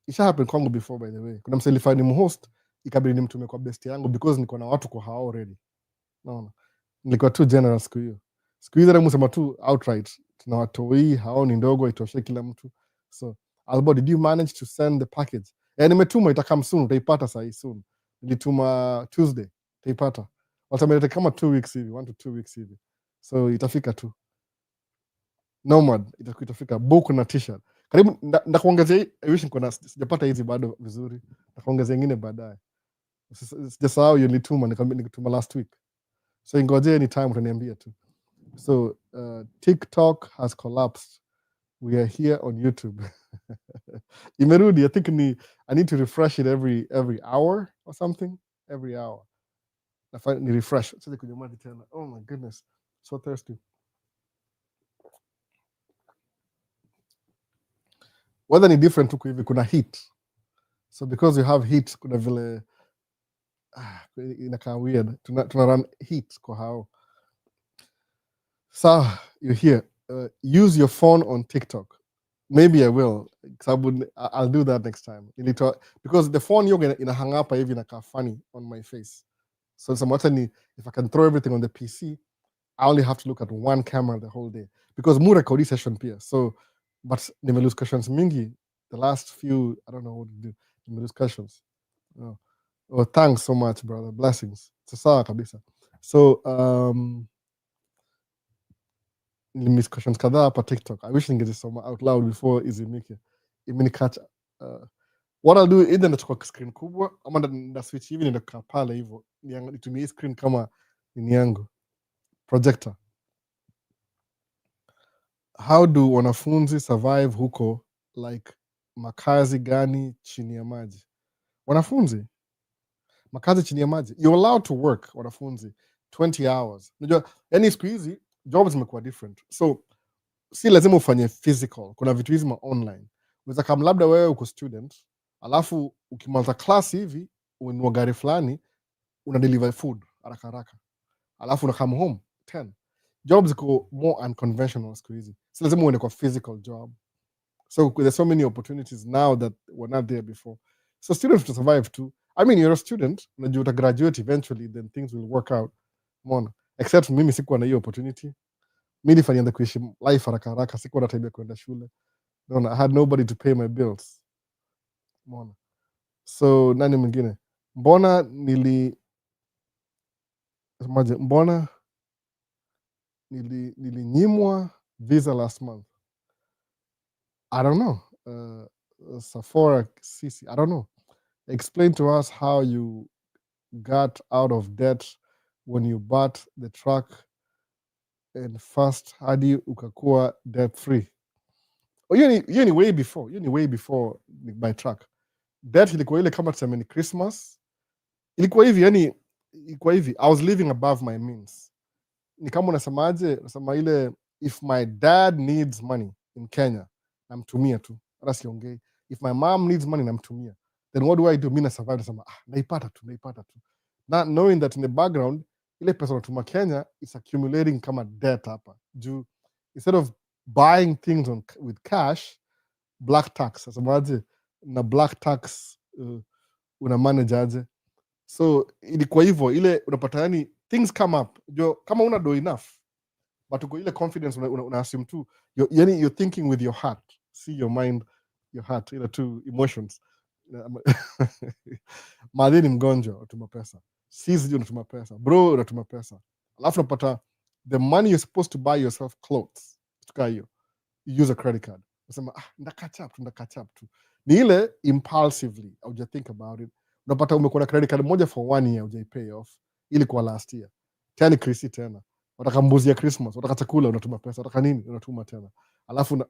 Isha happen kwangu before, by the way. Kuna msee nilifanya nimhost, ikabidi nimtume kwa best yangu because niko na watu kwa hao already. Naona. Nilikuwa too generous siku hiyo. Siku hizo namusema tu outright. Tuna watoi hao ni ndogo itoshe kila mtu. So, Albo, did you manage to send the package? Nimetuma, itakam soon, utaipata sahi soon. Nilituma Tuesday, utaipata. Watameleta kama 2 weeks hivi, 1 to 2 weeks hivi. So itafika tu. Nomad, itafika. Book na t-shirt. Karibu ndakuongezea, I wish niko na sijapata hizi bado vizuri. Ndakuongezea nyingine baadaye. Sijasahau nilituma nikituma last week. So ingojee anytime utaniambia tu. So TikTok has collapsed. We are here on YouTube. Imerudi, I think I need to refresh it every hour or something. Every hour. Ni refresh. Sasa kwenye maji tena. Oh my goodness. So thirsty. Weather ni different tuku hivi, kuna heat. So because you have heat, kuna vile inakaa weird. Tuna run heat kwa hao. So you're here. Use your phone on TikTok. Maybe I will. I'll do that next time. Because the phone you're gonna hang up hivi inakaa funny on my face. So if I can throw everything on the PC, I only have to look at one camera the whole day. Because mu rekodi session pia. So, but nimelose questions mingi. The last few, I don't know what to do. Nimelose questions. Oh, thanks so much, brother. Blessings. Sawa kabisa. So, nimelose questions kadhaa hapa TikTok. I wish ningesoma out loud before izimike. Imenikata. What I'll do, either nachukua screen kubwa ama nda switch hivi nitakaa pale hivyo nitumie screen kama nini yangu projector. How do wanafunzi survive huko, like makazi gani chini ya maji? Wanafunzi makazi chini ya maji, you're allowed to work wanafunzi 20 hours. Unajua yani siku hizi jobs zimekuwa different, so si lazima ufanye physical. Kuna vitu hizi online, unaweza kama labda wewe uko student alafu ukimaliza class hivi ununua gari fulani una deliver food haraka haraka alafu una come home 10. Jobs go more unconventional siku hizi, si lazima uende kwa physical job. So there's so many opportunities now that were not there before. So students to survive too. I mean, you're a student, unajua uta graduate eventually, then things will work out. Mona, except mimi sikuwa na hiyo opportunity. Mimi nilifanya kuishi life haraka haraka, sikuwa na time ya kwenda shule. No, I had nobody to pay my bills. Mona. So nani mwingine? Mbona nilinyimwa visa last month? I don't know. Sephora CC, I don't know. Explain to us how you got out of debt when you bought the truck and first hadi ukakuwa debt free. Oh, hiyo ni way before. Hiyo ni way before by truck. Debt ilikuwa ile kama tuseme ni Christmas. Ilikuwa hivi, yani ilikuwa hivi. I was living above my means. Ni kama unasemaje? Unasema ile, if my dad needs money in Kenya, namtumia tu. Hata siongei. If my mom needs money, namtumia. Then what do? Mimi na survive, nasema naipata tu. Not knowing that in the background ile pesa unatuma Kenya is accumulating kama debt hapa. Juu instead of buying things with cash, black tax. Nasemaje? Na black tax una manage aje? So ilikuwa hivyo, ile unapata yani things come up. Jo, kama una do enough, but uko ile confidence una assume tu, you're thinking with your heart, see your mind, your heart, ile two emotions. Madhini mgonjwa utuma pesa, sisi unatuma pesa, bro unatuma pesa, alafu unapata the money you're supposed to buy yourself clothes, tukaa hiyo, you use a credit card, unasema nda catch up tu, ni ile impulsively, hauja think about it. Unapata umekuwa na credit card moja for 1 year, hujai pay off, ili kwa last year tena krisi tena, wataka mbuzi ya Christmas, wataka chakula, unatuma pesa, wataka nini, unatuma tena, alafu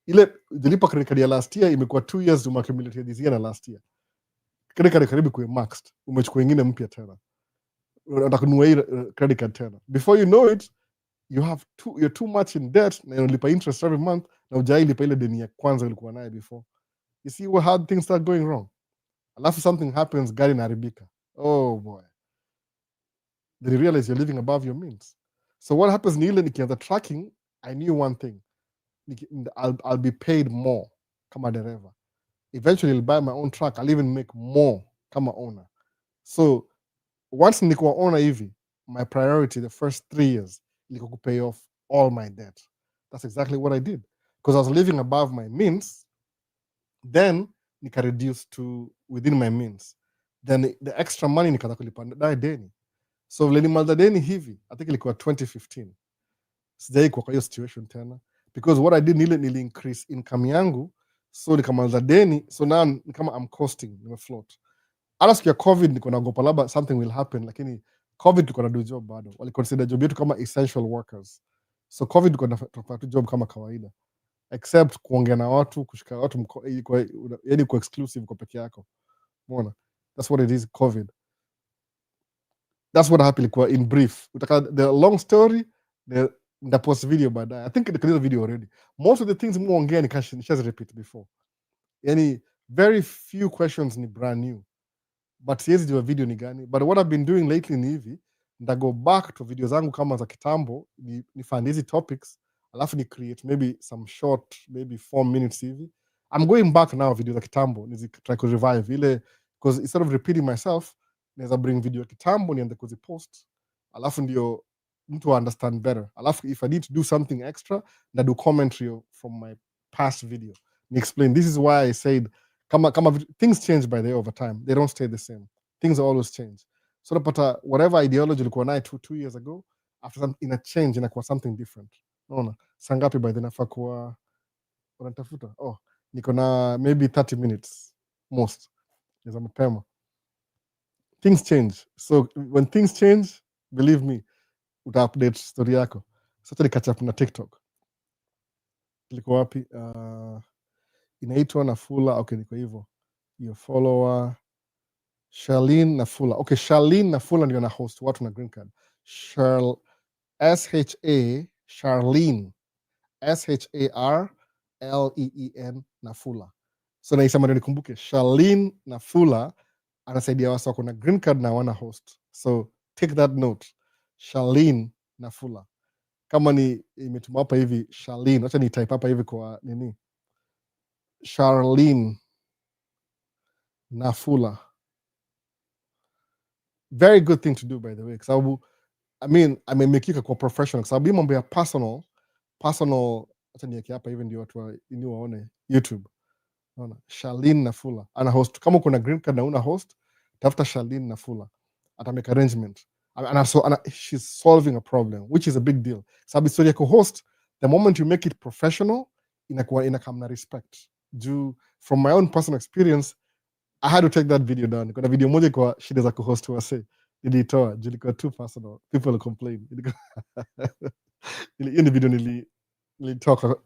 ile jilipa credit card ya last year imekuwa 2 years umaccumulate this year na last year, credit card karibu kuwe maxed, umechukua ingine mpya tena, unataka kununua hii credit card tena, before you know it you're too much in debt na unalipa interest every month na hujailipa ile deni ya kwanza ulikuwa nayo before. You see how things start going wrong. Alafu something happens, gari inaharibika. Oh boy. Then you realize you're living above your means. So what happens ni ile nikianza tracking, I knew one thing. I'll be paid more kama dereva. Eventually I'll buy my own truck. I'll even make more kama owner. So once nikuwa owner hivi, my priority the first 3 years ilikuwa to pay off all my debt. That's exactly what I did. Because I was living above my means, then nika reduce to within my means. Then the extra money nikaanza kulipa deni. So vile nimaliza deni hivi, I think ilikuwa 2015. Sijai kwa hiyo situation tena. because what I did nili increase income yangu, so nikamaliza deni, so now ni kama I'm costing, nimefloat. Hata siku ya covid niko naogopa labda something will happen, lakini covid tuko na do job bado, waliconsider job yetu kama essential workers, so covid tuko na tu job kama kawaida, except kuongea na watu, kushika watu yani ku exclusive kwa peke yako, umeona. That's what it is, covid. That's what happened kwa in brief. Utaka the long story, the post video baadaye. I think the video already. Most of the things muongea ni nishazi repeat before. Yani very few questions ni brand new. But siwezi do a video ni gani. But what I've been doing lately ni hivi, nda go back to video zangu kama za kitambo, ni find easy topics, alafu ni create maybe some short, maybe 4 minutes hivi. I'm going back now video za kitambo, nizi try to revive ile, because instead of repeating myself, naweza bring video ya kitambo nianze kuzipost, alafu ndio mtu understand better. Alafu if I need to do something extra, na do commentary from my past video. Ni explain, this is why I said, things change by the way over time, they don't stay the same, things always change. So napata whatever ideology ulikuwa nayo 2 years ago, after some ina change, inakuwa something different. Unaona saa ngapi by the nafaa kuwa unatafuta? Niko na maybe 30 minutes most, is mapema. Things change, so when things change, believe me, uta update story yako. Sasa ni catch up na TikTok. Liko wapi? Inaitwa Nafula. Okay, niko hivyo. Your follower Charlene Nafula. Okay, Charlene Nafula ndio na host watu na green card. Charlene SHARLEEN Nafula. So naisema ndio nikumbuke, Charlene Nafula anasaidia watu wako na green card na wana host. So take that note. Charlene Nafula. Kama ni imetuma hapa hivi Charlene, acha ni type hapa hivi kwa nini? Charlene Nafula. Very good thing to do by the way, kwa sababu amemekika kwa professional, kwa sababu mambo ya personal, acha niweke hapa hivi ndio watu waone YouTube. Unaona, Charlene Nafula ana host. Kama kuna green card na una host, tafuta Charlene Nafula, ata make arrangement. She's solving a problem, which is a big deal. Sababu story yako host, the moment you make it professional, inakam na respect. From my own personal experience, I had to take that video down. Kuna video moja kwa shida za kuhost wase, nilitoa juu ilikuwa too personal, people complain. Hiyo ni video nilitoa,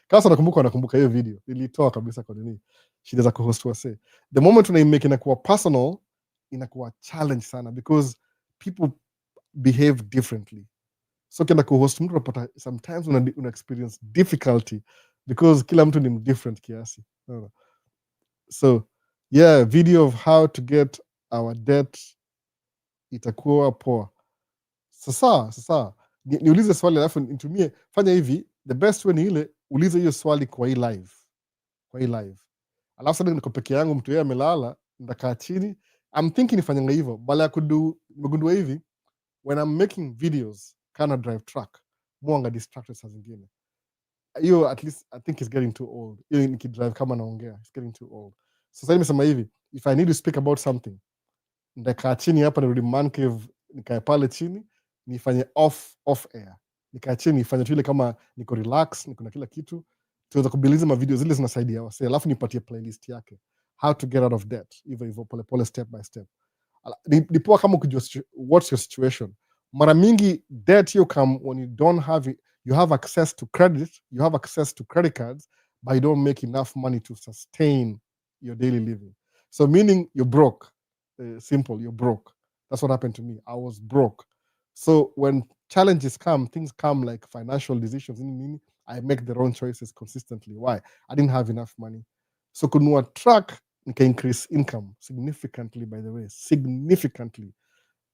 kama nakumbuka hiyo video nilitoa kabisa kwa nini shida za kuhost wase. The moment unaimake inakuwa personal, inakuwa challenge sana, because people behave differently. So kenda kuhost mtu unapata sometimes una experience difficulty because kila mtu ni different kiasi. So yeah, video of how to get our debt itakuwa poa. Sasa niulize swali alafu nitumie, fanya hivi, the best way ni ile ulize hiyo swali kwa hii live. Alafu sasa niko peke yangu, mtu yeye amelala, ndakaa chini, I'm thinking nifanye hivyo, bala ya nimegundua hivi, when I'm making videos kana drive truck, mwanga distracted saa zingine. Hiyo at least I think it's getting too old. Hiyo nikidrive kama naongea, it's getting too old. So sasa nimesema hivi, if I need to speak about something, ndakaa chini hapa, nirudi man cave, nikae pale chini, nifanye off air. Nikae chini nifanye tu ile kama niko relax, niko na kila kitu, tuweza kubiliza ma videos zile zinasaidia wase, alafu nipatie playlist yake, how to get out of debt, hivyo pole step by step. Ni poa kama ukijua what's your situation. Mara mingi debt you come when you don't have it, you have access to credit, you have access to credit cards, but you don't make enough money to sustain your daily living. So meaning you're broke. Simple, you're broke. That's what happened to me. I was broke. So when challenges come, things come like financial decisions, I make the wrong choices consistently. Why? I didn't have enough money. So kununua truck, nika increase income significantly, by the way, significantly.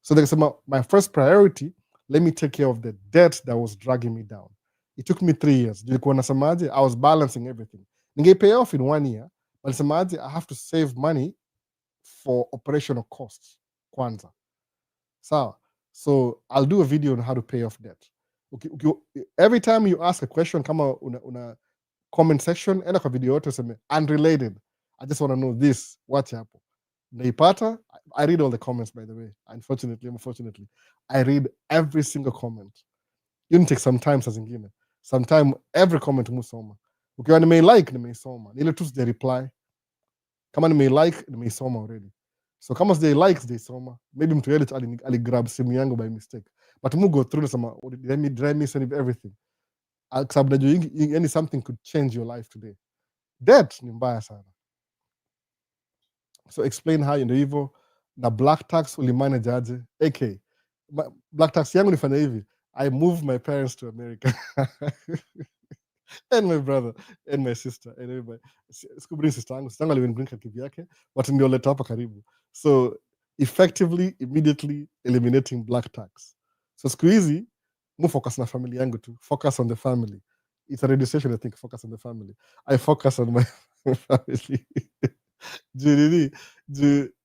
So they say my first priority, let me take care of the debt that was dragging me down. It took me 3 years. I was balancing everything. Ninge pay off in 1 year, but I have to save money for operational costs kwanza. So I'll do a video on how to pay off debt. Okay, every time you ask a question, kama una comment section, enda kwa video yote useme unrelated, I just want to know this, watch hapo. Naipata, I read all the comments, by the way. Unfortunately, I read every single comment. You can take some time saa zingine. sometime every comment musoma. Ukiwa nimeilike nimeisoma, ile tu sija reply. Kama nimeilike nimeisoma already. So kama sija like sijaisoma, maybe mtu yule aligrab simu yangu by mistake, but mu go through nasema did I miss everything? Kwa sababu najua yani something could change your life today. Debt ni mbaya sana. So explain how ndio hivyo. Na black tax ulimanage aje? AK black tax yangu nifanya hivi, I moved my parents to America and my brother and my sister and everybody. Sikubring sister yangu aliwin kivyake, but ndio leta hapa karibu. So effectively immediately eliminating black tax. So siku hizi mu focus na family yangu tu, focus on the family. It's a radio station, I think, focus on the family. I focus on my family.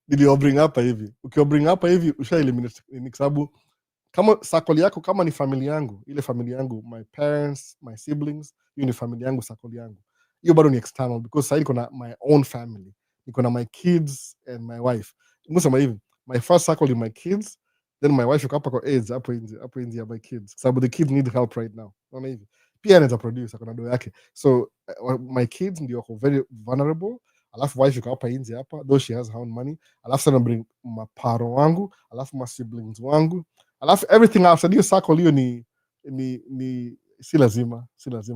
Niliobring hapa hivi, ukiobring hapa hivi usha eliminate, kwa sababu kama circle yako kama ni familia yangu, ile familia yangu, my parents, my siblings, hiyo ni familia yangu, circle yangu hiyo bado ni external, because sasa niko na my own family, niko na my kids and my wife. Msema hivi, my first circle is my kids, then my wife yuko hapa kwa age hapo nje ya my kids, sababu the kids need help right now. Unaona hivi, pia anaweza produce akona do yake, so my kids ndio wako very vulnerable, alafu wife yuko hapa nje hapa, though she has her own money, alafu sana bring maparo wangu, alafu my siblings wangu, alafu everything else. Hiyo circle hiyo ni si lazima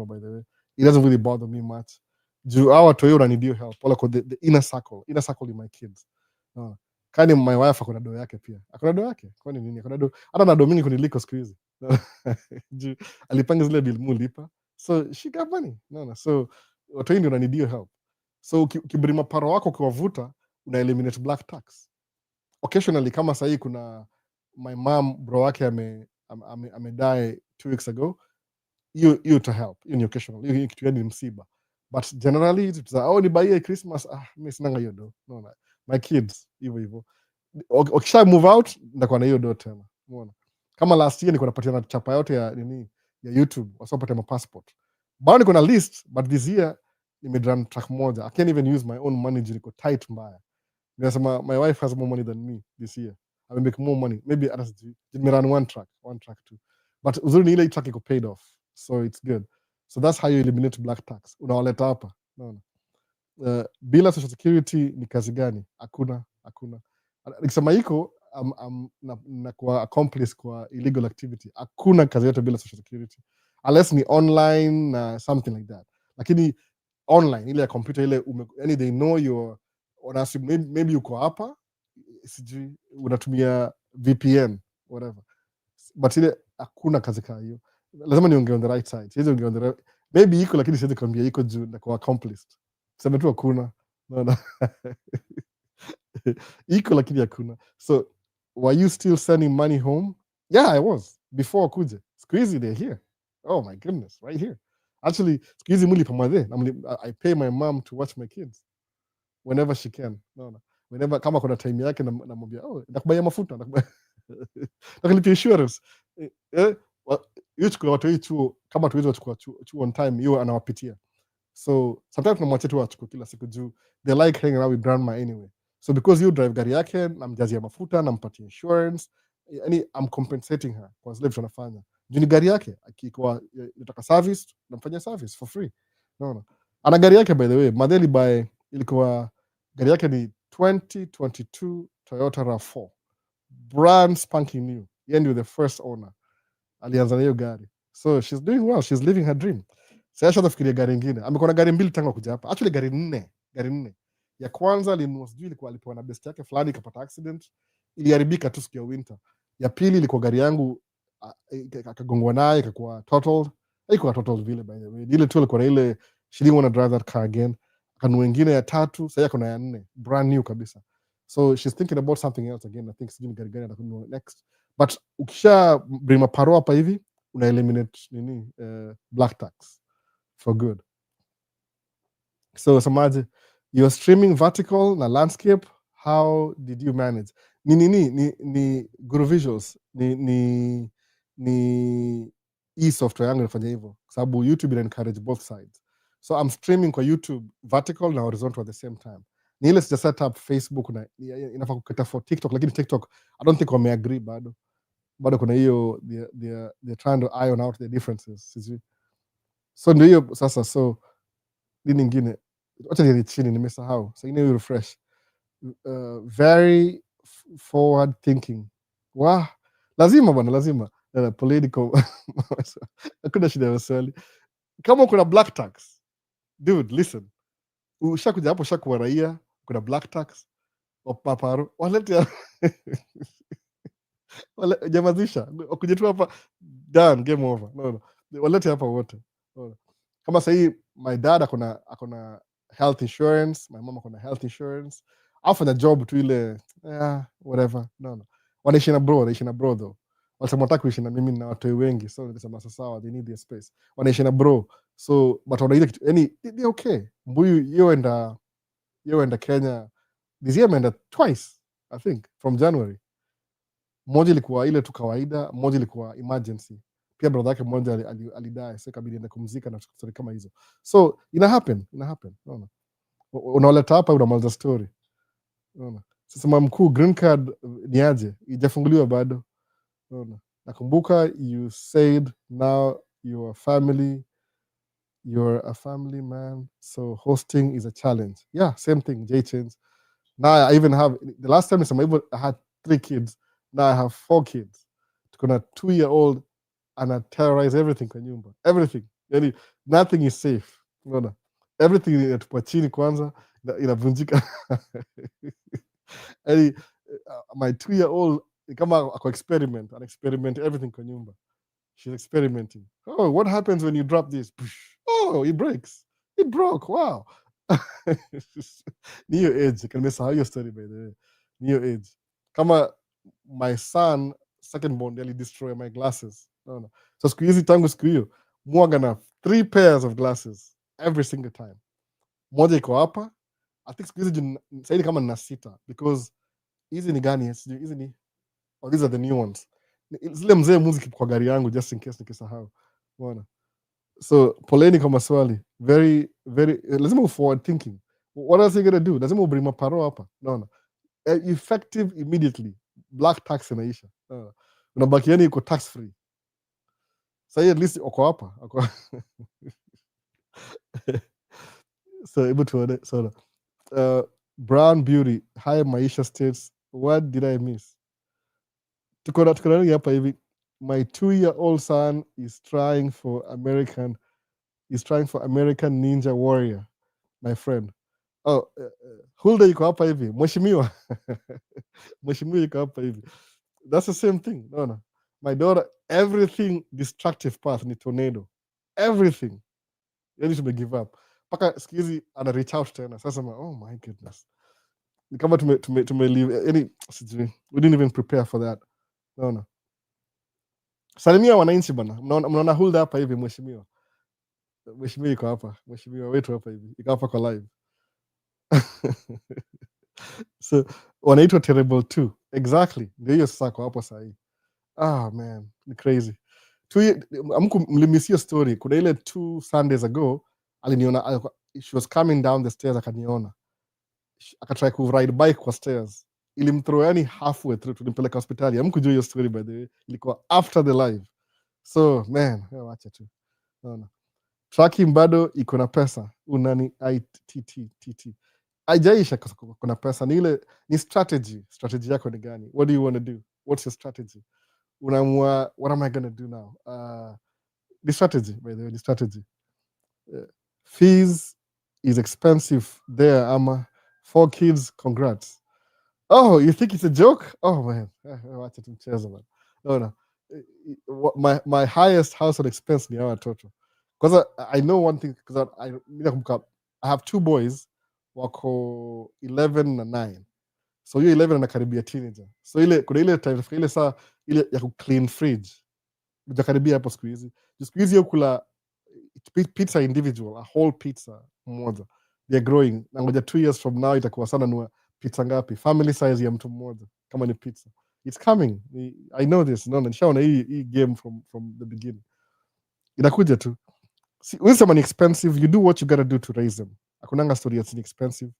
by the way, it doesn't really bother me much. Juu hawa watu hiyo need help, wala the inner circle is my kids. Kani my wife akona do yake pia, akona do yake, kwani nini akona do, hata na do mingi kuniliko siku hizi. Juu alipanga zile bill mulipa, so she got money. So watu hiyo ndio need help. So ukibring maparo wako ukiwavuta, una eliminate black tax. Occasionally kama sahii kuna my mom bro wake ame die 2 weeks ago, you to help, hiyo ni occasional, hiyo kitu ni msiba, but generally ni buy Christmas, mimi sina hiyo do. My kids hivyo ukisha move out ndakuwa na hiyo do tena. Umeona, kama last year niko napatia na chapa yote ya nini ya YouTube wasopata ma passport, bado niko na list, but this year nimedrun track moja, I can't even use my own money, niko tight mbaya. Nasema my wife has more money than me this year, I will make more money, maybe me run one track too, but uzuri ni ile track iko paid off, so it's good. So that's how you eliminate black tax, unawaleta hapa. Unaona, bila social security ni kazi gani? Hakuna. Nikisema iko na kwa accomplice kwa illegal activity, hakuna kazi yote bila social security, unless ni online na something like that. Lakini online ile ya computer ile yani they know your, maybe uko hapa sijui unatumia VPN whatever, but ile hakuna kazi kama hiyo. Lazima niongee on the right side, siwezi ongea on the right, maybe iko lakini siwezi kuambia iko juu na kwa accomplice, sema tu hakuna. No. Iko lakini hakuna. So were you still sending money home? Yeah, I was before kuje. Siku hizi they're here. Oh my goodness, right here. Actually siku hizi muli pamoja, I pay my mom to watch my kids whenever she can. No. Whenever kama kuna time yake namwambia, nakubaya mafuta, nakulipia insurance. Hiyo chukua watu hii chuo, kama tuwezi wachukua chuo on time, hiyo anawapitia. So sometimes tunamwachia tu wachukue kila siku juu they like hanging out with grandma anyway. So because you drive gari yake, namjazia mafuta, nampatia insurance, yani I'm compensating her kwa zile vitu anafanya. Juu ni gari yake, akikuwa nataka service, namfanyia service for free. No. Ana gari yake by the way, madheli by ilikuwa gari yake ni 2022 Toyota RAV4. Brand spanking new. Yeye ndio the first owner. Alianza na hiyo gari. So she's doing well, she's living her dream. Sasa ashafikiria gari nyingine. Amekuwa na gari mbili tangu kuja hapa. Actually gari nne. Ya kwanza alinunua sijui ilikuwa alipewa na best yake fulani ikapata accident. Iliharibika tu siku ya winter. Ya pili ilikuwa gari yangu akagongwa naye ikakuwa totaled. Haikuwa totaled vile by the way. Ile tu ilikuwa na ile she didn't want to drive that car again. Akanunua nyingine ya tatu, sasa yako na ya nne, brand new kabisa. So she's thinking about something else again. I think sijui gari gani atakununua next. But ukisha bring maparo hapa hivi, una eliminate black tax for good. So samaje, you're streaming vertical na landscape, how did you manage? Ni Guru Visuals, ni software yangu inafanya hivyo kwa sababu YouTube ina encourage both sides. So I'm streaming kwa YouTube vertical na horizontal at the same time. Ni ile sija set up Facebook na inafaa kuketa for TikTok, lakini TikTok I don't think wame agree bado kuna hiyo they're trying to iron out the differences. So ndio hiyo sasa. So nini ingine, wacha niende chini, nimesahau. Sasa ingine refresh. Very forward thinking. Wow, lazima bwana, lazima. Political. Hakuna shida ya maswali. Kama kuna black tax, dude, listen, ushakuja hapo, ushakuwa raia, kuna black tax, wapaparo walete nyamazisha, wakuje tu hapa, done, game over. No. Walete hapa wote. No. Kama sahii my dad akona health insurance, my mama akona health insurance, afanya job tu ile whatever. No. Wanaishi na bro though. Walisema wataka kuishi na mimi na watoi wengi, so nikasema sawa, they need their space. Wanaishi na bro, so but wanaile kitu, yani they okay. Mbuyu yoenda Kenya this year, ameenda twice I think from January. Moja ilikuwa ile tu kawaida, moja ilikuwa emergency. Pia brother yake mmoja alidai, so ikabidi ende kumzika na story kama hizo. So ina happen. Unaona, unawaleta hapa, unamaliza story. Unaona, sasa mama mkuu, green card ni aje, ijafunguliwa bado. Unaona, nakumbuka you said now you're a family man, so hosting is a challenge. Yeah, same thing, J change. Now I even have, the last time I had 3 kids. Now I have 4 kids. Tukona 2-year-old and I terrorize everything kwa nyumba. Everything. Yani, nothing is safe. Unaona? Everything inatupa chini kwanza, inavunjika. Yani, my 2-year-old kama ako experiment, an experiment everything kwa nyumba. She's experimenting. Oh, what happens when you drop this? Oh, it breaks. It broke. Wow. Ni hiyo age. Nimesahau hiyo story by the way. Ni hiyo age. Kama my son second born destroy my glasses. No. So siku hizi, tangu siku hiyo, mwaga na 3 pairs of glasses every single time. Moja iko hapa. I think siku hizi saidi kama nina 6 because hizi ni gani? Hizi ni, oh, these are the new ones. Zile mzee muziki kwa gari yangu just in case nikisahau. Unaona? So poleni kwa maswali. Very lazima forward thinking. What else are you gonna do? Lazima ubring maparo hapa. No. Effective immediately. Black tax inaisha. Unabaki yani iko tax free. Sasa at least uko hapa. So able to so Brown Beauty, hi Maisha states, what did I miss? Tukona hapa hivi. My 2-year-old son is trying for American Ninja Warrior, my friend. Oh, Hulda yuko hapa hivi, mheshimiwa. Mheshimiwa yuko hapa hivi. That's the same thing. No. My daughter, everything destructive path ni tornado. Everything. Yani tume give up. Paka siku hizi ana reach out tena. Sasa oh my goodness. Ni kama tume leave. Yani we didn't even prepare for that. No. Salimia wananchi bana. Mnaona Hulda hapa hivi, mheshimiwa. Mheshimiwa yuko hapa. Mheshimiwa wetu hapa hivi. Yuko hapa kwa live. So wanaitwa terrible too. Exactly. Ndio hiyo sasa kwa hapo sahi. Man, ni crazy. Mlimisia story. Kuna ile 2 Sundays ago aliniona, she was coming down the stairs, akaniona. Akatry ku ride bike kwa stairs. Ilimthrow yani halfway through, tulimpeleka hospitali. Hamkujua hiyo story by the way. Ilikuwa after the live. So man, wacha tu. Naona. Tracking bado iko na pesa. Unani ITT. Haijaisha kuna pesa, ni ile ni strategy yako ni gani? What do you want to do? What's your strategy? Unaamua, what am I going to do now? The strategy, by the way, the strategy. Fees is expensive there, ama 4 kids, congrats. Oh, you think it's a joke? Oh man, wacha tumcheza man. No. My highest household expense ni hawa watoto. Because I know one thing, because I have 2 boys wako 11 na 9. So hiyo 11 anakaribia teenager. So kuna ile time, ile saa ile ya ku clean fridge. Ujakaribia hapo siku hizi. Siku hizi kula pizza individual, a whole pizza moja. They're growing. Na ngoja 2 years from now itakuwa sana nua pizza ngapi? Family size ya mtu mmoja kama ni pizza. It's coming. I know this. No, nishaona hii game from the beginning. Inakuja tu. Wisdom ni expensive. You do what you gotta do to raise them. Akunanga story that's expensive.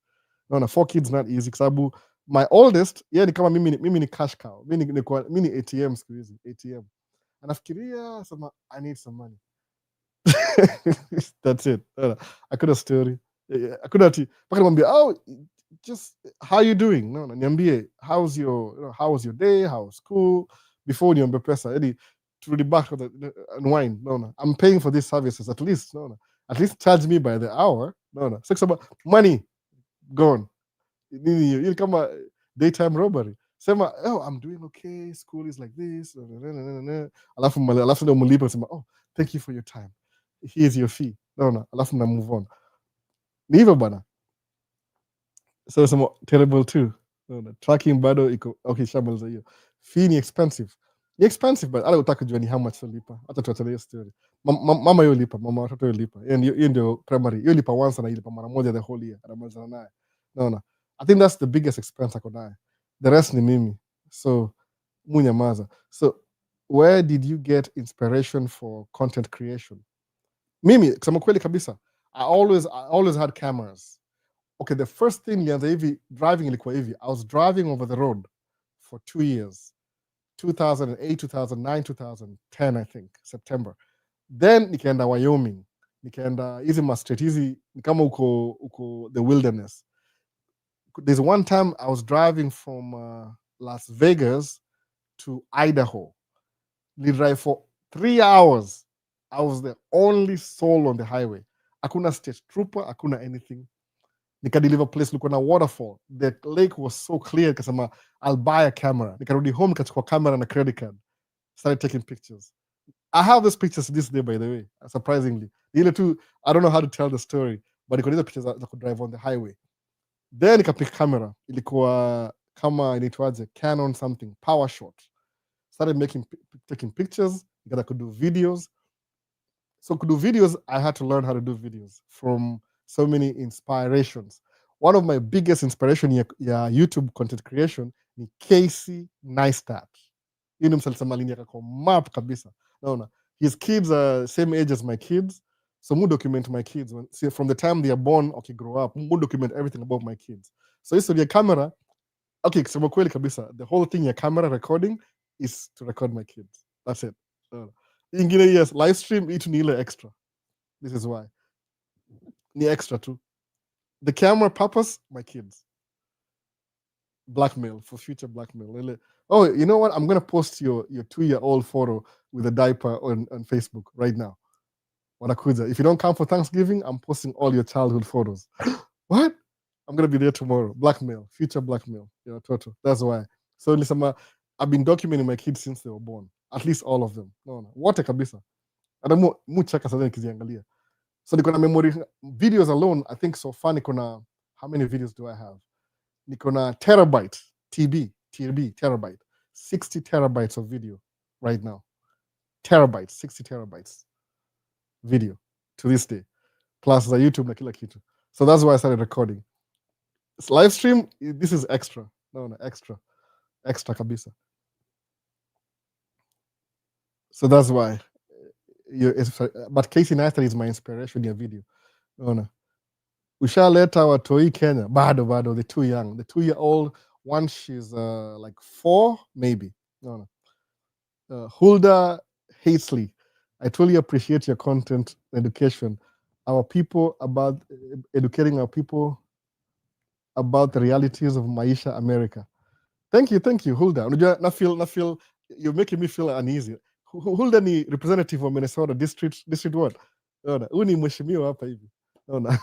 No, 4 kids not easy, kwa sababu my oldest ni kama mimi ni cash cow. Mimi ni ATM siku hizi, ATM. Anafikiria sema I need some money. That's it. Hakuna story. Hakuna ati mpaka nimwambia, oh, just how you doing? No, niambie how's your, how was your day, how's school, before niombe pesa. Yani turudi back to the unwind. No, I'm paying for these services at least. No, at least charge me by the hour. No, six about money gone. Ni kama daytime robbery. Sema, oh, I'm doing okay, school is like this. Alafu ndo mlipe sema, oh, thank you for your time, here's your fee. Alafu na move on. Ni hivyo bana. So sema terrible too. Tracking bado iko okay, shamaliza hiyo. Fee ni expensive. Ni expensive, but ala utaka kujua ni how much ulipa. Hata tuachane hiyo story. Mama yeye lipa, mama watoto yeye lipa. Hiyo ndio primary. Yeye lipa once na ilipa mara moja the whole year. Anamaliza naye. No. I think that's the biggest expense ako naye. The rest ni mimi. So munyamaza. So where did you get inspiration for content creation? Mimi kusema kweli kabisa, I always had cameras. Okay, the first thing nilianza hivi driving ilikuwa hivi. I was driving over the road for 2 years. 2008, 2009, 2010, I think, September. Then nikaenda Wyoming. Nikaenda hizi mastate hizi ni kama uko the wilderness. There's one time I was driving from Las Vegas to Idaho. We drive for 3 hours. I was the only soul on the highway. Hakuna state trooper, hakuna anything. Nikadeliver place ilikuwa na waterfall. The lake was so clear, nikasema I'll buy a camera. Nikarudi home, nikachukua camera na credit card. Started taking pictures. I have those pictures this day, by the way, surprisingly. Ile tu, I don't know how to tell the story, but niko hizo pictures za kudrive on the highway. Then nikapick camera. Ilikuwa kama inaitwaje, Canon something, power shot. Started taking pictures. I could do videos. So to do videos, I had to learn how to do videos from so many inspirations. One of my biggest inspiration ya YouTube content creation ni Casey Neistat. Yeye ni msalisema alinyaka kwa map kabisa. Naona his kids are same age as my kids, so mu document my kids from the time they are born, okay, grow up, mu document everything about my kids. So history ya camera, okay, kusema kweli kabisa, the whole thing ya camera recording is to record my kids. That's it. Ingine, yes, live stream itu ni ile extra. This is why. Ni extra too. The camera purpose, my kids. Blackmail, for future blackmail. Oh, you know what? I'm gonna post your 2-year-old photo with a diaper on Facebook right now. Wanakuja. If you don't come for Thanksgiving, I'm posting all your childhood photos. What? I'm gonna be there tomorrow. Blackmail, future blackmail. Toto. That's why. So nisema, I've been documenting my kids since they were born. At least all of them. No. Wote kabisa. Hata mu cheka sasa nikiziangalia. So niko na memory videos alone, I think so far niko na, how many videos do I have? Niko na terabyte, terabyte. 60 terabytes of video right now. 60 terabytes video to this day. Plus the YouTube na kila kitu. So that's why I started recording. This live stream, this is extra. No, extra. Extra kabisa. So that's why. But Casey Neistat is my inspiration in your video. No. Ushaleta watoi Kenya. Bado, they're too young. The 2-year-old, one she's like 4, maybe. No. Hulda Hazley, I truly appreciate your content education. Our people about educating our people about the realities of Maisha America. Thank you, Hulda. Unajua na feel you're making me feel uneasy. Hulda ni representative of Minnesota district what? Naona, huyu ni mheshimiwa hapa hivi. Naona.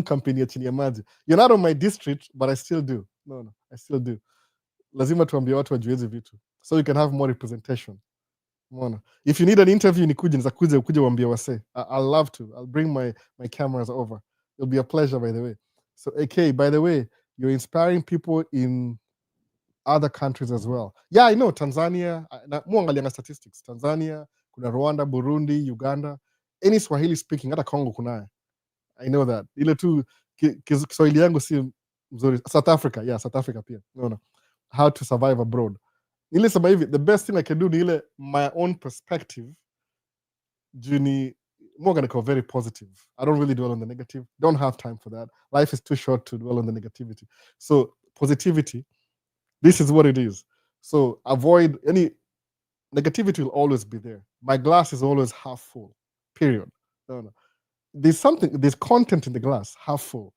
Kampeni ya chini ya maji. You're not on my district, but I still do. No, I still do. Lazima tuambie watu wajue hizi vitu. So you can have more representation. Umeona? If you need an interview nikuje uambie wase. I'll love to. I'll bring my cameras over. It'll be a pleasure, by the way. So AK, by the way, you're inspiring people in other countries as well. Yeah, I know Tanzania, muangalia statistics. Tanzania, kuna Rwanda, Burundi, Uganda, any Swahili speaking, hata Congo kunaye. I know that. Ile tu Kiswahili yangu si mzuri. South Africa pia. No. How to survive abroad. Nilisema hivi, the best thing I can do ni ile my own perspective. Juni Morgan very positive. I don't really dwell on the negative. Don't have time for that. Life is too short to dwell on the negativity. So positivity, this is what it is. So avoid any negativity will always be there. My glass is always half full. period. No. There's content in the glass, half full.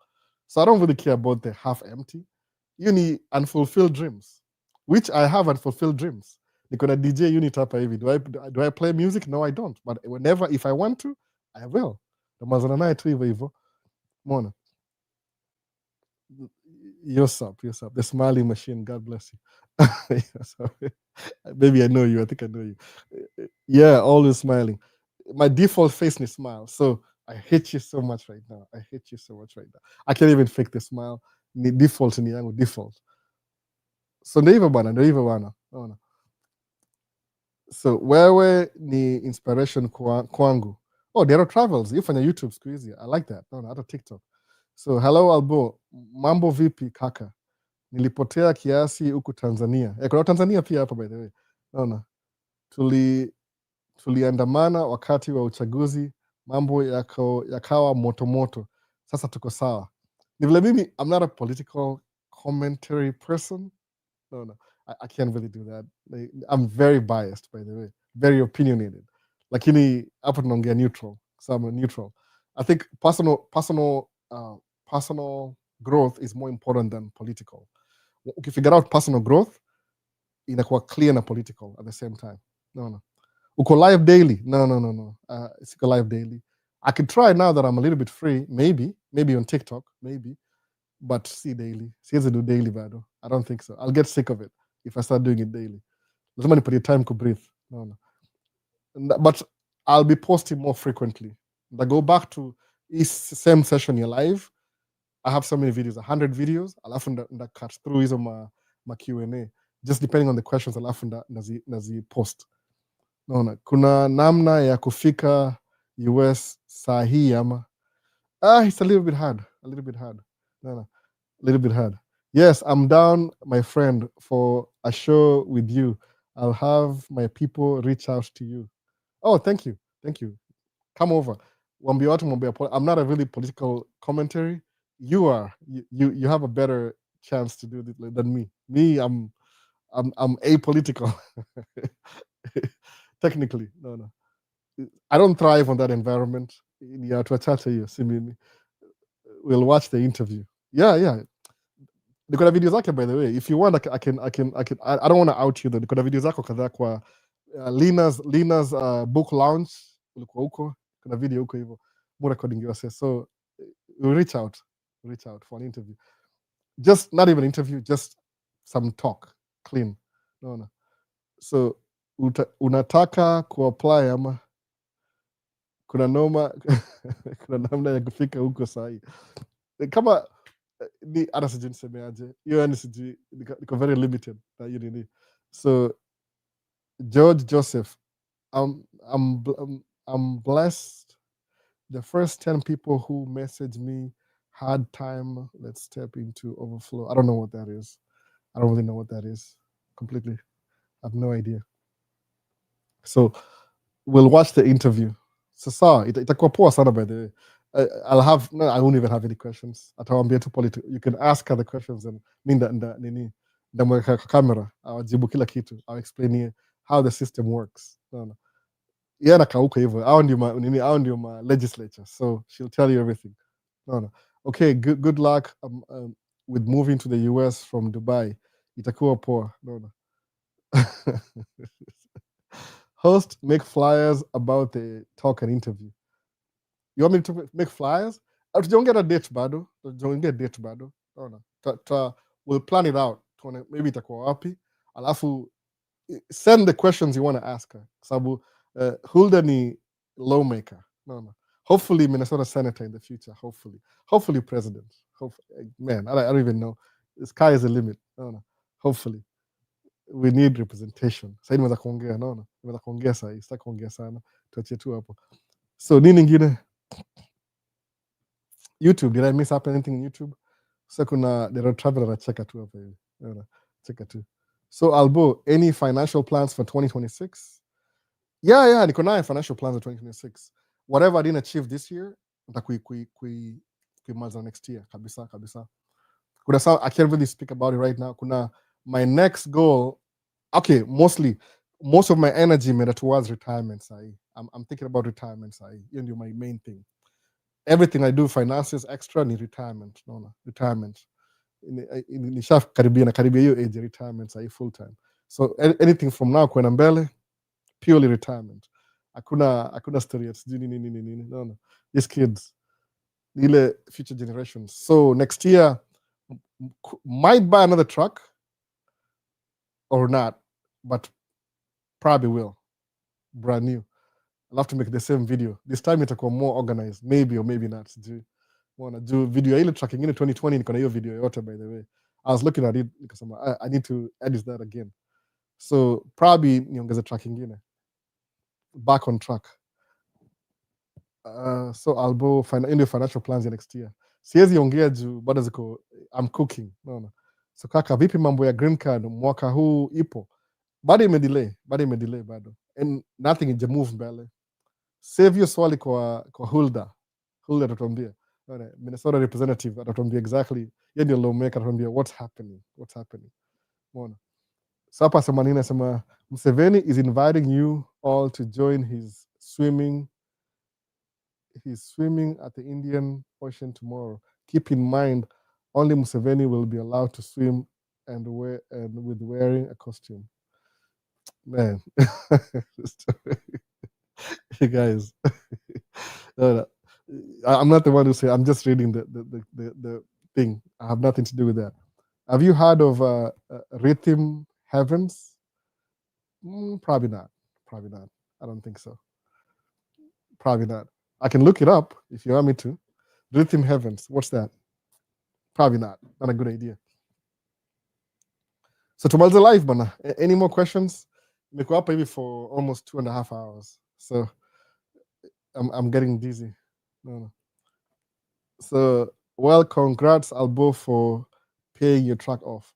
So I don't really care about the half empty. You need unfulfilled dreams, which I have unfulfilled dreams. Because DJ unit hapa hivi. Do I play music? No, I don't. But whenever, if I want to, I will. Namazana naye tu hivyo hivyo. Mona. Yes up. The smiling machine. God bless you. Maybe I know you. I think I know you. Yeah, always smiling. My default face is smile. So I hate you so much right now. I can't even fake the smile. Ni default ni yangu default. So ndio hivyo bana. Unaona. So wewe ni inspiration kwangu. Oh, Dero Travels. Yufanya YouTube siku hizi. I like that. Naona hata TikTok. So hello Albo. Mambo vipi kaka? Nilipotea kiasi huku Tanzania. Kuna Tanzania pia hapa by the way. Naona. Tuliandamana wakati wa uchaguzi, mambo yakawa moto. Sasa tuko sawa. Ni vile mimi, I'm not a political commentary person. No. I can't really do that. I'm very biased, by the way. Very opinionated. Lakini hapo tunaongea neutral. So I'm neutral. I think personal growth is more important than political. If you figure out personal growth, inakuwa clear na political at the same time. No. Uko live daily? No. Siko live daily. I could try now that I'm a little bit free, maybe on TikTok, maybe, but see daily. Siwezi do daily bado. I don't think so. I'll get sick of it if I start doing it daily. Lazima nipate time to breathe. No. But I'll be posting more frequently. I go back to this same session you're live. I have so many videos, 100 videos. Alafu nda cut through hizo ma Q&A. Just depending on the questions, alafu nazi post. Naona kuna namna ya kufika US saa hii ama it's a little bit hard. No, a little bit hard. Yes, I'm down, my friend, for a show with you. I'll have my people reach out to you. Oh, thank you. Come over. I'm not a really political commentary. You are. You have a better chance to do it than me. I'm apolitical. Technically, no. I don't thrive on that environment. We'll watch the interview. Yeah. Niko na video zake, by the way. If you want, I can. I don't want to out you though. Niko na video zako kadhaa kwa Lina's book launch. Ulikuwa huko. Kuna video huko hivyo. More recording yourself. So we'll reach out for an interview. Just not even interview, just some talk. Clean. No. So unataka kuapply ama kuna namna ya kufika huko sahi kama ni hata sijui nisemeaje hiyo, yani sijui niko very limited na hiyo nini. So George Joseph, I'm blessed. The first 10 people who messaged me had time. Let's step into overflow. I don't know what that is. I don't really know what that is completely. I have no idea. So we'll watch the interview. Sasa itakuwa poa sana, by the way. I won't even have any questions. Atawambia tu you can ask her the questions and ndamweka kamera awajibu kila kitu. I'll explain you how the system works. No. Yeye anakauka hivyo. Hao ndio ma legislature. So she'll tell you everything. No. Okay, good luck with moving to the US from Dubai. Itakuwa poa. No. Host, make flyers about the talk and interview. You want me to make flyers? Don't get a date bado. We'll plan it out. Maybe itakuwa wapi. Alafu send the questions you want to ask her. Sabu Hulda ni lawmaker. No. Hopefully Minnesota senator in the future. Hopefully president. Man, I don't even know. The sky is the limit. No. Hopefully. We need representation. Sasa nimeweza kuongea, naona nimeweza kuongea sasa, sitaki kuongea sana, tuachie tu hapo. So nini nyingine? YouTube, did I miss up anything in YouTube? Sasa kuna the traveler anacheka tu hapa hivi, naona cheka tu. So Albo, any financial plans for 2026? Yeah, niko nayo financial plans for 2026. Whatever I didn't achieve this year, nitakuimaliza next year kabisa. Kuna some, I can't really speak about it right now. Kuna my next goal, okay, most of my energy made towards retirement. I'm thinking about retirement sahi. Hiyo ndio my main thing. Everything I do finances extra ni retirement. Naona retirement. Nishakaribia hiyo age retirement sahi full time. So anything from now kwenda mbele purely retirement. Hakuna story at nini. No. These kids ile future generations. So next year might buy another truck or not, but probably will. Brand new. I'll have to make the same video. This time itakuwa more organized, maybe or maybe not. Wanna do video ile truck ingine 2020 niko na hiyo video yote by the way. I was looking at it nikasema I need to edit that again. So probably niongeze truck ingine. Back on track. So I'll go into financial plans next year. Siwezi ongea juu bado ziko I'm cooking. No. So kaka, vipi mambo ya green card mwaka huu ipo? Bado imedelay bado. And nothing ija move mbele. Save your swali kwa Hulda atatuambia. Minnesota representative atatuambia exactly. Yeye ndio lawmaker atatuambia what's happening. Umeona? So hapa sema nini nasema Museveni is inviting you all to join his swimming at the Indian Ocean tomorrow. Keep in mind, only Museveni will be allowed to swim and with wearing a costume. Man, you guys, I'm not the one who say. I'm just reading the thing. I have nothing to do with that. Have you heard of Rhythm Heavens? Probably not. I don't think so. Probably not. I can look it up if you want me to. Rhythm Heavens. What's that? Probably not. Not a good idea. So tomorrow's live, bana. Any more questions? Niko hapa hivi for almost 2.5 hours. So I'm getting dizzy. No. So, well, congrats, Albo, for paying your truck off.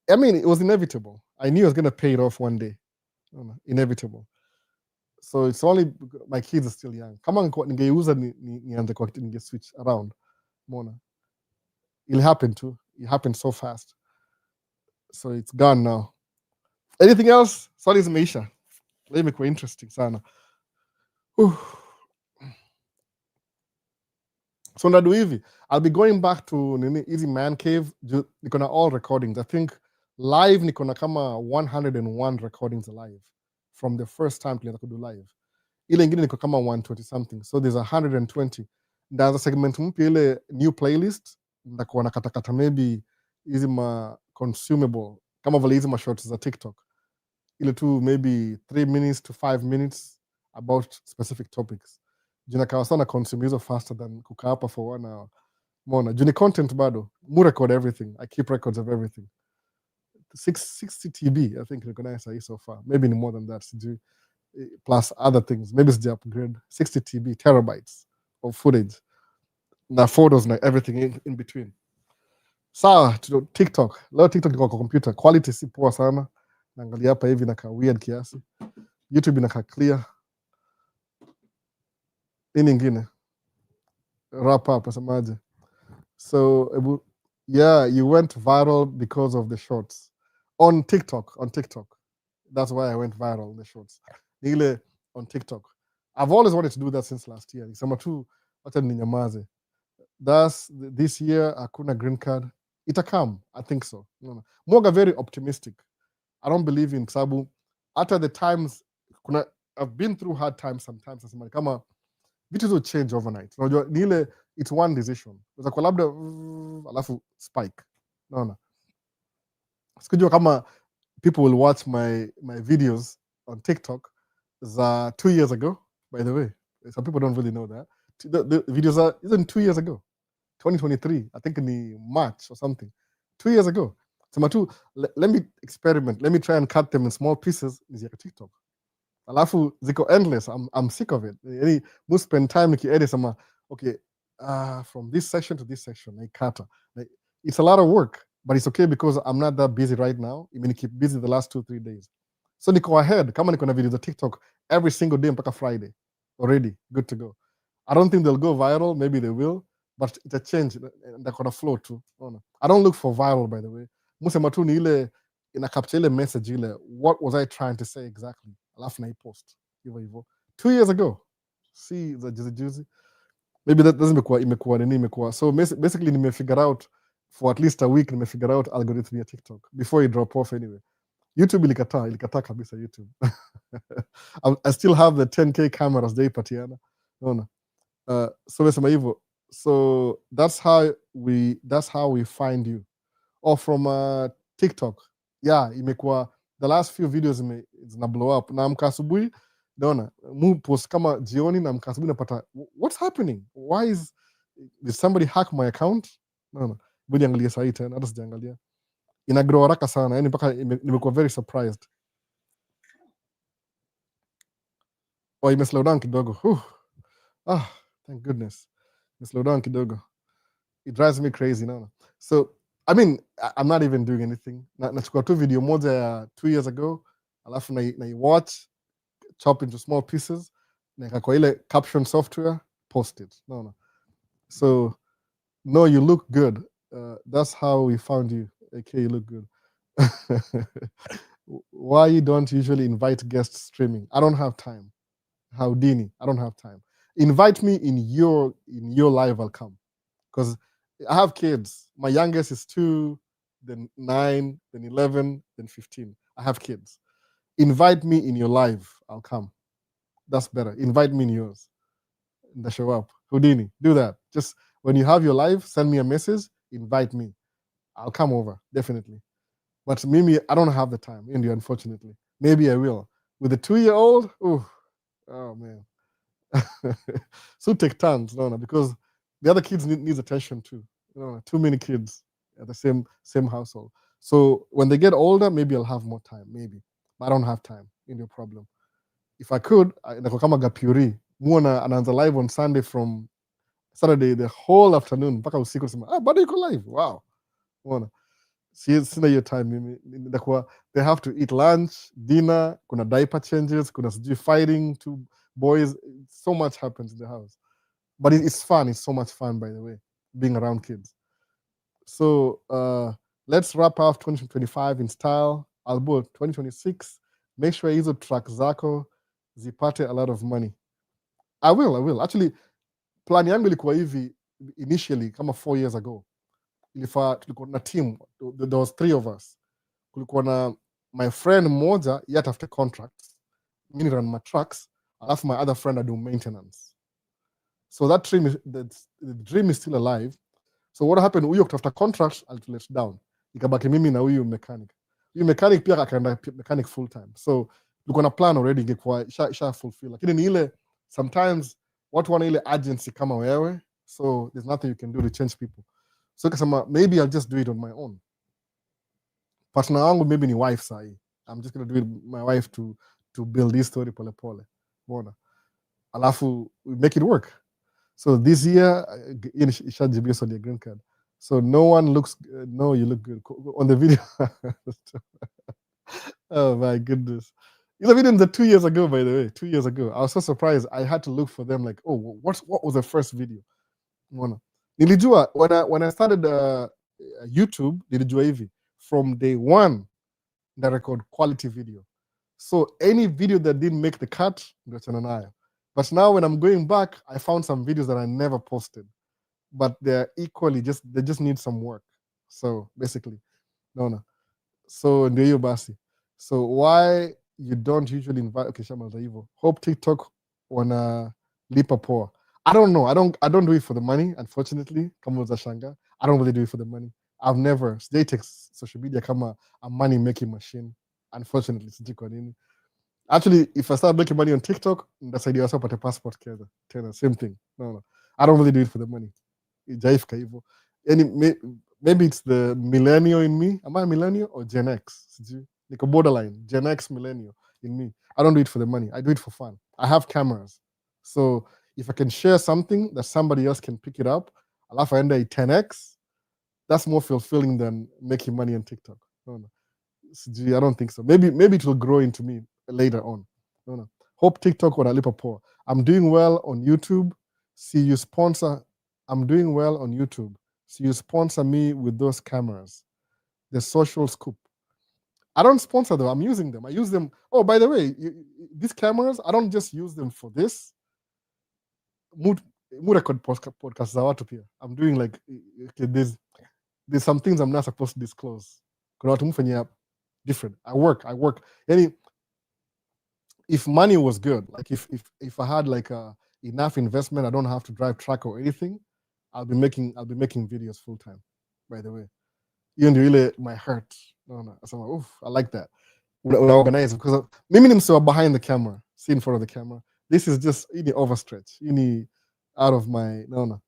I mean, it was inevitable. I knew I was going to pay it off one day. No. Inevitable. So it's only my kids are still young. Kama ningeuza nianze kwa ninge switch around. Mona. It'll happen too. It happened so fast. So it's gone now. Anything else? Sorry, it's Maisha. Let me go interesting sana. So nadu hivi, I'll be going back to Easy Man Cave. Niko na all recordings. I think live niko na kama 101 recordings live from the first time tulianza kudu live. Ile ingine niko kama 120 something. So there's 120. Ndaanza segment mpya ile new playlist. Ndakuwa na katakata maybe hizi ma consumable. Kama vile hizi ma shorts za TikTok. Ile tu maybe 3 minutes to 5 minutes about specific topics. Junakawa sana consume hizo faster than kukaa hapa for 1 hour. Mona, juni content bado. Mu record everything. I keep records of everything. 60 TB, I think recognize so far. Maybe more than that. Plus other things. Maybe it's the upgrade. 60 TB, terabytes of footage. Na photos na everything in between. Sawa, to TikTok. Leo TikTok niko kwa computer. Quality si poa sana. Naangalia hapa hivi nakaa weird kiasi. YouTube inakaa clear. Nini ingine? Wrap up asemaje? So yeah, you went viral because of the shorts on TikTok. That's why I went viral in the shorts. Ile on TikTok. I've always wanted to do that since last year. Nisema tu wacha ninyamaze. This year hakuna green card. Ita come, I think so. Moga very optimistic. I don't believe in sabu. After the times I've been through hard times sometimes. Nasema kama vitu will change overnight. Unajua ni ile it's one decision. Unaweza kwa labda alafu spike. Naona. Sikujua kama people will watch my videos on TikTok za 2 years ago, by the way. Some people don't really know that. The videos are even 2 years ago. 2023, I think in March or something. 2 years ago. Sema tu, let me experiment. Let me try and cut them in small pieces. Nizia TikTok. Alafu ziko endless. I'm sick of it. Yani, must spend time edit sama, okay, from this section to this section, like kata. It's a lot of work, but it's okay because I'm not that busy right now. I mean, keep busy the last 2-3 days. So niko ahead. Kama niko na videos on TikTok every single day mpaka Friday. Already, good to go. I don't think they'll go viral. Maybe they will, but it's a change. They're gonna flow too. I don't look for viral, by the way. Musema tu ni ile ina capture ile message ile. What was I trying to say exactly? Alafu na post hivyo. 2 years ago. See the juicy. Maybe that doesn't imekuwa. So basically nimefigure out for at least a week, nimefigure out algorithm ya TikTok before it drop off anyway. YouTube ilikataa kabisa YouTube. I still have the 10K cameras they patiana. No. So mesema hivyo. So that's how we find you. Or from TikTok. Yeah, imekuwa the last few videos zina blow up. Na amka asubuhi naona mu post kama jioni na amka asubuhi napata what's happening? Did somebody hack my account? No. Budi angalia sahi tena, hata sijaangalia. Ina grow haraka sana, yani mpaka nimekuwa very surprised. Oh, ime slow down kidogo. Thank goodness. Ime slow down kidogo. It drives me crazy now. So, I mean, I'm not even doing anything. Nachukua tu video moja ya 2 years ago, alafu na watch, chop into small pieces, naeka kwa ile caption software, post it. No. So, no, you look good. That's how we found you. Okay, you look good. Why you don't usually invite guests streaming? I don't have time. Houdini, I don't have time. Invite me in your live, I'll come. Because I have kids. My youngest is 2, then 9, then 11, then 15. I have kids. Invite me in your live, I'll come. That's better. Invite me in yours. And show up. Houdini, do that. Just when you have your live, send me a message, invite me. I'll come over, definitely. But Mimi, I don't have the time, India, unfortunately. Maybe I will. With a 2-year-old, oh man. So take turns, no, because the other kids needs attention too. Too many kids at the same household. So when they get older, maybe I'll have more time, maybe. But I don't have time, in your problem. If I could, kama Gapuri, muona anaanza live on Sunday from Saturday the whole afternoon mpaka usiku sema, bado yuko live. Wow. Muona. Sina hiyo time mimi. They have to eat lunch, dinner, kuna diaper changes, kuna sijui fighting, 2 boys. So much happens in the house. But it's fun. It's so much fun, by the way, being around kids. So let's wrap up 2025 in style. Albo 2026, make sure hizo track zako zipate a lot of money. I will. Actually, plan yangu ilikuwa hivi initially kama 4 years ago. Tulikuwa na team, there was 3 of us. Kulikuwa na my friend mmoja, yet after contracts, mimi run my trucks, alafu my other friend I do maintenance. So that the dream is still alive. So what happened, huyo kutafuta contracts let down, ikabaki mimi na huyu mechanic. Huyu mechanic pia akaenda mechanic full time. So tulikuwa na plan already, ingekuwa isha fulfill, lakini ni ile sometimes watu wana ile agency kama wewe, so there's nothing you can do to change people. So kasema maybe I'll just do it on my own. Partner wangu maybe ni wife sahi. I'm just going to do it with my wife to build this story pole pole. Bona. Alafu we make it work. So this year, ishajibia swali ya green card. So no one looks, no, you look good on the video. Oh my goodness. The video in the 2 years ago, by the way, 2 years ago. I was so surprised. I had to look for them like, oh, what was the first video? Nilijua, when I started YouTube, nilijua hivi. From day one, I record quality video. So any video that didn't make the cut, ndochana nayo. But now when I'm going back, I found some videos that I never posted. But they're equally they just need some work. So basically, no. So ndio hiyo basi. So why you don't usually invite, okay, shama za hivyo. Hope TikTok wana lipa poa. I don't know. I don't do it for the money, unfortunately. Kama za shanga. I don't really do it for the money. I've never take social media kama a money making machine. Unfortunately, sijui kwa nini. Actually, if I start making money on TikTok, ndasaidia wasa pate passport tena. Same thing. No. I don't really do it for the money. Ijaifika hivyo. Maybe it's the millennial in me. Am I a millennial or Gen X? Sijui. Niko borderline. Gen X millennial in me. I don't do it for the money. I do it for fun. I have cameras. So if I can share something that somebody else can pick it up, alafu aenda 10x, that's more fulfilling than making money on TikTok. No. I don't think so. Maybe it will grow into me later on. No. Hope TikTok wanalipa poa. I'm doing well on YouTube. See you sponsor. I'm doing well on YouTube. So you sponsor me with those cameras. The social scoop. I don't sponsor them. I'm using them. I use them. Oh, by the way, these cameras, I don't just use them for this. Mood record podcast za watu pia. I'm doing like, okay, there's some things I'm not supposed to disclose. Kuna watu mfanyia different. I work. Yani, if money was good, like if I had like enough investment, I don't have to drive truck or anything, I'll be making videos full time. By the way, hiyo ndio ile my heart. No. I like that. Una organize because mimi ni msewa behind the camera, see in front of the camera. This is just ini overstretch. Ini out of my no.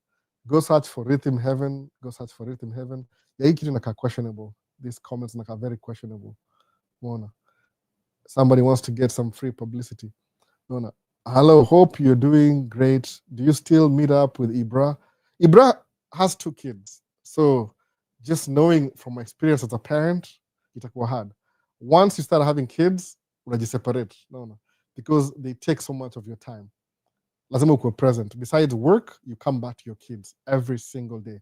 Go search for Rhythm Heaven. Yeah, hii kitu naka questionable. These comments naka very questionable. Mona. Somebody wants to get some free publicity. No. Hello, hope you're doing great. Do you still meet up with Ibra? Ibra has 2 kids. So just knowing from my experience as a parent, itakuwa hard. Once you start having kids, unajiseparate. No. Because they take so much of your time. Lazima ukuwe present. Besides work, you come back to your kids every single day.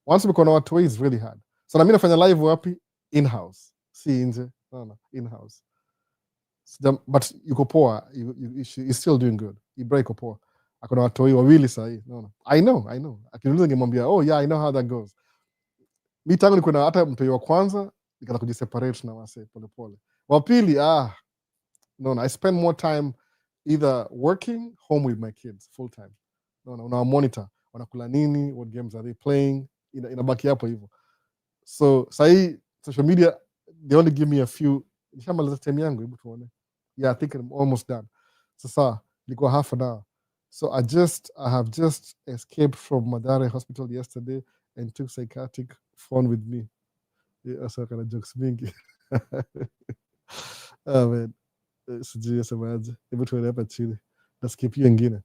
Once uko na watoi, it's really hard. So na mimi nafanya live wapi? In-house. Si nje. No. In-house. But yuko poa. He's still doing good. Ibra yuko poa. Akona watoi wawili sahi. No. I know. Akiniuliza ngemwambia, oh yeah, I know how that goes. Mi tangu niko na hata mtoi wa kwanza, nikaanza kujiseparate na wase polepole. Wa pili, no, I spend more time either working home with my kids full time. No, una monitor wanakula nini, what games are they playing, inabaki hapo hivyo. So sahi social media, they only give me a few. Nishamaliza time yangu, hebu tuone. Yeah, I think I'm almost done. Sasa niko half an hour. So I have just escaped from Madare Hospital yesterday and took psychiatric phone with me. Yeah, so kind of jokes mingi. Oh man. Sijui semaje. Hebu tuone hapa chini. Na skip hiyo ingine.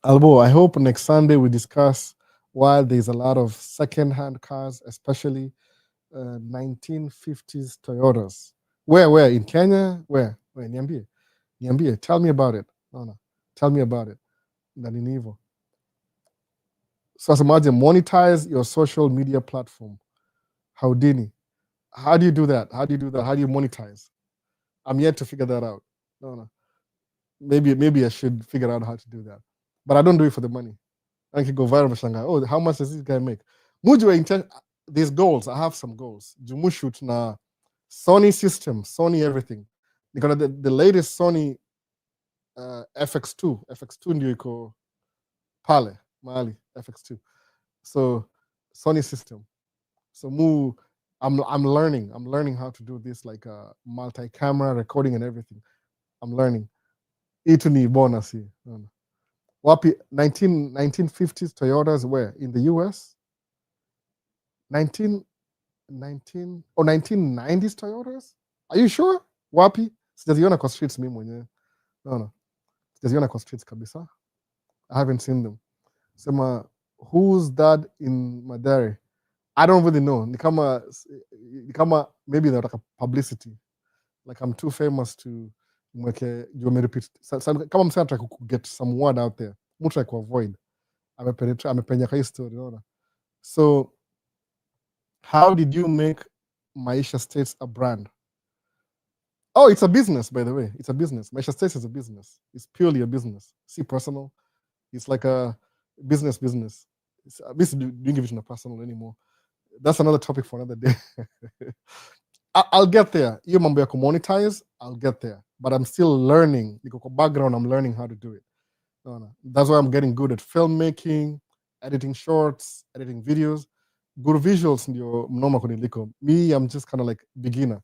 Albo, I hope next Sunday we discuss why there's a lot of second-hand cars, especially 1950s Toyotas. Where? In Kenya? Where? Niambie. Tell me about it. No. Tell me about it. Na nini hivyo. So semaje, monetize your social media platform. Houdini. How do you do that? How do you monetize? I'm yet to figure that out. No. Maybe I should figure out how to do that. But I don't do it for the money. I can go viral mashanga. Oh, how much does this guy make? Mujua intent. These goals. I have some goals. Jumushut na Sony system, Sony everything. Because the latest Sony FX2 ndio iko pale mahali FX2. So Sony system. So I'm learning how to do this, like multi-camera recording and everything. I'm learning. Itu ni bonus here. Wapi 1950s Toyotas, where? In the US? 1990s Toyotas? Are you sure? Wapi? Sijaziona kwa streets mimi mwenyewe. No. Sijaziona kwa streets kabisa. I haven't seen them. Sema, who's that in Madare? I don't really know. Ni kama maybe nataka publicity. Like I'm too famous to mweke juu amerepeat. Kama msana nataka get some word out there. Mtu like avoid. Amepenya kwa story, unaona. So how did you make Maisha States a brand? Oh, it's a business, by the way. It's a business. Maisha States is a business. It's purely a business. See, personal. It's like a business. It's doing it in a personal anymore. That's another topic for another day. I'll get there. Hiyo mambo ya monetize, I'll get there. But I'm still learning. Niko background, I'm learning how to do it. That's why I'm getting good at filmmaking, editing shorts, editing videos. Good visuals ndio mnoma kuniliko. Me, I'm just kind of like beginner.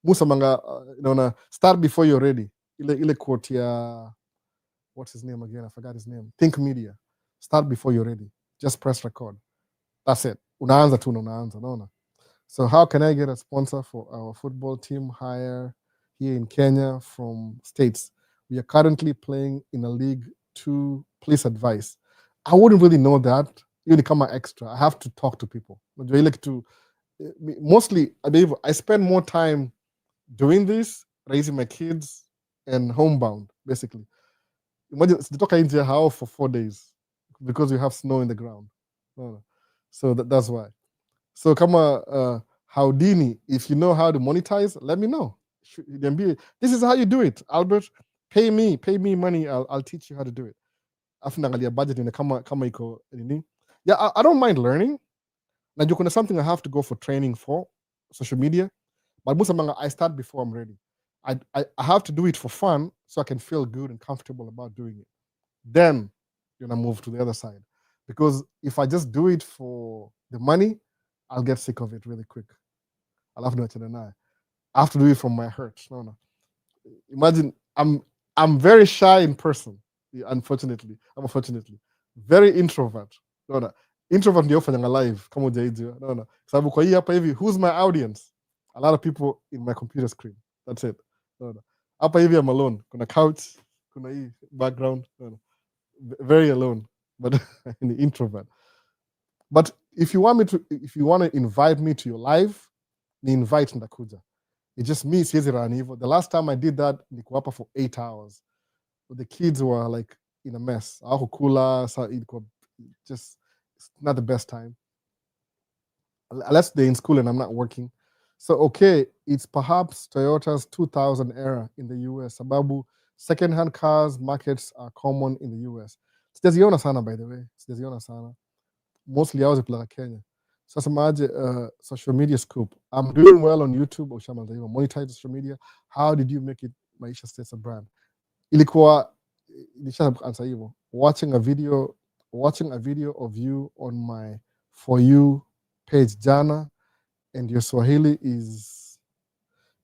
Musa manga, start before you're ready. Ile quote ya, what's his name again? I forgot his name. Think Media. Start before you're ready. Just press record. That's it. Unaanza tu unaanza, naona. So how can I get a sponsor for our football team hire here in Kenya from States? We are currently playing in a league 2. Please advise. I wouldn't really know that. You become an extra. I have to talk to people. Mostly, I spend more time doing this, raising my kids, and homebound, basically. Imagine sitatoka nje hao for 4 days because we have snow in the ground. So that's why. So kama Houdini, if you know how to monetize, let me know. This is how you do it, Albert. Pay me money. I'll teach you how to do it. Afu naangalia budget ina kama iko nini. Yeah, I don't mind learning. Najua kuna something I have to go for training for social media, but most of them I start before I'm ready. I have to do it for fun so I can feel good and comfortable about doing it. Then move to the other side, because if I just do it for the money, I'll get sick of it really quick. I'll have to do it. I have to do it from my heart. No. Imagine I'm very shy in person. Unfortunately, very introvert. No. Introvert ndio fanyanga live kama hujaijua. No. Sababu kwa hii hapa hivi, who's my audience? A lot of people in my computer screen. That's it. No. Hapa hivi I'm alone. Kuna couch, kuna hii background. No. Very alone, but an introvert. But if you want to invite me to your live, ni invite ndakuja. It's just me, siwezi run hivyo. The last time I did that, niko hapa for 8 hours. But the kids were like in a mess. Kula, so it's not the best time. Unless they're in school and I'm not working. So, okay, it's perhaps Toyota's 2000 era in the US. Sababu, second-hand cars markets are common in the US. Sijaziona sana, by the way. Sijaziona sana. Mostly I was in Kenya. Sasa maje social media scoop. I'm doing well on YouTube. Monetize social media. How did you make it Maisha States a brand? Ilikuwa answer hivyo. Watching a video of you on my For You page jana, and your Swahili is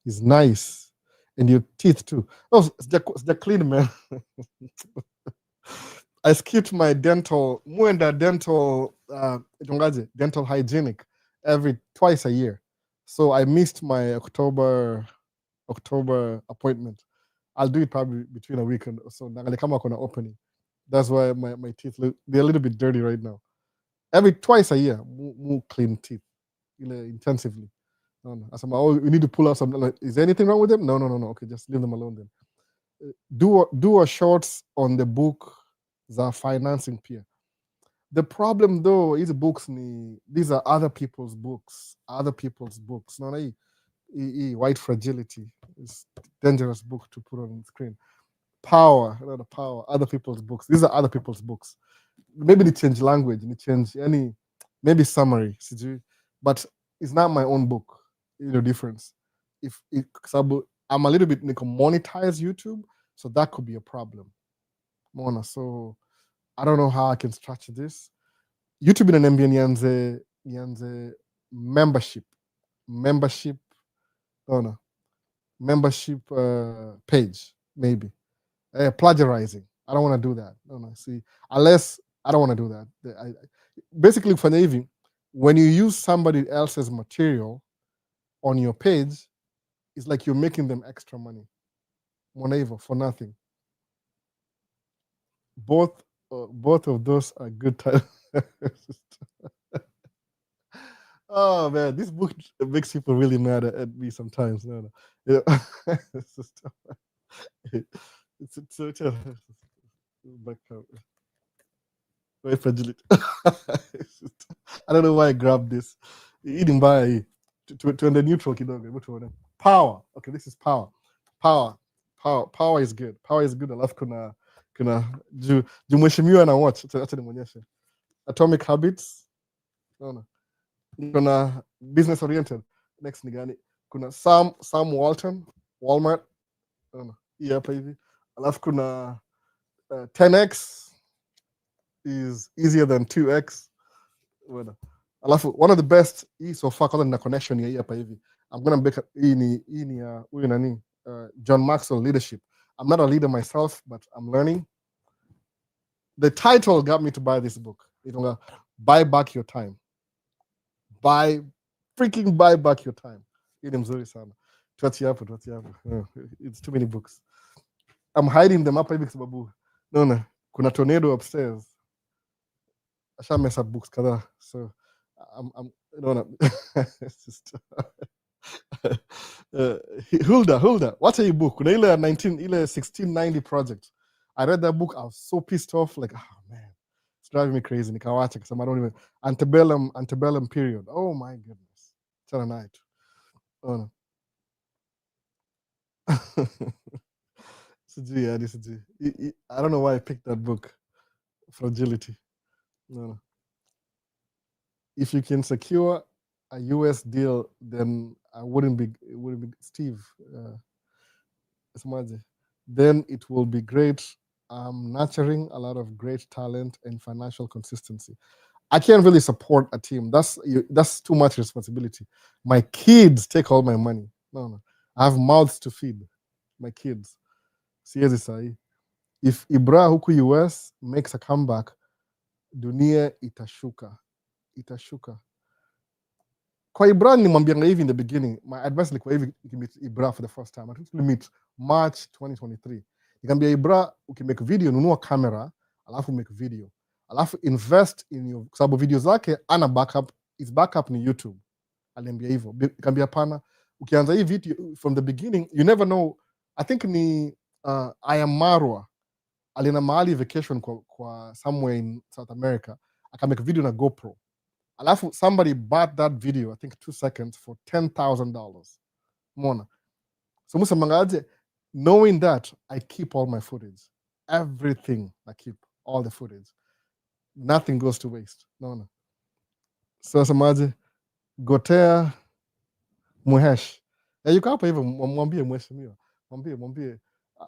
nice, and your teeth too. Oh, the clean, man. I skipped my dental hygienic twice a year. So I missed my October appointment. I'll do it probably between a week and so. Kama kona opening. That's why my teeth they're a little bit dirty right now. Twice a year, more clean teeth, intensively. No. I said, oh, we need to pull out something. Like, is there anything wrong with them? No. Okay, just leave them alone then. Do a shorts on the book za financing peer. The problem though is these are other people's books. No, white fragility is a dangerous book to put on the screen. Power, other people's books. These are other people's books. Maybe they change language, they change maybe summary, but it's not my own book. The difference. I'm a little bit monetize YouTube, so that could be a problem. Mona, so I don't know how I can structure this. YouTube in an nyanze membership page, maybe. Plagiarizing. I don't want to do that. Unless I don't want to do that. Basically, when you use somebody else's material on your page, it's like you're making them extra money. For nothing. Both of those are good times. Oh man, this book makes people really mad at me sometimes. No. It's very fragile. I don't know why I grabbed this. Eating by to the neutral kidogo. Power. Okay, this is power. Power is good. Power is good. Alafu kuna mheshimiwa na watch. Acha nimuonyeshe. Atomic Habits. No. Kuna business oriented. Next ni gani? Kuna Sam Walton, Walmart. No. Hii hapa hivi. Alafu kuna 10x is easier than 2x. Alafu one of the best so far kwanza nina connection ya hii hapa hivi. I'm gonna make hii ni huyu nani John Maxwell Leadership. I'm not a leader myself, but I'm learning. The title got me to buy this book. It's Buy Back Your Time. Buy back your time. Hii ni mzuri sana. Tuachie hapo. It's too many books. I'm hiding them hapa hivi kwa sababu naona kuna tornado upstairs. I shall mess up books kadhaa. So I'm Hulda, what's a book? Kuna ile 1690 project. I read that book. I was so pissed off. Like, oh man, it's driving me crazy. Nikawacha because I don't even antebellum period. Oh my goodness. achana naye tu. Unaona? Sijui yani sijui. I don't know why I picked that book, Fragility. No. If you can secure a US deal, then it wouldn't be Steve. Then it will be great. Nurturing a lot of great talent and financial consistency. I can't really support a team. That's too much responsibility. My kids take all my money. No. I have mouths to feed. My kids. Siwezi sahi. If Ibra huku US makes a comeback, dunia itashuka. Kwa Ibra nimwambianga hivi in the beginning, my advice ilikuwa hivi ukimit Ibra for the first time. I think meet March 2023. Nikamwambia Ibra, ukimake video nunua camera, alafu make video. Alafu invest in your, kwa sababu video zake ana backup, his backup ni YouTube. Aliambia hivyo. Nikamwambia pana, ukianza hii video from the beginning, you never know. I think ni I am Marwa. Alina mahali vacation kwa somewhere in South America. Akamake video na GoPro. Alafu somebody bought that video, I think 2 seconds, for $10,000. Mona. So musamangaje, knowing that, I keep all my footage. Everything I keep, all the footage. Nothing goes to waste. No. So samaje, Gotea Muhesh. Yuko hapa hivyo, mwambie mheshimiwa. Mwambie.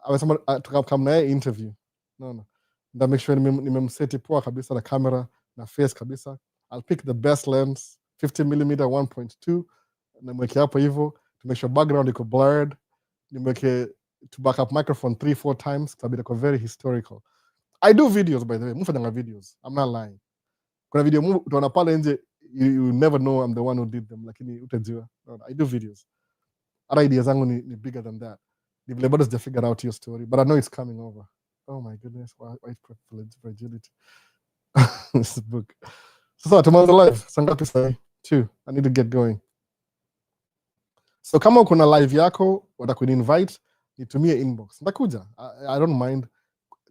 Amesema tukakam naye interview. No. Nda make sure nimemseti poa kabisa na camera na face kabisa. I'll pick the best lens, 50mm 1.2. Nimeweke hapo hivyo to make sure background iko blurred. Nimeweke to back up microphone 3-4 times sababu iko very historical. I do videos, by the way. Mufanya videos. I'm not lying. Kuna video utaona pale nje, you never know I'm the one who did them, lakini utajua. I do videos. Other ideas zangu ni bigger than that. Ni vile bado sija figure out your story, but I know it's coming over. Oh my goodness, white privilege, fragility. This book. So tomorrow's live. Sangapi sai? 2. I need to get going. So kama uko na live yako, watakuni invite, nitumie inbox. Ndakuja. I don't mind.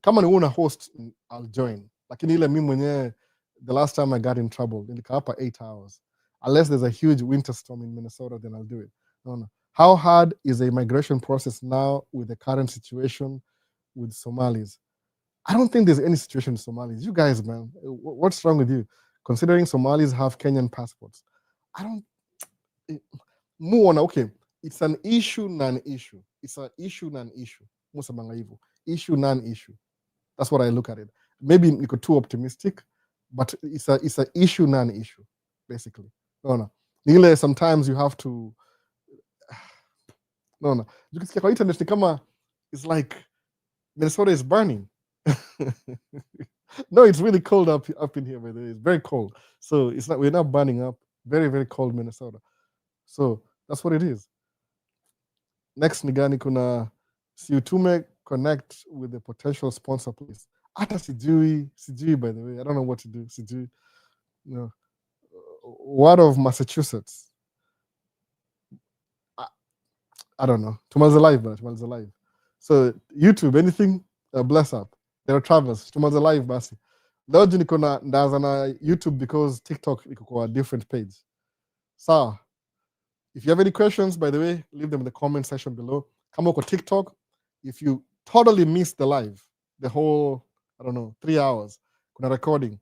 Kama ni una host, I'll join. Lakini ile mimi mwenyewe, the last time I got in trouble, nilikaa hapa 8 hours. Unless there's a huge winter storm in Minnesota, then I'll do it. No. How hard is the immigration process now with the current situation with Somalis? I don't think there's any situation with Somalis. You guys, man, what's wrong with you? Considering Somalis have Kenyan passports. Okay, it's an issue, non-issue. It's an issue, non-issue. Issue, non-issue. That's what I look at it. Maybe niko too optimistic, but it's a issue, non-issue, basically. No. Nile, sometimes you have to... No. Ukisikia kwa internet ni kama, it's like Minnesota is burning. No, it's really cold up in here, by the way. It's very cold. So we're not burning up. Very, very cold Minnesota. So that's what it is. Next nigani kuna siutume connect with the potential sponsor, please. Hata sijui, by the way. I don't know what to do. Sijui. No. What of Massachusetts? I don't know. Tomorrow's alive. So YouTube, anything, bless up. There are travelers. Tomorrow's alive, basi. Leo niko ndaanza na YouTube because TikTok iko kwa a different page. So, if you have any questions, by the way, leave them in the comment section below. Kama uko TikTok, if you totally missed the live, the whole, 3 hours, kuna recording.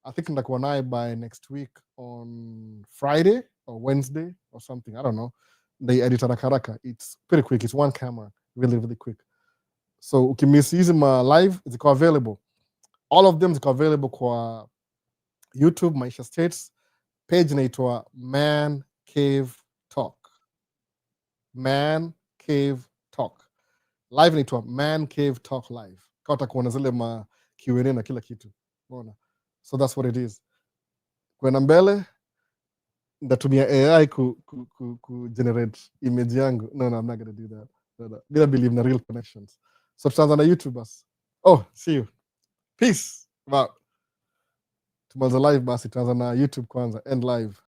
I think ndakuwa naye by next week on Friday or Wednesday or something. I don't know. They edit haraka. It's pretty quick. It's one camera. Really, really quick. So ukimiss hizi ma live, ziko available. All of them ziko available kwa YouTube, Maisha States. Page inaitwa Man Cave Talk. Man Cave Talk. Live inaitwa Man Cave Talk Live. Kwa utakuona zile ma Q&A na kila kitu. Unaona? So that's what it is. Kwenda mbele, ndatumia AI ku generate image yangu. No, I'm not going to do that. No. Bila believe in real connections. So tutaanza na YouTubers. Oh, see you. Peace. Wow. Tomorrow's live basi, tutaanza na YouTube kwanza. End live.